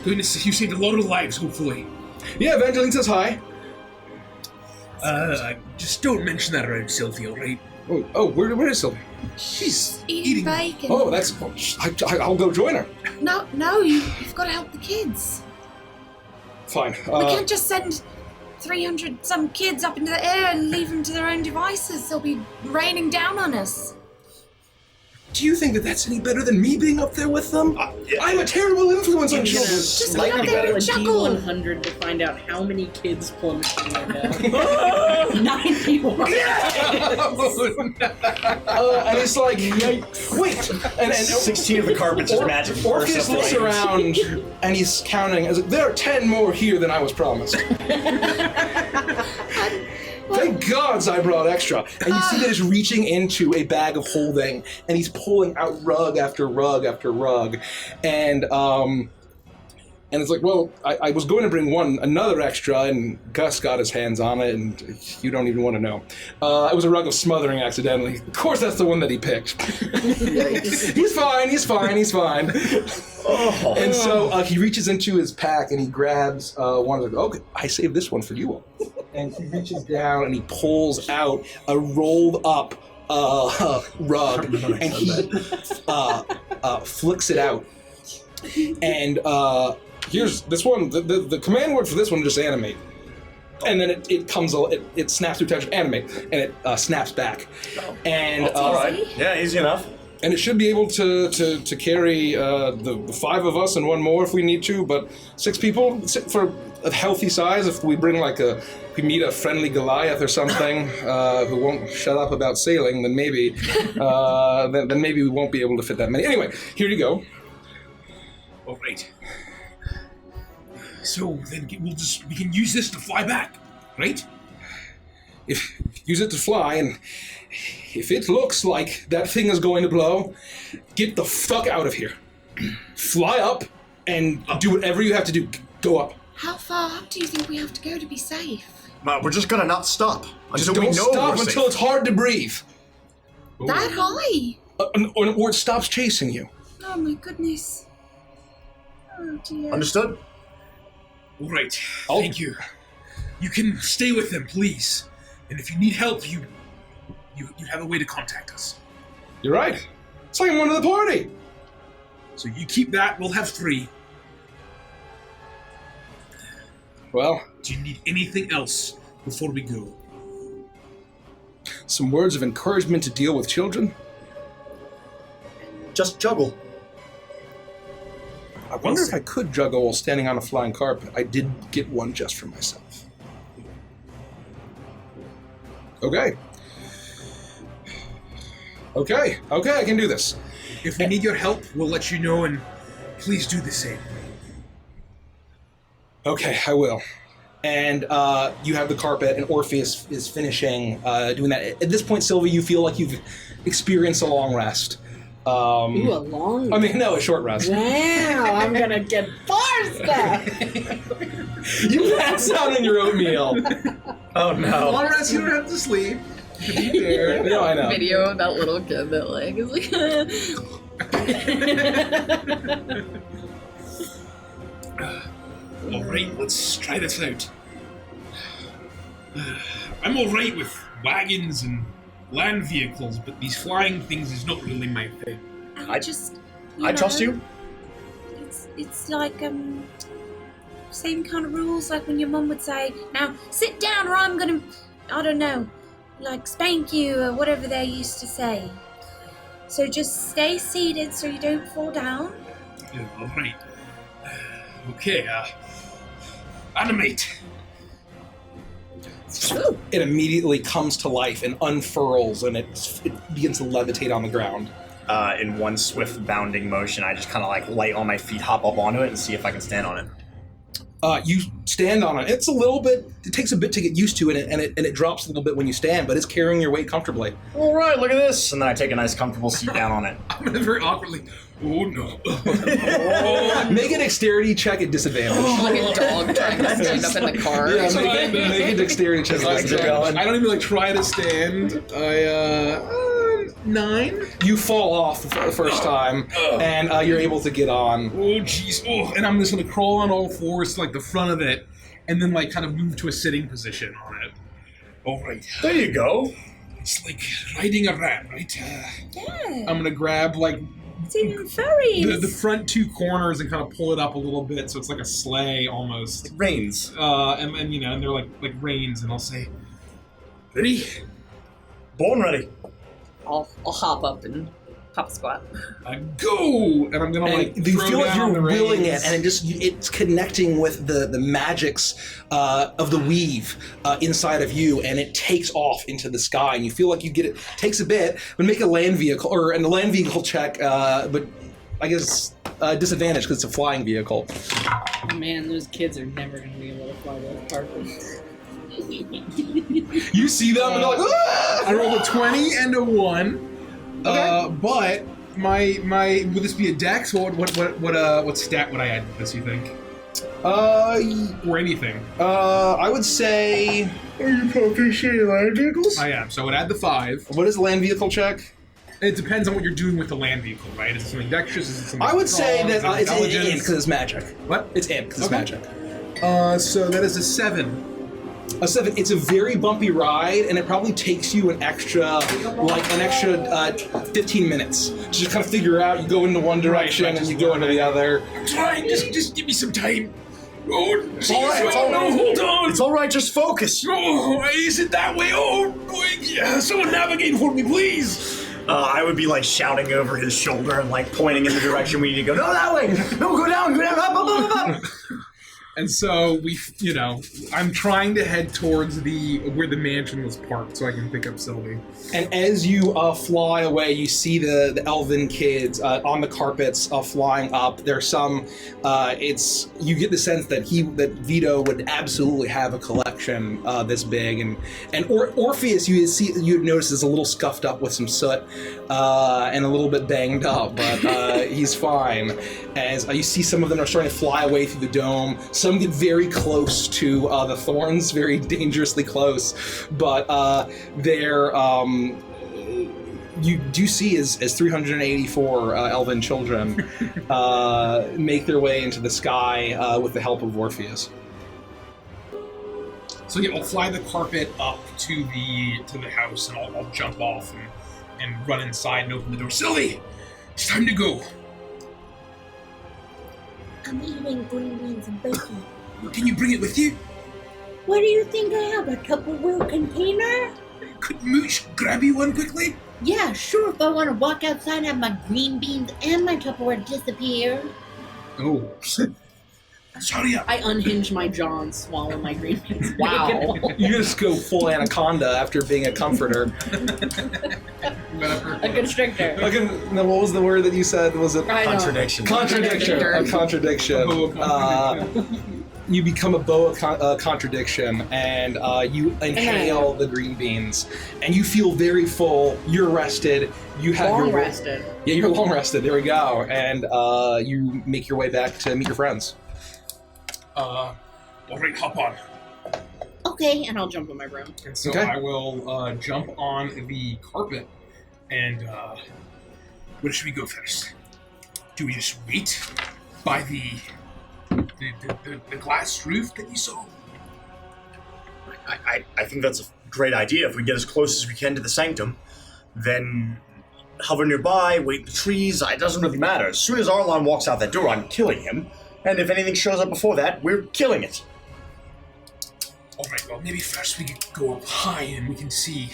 Goodness, you saved a lot of lives, hopefully. Yeah, Evangeline says hi. Just don't mention that around Sylvia, right? Oh, where is Sylvia? She's Eating bacon. Oh, that's... I'll go join her. No, you've got to help the kids. Fine. We can't just send 300 some kids up into the air and leave them to their own devices. They'll be raining down on us. Do you think that that's any better than me being up there with them? I'm a terrible influence on children. Just Like get up to there go and a juggle. D100 to find out how many kids plummet in their head. 91. And it's like, wait. And 16 of the carpets is magic. Orpheus looks around and he's counting. As there are 10 more here than I was promised. Thank gods I brought extra. And you see that he's reaching into a bag of holding, and he's pulling out rug after rug after rug. And it's like, well, I was going to bring another extra, and Gus got his hands on it, and you don't even want to know. It was a rug of smothering accidentally. Of course that's the one that he picked. He's fine. Oh. And so he reaches into his pack and he grabs one of the, okay, I saved this one for you all. And he reaches down and he pulls out a rolled up rug and he flicks it out. And here's this one, the command word for this one is just animate. And then it comes, it snaps through touch of animate, and it snaps back. And all right, yeah, easy enough. And it should be able to carry the 5 of us and one more if we need to, but 6 people for a healthy size. If we bring we meet a friendly Goliath or something who won't shut up about sailing, then maybe then maybe we won't be able to fit that many. Anyway, here you go. All right. So then we can use this to fly back, right? Use it to fly, and if it looks like that thing is going to blow, get the fuck out of here. Fly up and do whatever you have to do. Go up. How far up do you think we have to go to be safe? We're just gonna not stop until we Don't know stop we're until safe. it's hard to breathe. That high? Or it stops chasing you. Oh my goodness. Oh dear. Understood? All right. Thank you. You can stay with them, please. And if you need help, you have a way to contact us. You're right. It's like I'm one of the party. So you keep that. We'll have 3. Well, Do you need anything else before we go? some words of encouragement to deal with children. Just juggle. I wonder if I could juggle while standing on a flying carpet. I did get one just for myself. Okay, I can do this. If we need your help, we'll let you know, and please do the same. Okay, I will. And you have the carpet, and Orpheus is finishing doing that. At this point, Sylvie, you feel like you've experienced a long rest. Ooh, a long I mean, no, a short rest. Wow, I'm gonna get bar stuff. You pass out in your oatmeal. Oh no. Long rest, you don't have to sleep. You can be there. No, I know. Video of that little kid that like is like All right, let's try this out. I'm all right with wagons and land vehicles, but these flying things is not really my thing. I trust you. It's like same kind of rules like when your mum would say, now sit down or I'm gonna, I don't know, like spank you or whatever they used to say. So just stay seated so you don't fall down. Yeah, all right. Okay, animate. It immediately comes to life and unfurls, and it begins to levitate on the ground. In one swift bounding motion, I just kind of like light on my feet, hop up onto it, and see if I can stand on it. You stand on it. It's a little bit. It takes a bit to get used to it, and it drops a little bit when you stand, but it's carrying your weight comfortably. All right, look at this, and then I take a nice, comfortable seat down on it. I'm gonna very awkwardly. Oh no! Make a dexterity check at disadvantage. Like a dog trying to stand up in the car. Yeah, make a dexterity check at disadvantage. I don't even try to stand. 9. You fall off for the first time, and you're able to get on. Oh jeez! Oh, and I'm just gonna crawl on all fours to the front of it, and then kind of move to a sitting position on it. All right. There you go. It's like riding a rat, right? Yeah. I'm gonna grab It's even furries. the front 2 corners and kind of pull it up a little bit, so it's like a sleigh almost. It rains. And they're like reins, and I'll say, "Ready? Born ready." I'll hop up and hop squat. Go!" And I'm gonna And you throw feel like down you're the willing reins. it, and it's connecting with the magics of the weave inside of you, and it takes off into the sky, and you feel like you get it. Takes a bit, but make a land vehicle a land vehicle check. But I guess disadvantage because it's a flying vehicle. Oh man, those kids are never going to be able to fly those carpets. You see them, and they're like, "Ah!" I rolled a 20 and a 1. Okay. But my would this be a dex? What stat would I add to this? You think? Or anything? I would say. Are you proficient land vehicles? I am. So I would add the 5. What is a land vehicle check? It depends on what you're doing with the land vehicle, right? Is it something dexterous? Is it something I would say strong? that Is it it's int intelligence? because it's magic. What? It's int because Okay. it's magic. So that is a 7. A 7. It's a very bumpy ride, and it probably takes you an extra 15 minutes to just kind of figure out. You go into one direction Right, and you go into the other. I'm trying. Just give me some time. Oh, It's all right. It's all no, right. hold on. It's all right. Just focus. Oh, is it that way? Oh, yeah, someone navigate for me, please. I would be shouting over his shoulder and pointing in the direction we need to go. No, that way. No, go down. Up, up, up, up. And so I'm trying to head towards where the mansion was parked, so I can pick up Sylvie. And as you fly away, you see the elven kids on the carpets flying up. There's some. You get the sense that Vito would absolutely have a collection this big, and Orpheus you'd notice is a little scuffed up with some soot and a little bit banged up, but he's fine. As you see, some of them are starting to fly away through the dome. Some get very close to the thorns, very dangerously close, but they're. You do see as 384 elven children make their way into the sky with the help of Orpheus. So yeah, I'll fly the carpet up to the house, and I'll jump off and run inside and open the door. Sylvie, it's time to go. I'm eating green beans and bacon. Can you bring it with you? What do you think I have? A Tupperware container? Could Mooch grab you one quickly? Yeah, sure. If I want to walk outside and have my green beans and my Tupperware disappear. Oh. Sorry. I unhinge my jaw and swallow my green beans. Wow. You just go full anaconda after being a comforter. A constrictor. Now, what was the word that you said? Was it I know. Contradiction. contradiction? A contradiction. You become a boa contradiction, and you inhale the green beans, and you feel very full. You're rested. You have Long your rested. Yeah, you're long rested. There we go, and you make your way back to meet your friends. All right, hop on. Okay. And I'll jump on my broom. And so Okay. I will jump on the carpet, and where should we go first? Do we just wait by the glass roof that you saw? I think that's a great idea. If we get as close as we can to the sanctum, then hover nearby, wait in the trees. It doesn't really matter. As soon as Arlon walks out that door, I'm killing him. And if anything shows up before that, we're killing it. All right, well, maybe first we could go up high and we can see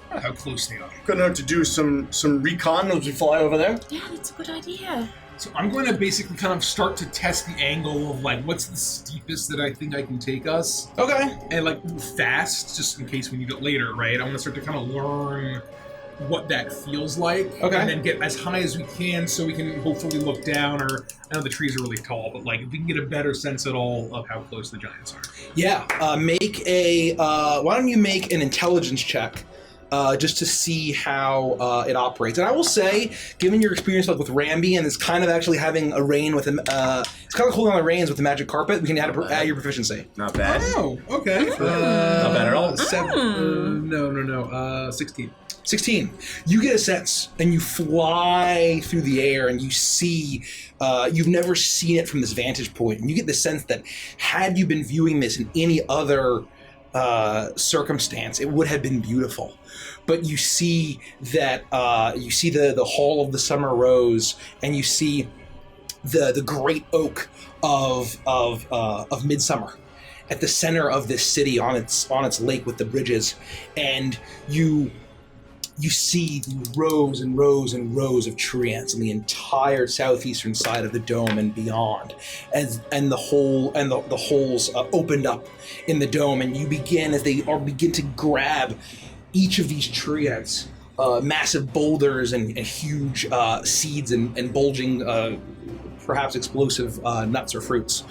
how close they are. Gonna have to do some recon as we fly over there. Yeah, that's a good idea. So I'm going to basically kind of start to test the angle of, like, what's the steepest that I think I can take us. Okay. And, like, move fast, just in case we need it later, right? I want to start to kind of learn what that feels like. Okay. And then get as high as we can so we can hopefully look down, or I know the trees are really tall, but, like, if we can get a better sense at all of how close the giants are. Yeah. Make a. Why don't you make an intelligence check? Just to see how it operates. And I will say, given your experience like with Ramby and it's kind of actually having a rein with him, it's kind of holding on the reins with the magic carpet, we can add your proficiency. Not bad. Oh, okay. Not bad at all. 16. 16. You get a sense, and you fly through the air, and you see, you've never seen it from this vantage point, and you get the sense that had you been viewing this in any other circumstance, it would have been beautiful. But you see that you see the Hall of the Summer Rose, and you see the great oak of Midsummer at the center of this city on its lake with the bridges, and you see rows and rows and rows of tree ants on the entire southeastern side of the dome and beyond, and the holes opened up in the dome, and you begin to grab each of these tree ants, massive boulders and huge seeds and bulging, perhaps explosive nuts or fruits,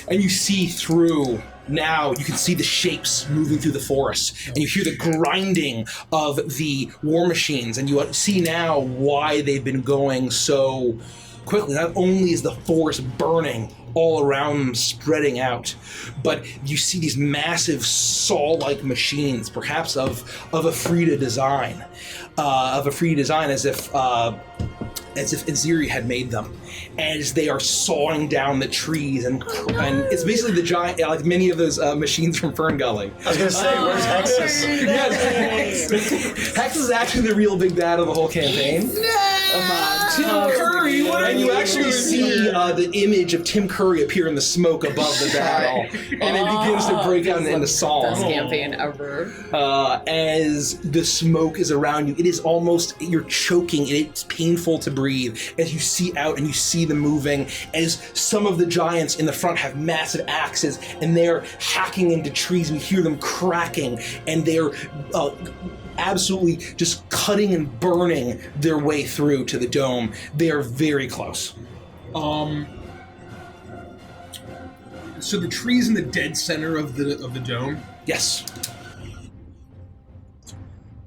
and you see through. Now you can see the shapes moving through the forest, and you hear the grinding of the war machines, and you see now why they've been going so quickly. Not only is the forest burning all around them, spreading out, but you see these massive saw-like machines, perhaps of a Frida design, as if Aziri had made them, as they are sawing down the trees, and it's basically the giant, like many of those machines from Fern Gully. I was gonna say, where's Hexus? Yes, Hexus is actually the real big bad of the whole campaign. Tim Curry, and you actually see the image of Tim Curry appear in the smoke above the battle, and it begins to break out into song. Best campaign ever. As the smoke is around you, it is almost, you're choking, and it's painful to breathe as you see out and you see them moving, as some of the giants in the front have massive axes and they're hacking into trees. We hear them cracking, and they're absolutely just cutting and burning their way through to the dome. They are very close. So the trees in the dead center of the dome. Yes.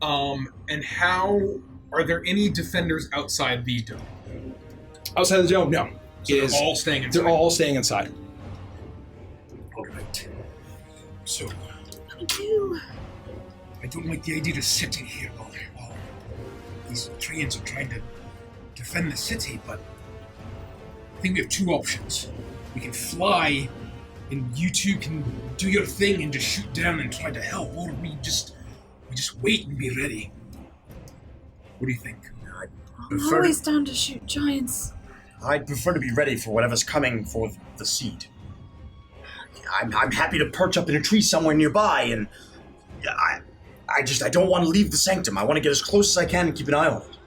And how are there any defenders outside the dome? Outside the dome, no. So they're all staying inside. They're all staying inside. All right. So I do. I don't like the idea of sitting here while these treants are trying to defend the city, but I think we have two options. We can fly, and you two can do your thing and just shoot down and try to help, or we just wait and be ready. What do you think? I'm always down to shoot giants. I'd prefer to be ready for whatever's coming for the seed. I'm happy to perch up in a tree somewhere nearby, and I don't want to leave the sanctum. I want to get as close as I can and keep an eye on it.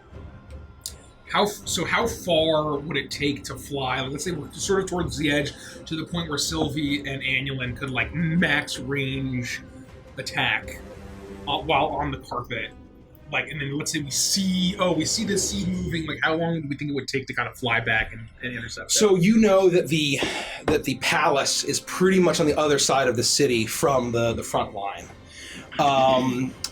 How far would it take to fly? Like, let's say we're sort of towards the edge, to the point where Sylvie and Annulin could like max range attack while on the carpet. Like, and then let's say we see the seed moving. Like, how long do we think it would take to kind of fly back and intercept it? So you know that the palace is pretty much on the other side of the city from the front line.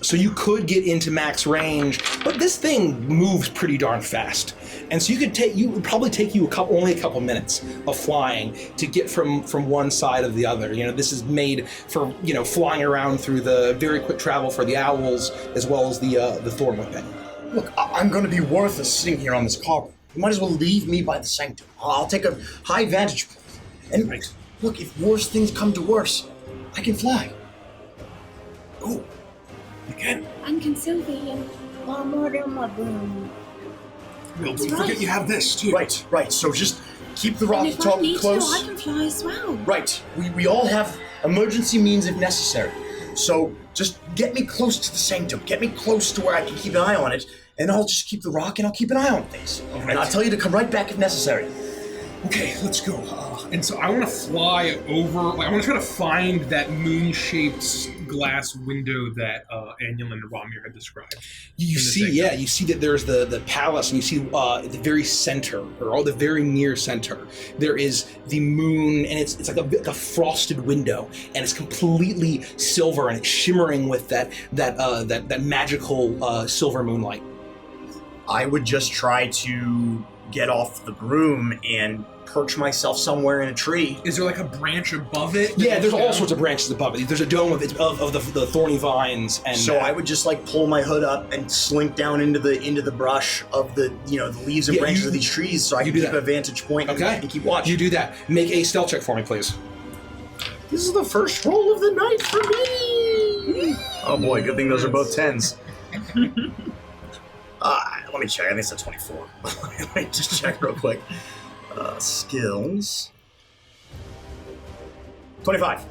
So you could get into max range, but this thing moves pretty darn fast, and so it would probably take you only a couple minutes of flying to get from one side of the other. You know, this is made for flying around through the very quick travel for the owls as well as the Thornwhipping. Look, I'm going to be worthless sitting here on this carpet. You might as well leave me by the sanctum. I'll take a high vantage point. And look, if worse things come to worse, I can fly. and Sylvie and Well, more than my broom. Don't That's forget right. you have this too. Right. So just keep the and rock if I top need close. to, I can fly as well. Right. We all have emergency means if necessary. So just get me close to the sanctum. Get me close to where I can keep an eye on it, and I'll just keep the rock and I'll keep an eye on things. All And right. I'll tell you to come right back if necessary. Okay, let's go. And so I want to fly over. Like, I want to try to find that moon-shaped glass window that Annual and Ramir had described. You in the see, sanctum. yeah, you see that there's the palace, and you see at the very center, or the very near center, there is the moon, and it's like a frosted window, and it's completely silver, and it's shimmering with that magical silver moonlight. I would just try to get off the broom and perch myself somewhere in a tree. Is there like a branch above it? Yeah, there's all sorts of branches above it. There's a dome of the thorny vines, and So I would just like pull my hood up and slink down into the brush of the leaves and Yeah, branches you- of these trees, so I you can do keep that. a vantage point Okay. and keep watch. you do that. Make a stealth check for me, please. This is the first roll of the night for me. Oh boy, good thing those are both 10s. Let me check. I think it's a 24. Let me just check real quick. Skills. 25.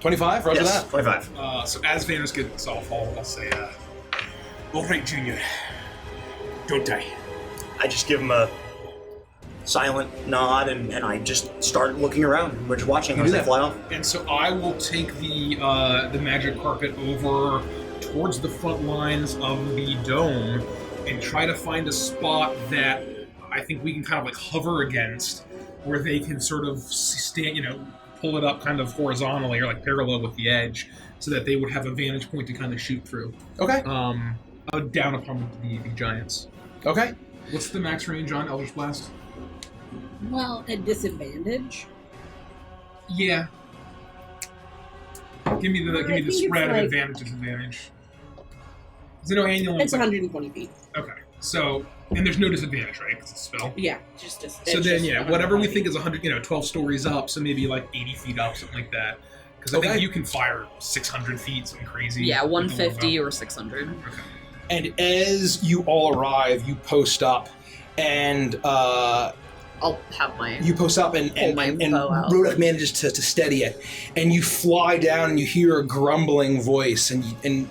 25. Roger Yes, that. 25. So as Vanus gets off, I'll say, all right, Junior, don't die. I just give him a silent nod and I just start looking around. We're just watching You as do they that. fly off. And so I will take the magic carpet over towards the front lines of the dome and try to find a spot that I think we can kind of like hover against, where they can sort of stand, pull it up kind of horizontally or like parallel with the edge, so that they would have a vantage point to kind of shoot through. Okay. Down upon the giants. Okay. What's the max range on Eldritch Blast? Well, at disadvantage. Yeah. Give me the I think it's spread of like- advantage disadvantage. Is it no annual? It's 120 feet. Okay. So, and there's no disadvantage, right? Because it's a spell. Yeah, just So then, just whatever we 120 think is 100, 12 stories up, so maybe like 80 feet up, something like that. Because I Okay. think you can fire 600 feet, something crazy. Yeah, with the 150 logo. or 600. Okay. And as you all arrive, you post up, and I'll have my. you post up, and my bow out. Rodek manages to steady it, and you fly down, and you hear a grumbling voice, and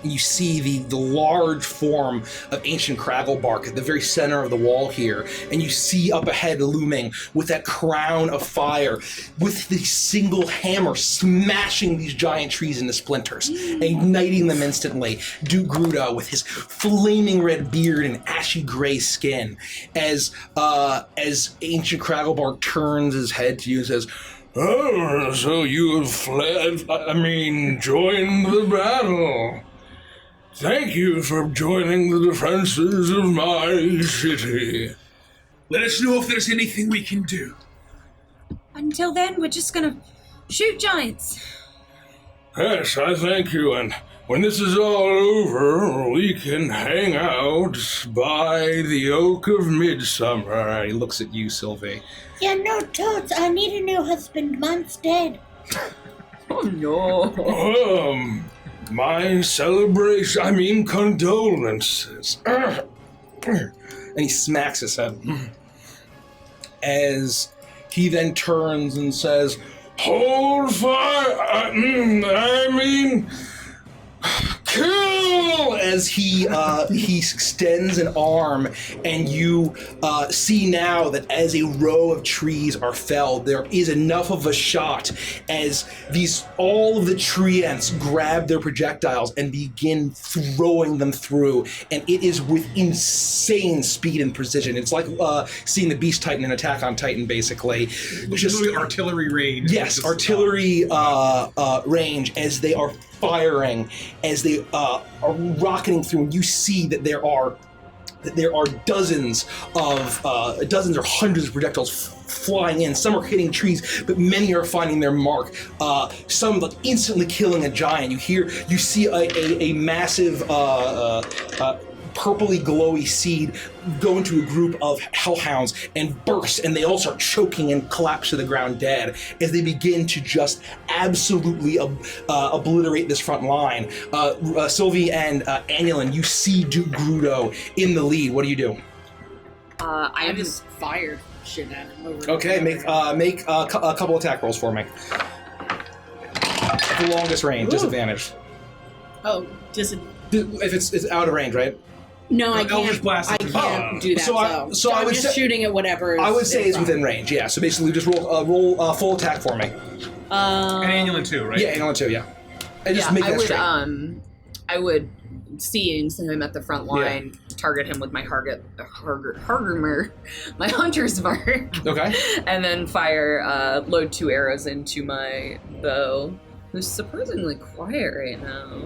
you see the large form of ancient Cragglebark at the very center of the wall here, and you see up ahead looming with that crown of fire, with the single hammer smashing these giant trees into splinters, igniting them instantly. Duke Gruda with his flaming red beard and ashy gray skin, as ancient Cragglebark turns his head to you and says, "Oh, so you have fled, joined the battle. Thank you for joining the defenses of my city." Let us know if there's anything we can do. Until then, we're just gonna shoot giants. Yes, I thank you, and when this is all over, we can hang out by the Oak of Midsummer. He looks at you, Sylvie. Yeah, no, totes. I need a new husband. Mine's dead. Oh no. My condolences. And he smacks his head. As he then turns and says, "Hold fire! Kill!" As he extends an arm, and you see now that as a row of trees are felled, there is enough of a shot as all of the tree ants grab their projectiles and begin throwing them through, and it is with insane speed and precision. It's like seeing the Beast Titan in Attack on Titan, basically. Just artillery range. Yes, Just, artillery range as they are firing, as they are rocketing through, and you see that there are dozens or hundreds of projectiles flying in. Some are hitting trees, but many are finding their mark. Some instantly killing a giant. You see a massive purpley glowy seed go into a group of hellhounds and burst, and they all start choking and collapse to the ground dead as they begin to just absolutely obliterate this front line. Sylvie and Annulin, you see Duke Grudo in the lead. What do you do? I just fired shit at him. Okay, make a couple attack rolls for me. At the longest range, disadvantage. Oh, If it's out of range, right? No, I Eldritch can't. Blast I is can't do that. So So I I'm would just say- shooting at whatever. I would say it's on. within range. Yeah. So basically, just roll full attack for me. And Annulin too, right? Yeah, Annulin too. Yeah. And just make that straight. I would seeing him at the front line, target him with my Hargermer, my hunter's mark. Okay. And then fire, load 2 arrows into my bow, who's surprisingly quiet right now,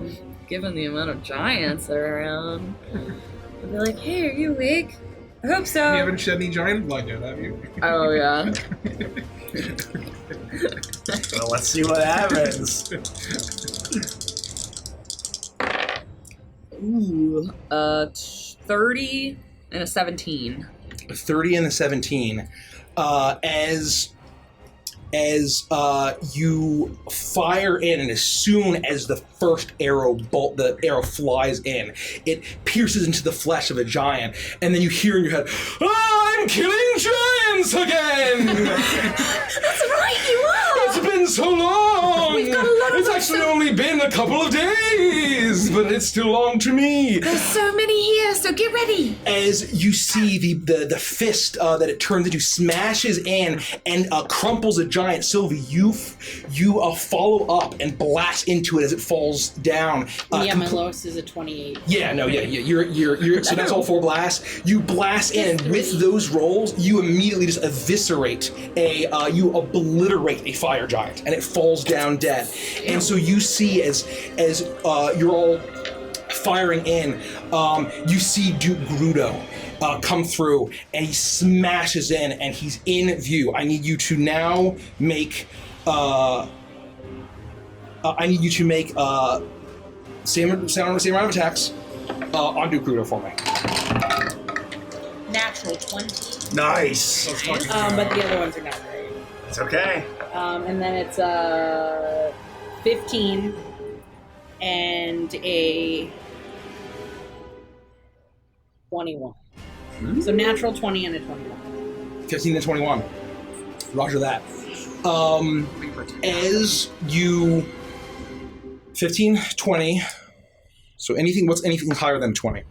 given the amount of giants that are around. I'd be like, hey, are you awake? I hope so. You haven't shed any giant blood yet, have you? Oh, yeah. Well, let's see what happens. Ooh, 30 and a 17. 30 and a 17. As you fire in, and as soon as the first the arrow flies in, it pierces into the flesh of a giant, and then you hear in your head, I'm killing giants again! That's right, you are! It's been so long! We've got a lot of It's actually only been a couple of days, but it's still long to me. There's so many here, so get ready! As you see the fist that it turns into smashes in and crumples a giant. Sylvie, you follow up and blast into it as it falls down. Yeah, my lowest is a 28. Yeah, no, yeah. You're so that's all 4 blasts. You blast in, and with those rolls, you immediately just eviscerate you obliterate a fire giant, and it falls down dead. And so you see as you're all firing in, you see Duke Grudo come through, and he smashes in, and he's in view. I need you to now make same round of attacks on Duke Grudo for me. Natural 20. Nice. But the other ones are not great. It's okay. And then it's 15 and a 21. So natural 20 and a 21. 15 and 21. Roger that. As you 15, 20. So what's anything higher than 20?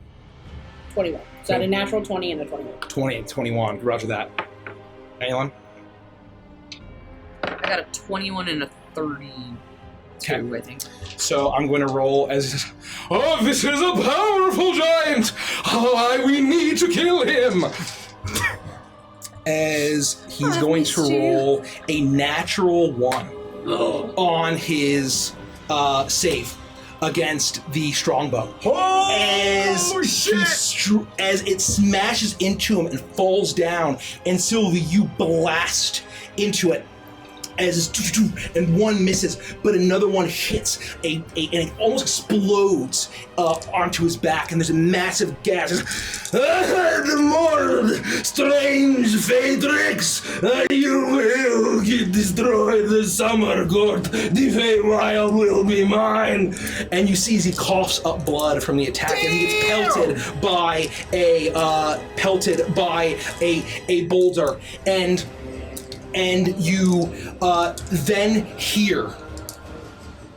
21. So I had a natural 20 and a 21. 20, 21. Roger that. Anyone? I got a 21 and a 32, I think. So I'm going to roll as... Oh, this is a powerful giant! Oh, we need to kill him! As he's going to roll a natural 1 on his save against the strongbow. Oh, As it smashes into him and falls down, and Sylvie, you blast into it. And one misses, but another one hits and it almost explodes onto his back, and there's a massive gas. The more strange Phaedrix, you will get destroyed. The summer court, the Feywild will be mine. And you see as he coughs up blood from the attack, and he gets pelted by a boulder, and you then hear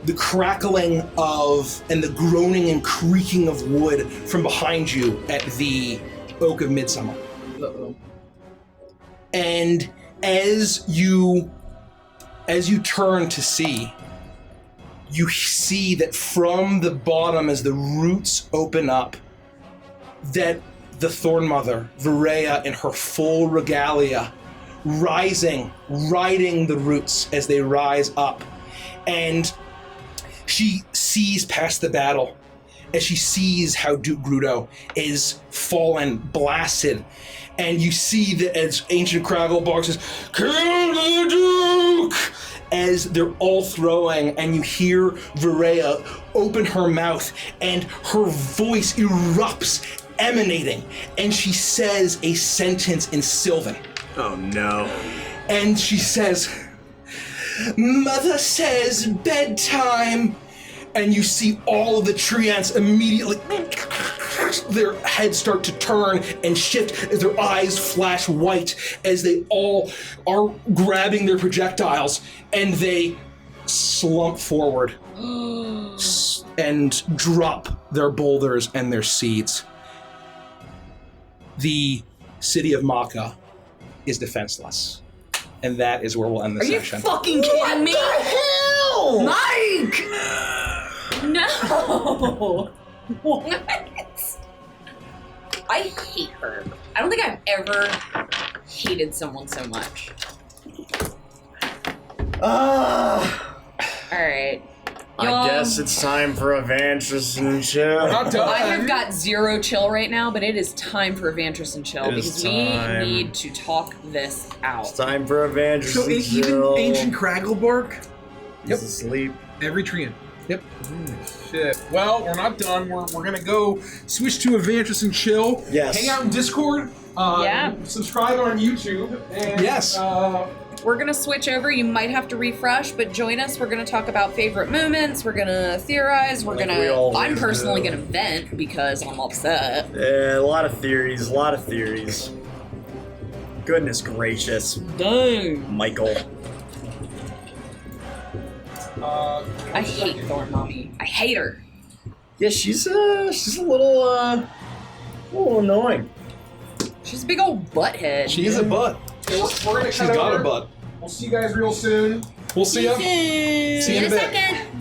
the crackling of and the groaning and creaking of wood from behind you at the Oak of Midsummer. And as you turn to see, you see that from the bottom, as the roots open up, that the Thorn Mother, Virea, in her full regalia, riding the roots as they rise up. And she sees past the battle, as she sees how Duke Grudo is fallen, blasted. And you see that as Ancient Cragglebark says, "Kill the Duke!" as they're all throwing, and you hear Virea open her mouth, and her voice erupts emanating, and she says a sentence in Sylvan. Oh no. And she says, "Mother says bedtime." And you see all of the tree ants immediately, their heads start to turn and shift as their eyes flash white as they all are grabbing their projectiles, and they slump forward and drop their boulders and their seeds. The city of Maka is defenseless. And that is where we'll end the session. Are you fucking kidding me? Hell! Mike! No! What? I hate her. I don't think I've ever hated someone so much. Alright. I guess it's time for Evantress and Chill. Not done. I have got 0 chill right now, but it is time for Evantress and Chill It is because time. we need to talk this out. It's time for Evantress So and even Chill. ancient Craggleborg? He's asleep. Every treant. Yep. Shit. Well, we're not done. We're gonna go switch to Evantress and Chill. Yes. Hang out in Discord. Yeah. Subscribe on YouTube. And, Yes. We're gonna switch over. You might have to refresh, but join us. We're gonna talk about favorite moments. We're gonna theorize. We're Like we gonna. always I'm personally do. gonna vent because I'm upset. Yeah, a lot of theories. Goodness gracious. Dang. Michael. I hate Thorn Mommy. I hate her. Yeah, she's a little annoying. She's a big old butthead. She is a butt. We're gonna She's cut got over. a butt. We'll see you guys real soon. We'll see ya. See See you in a bit. second.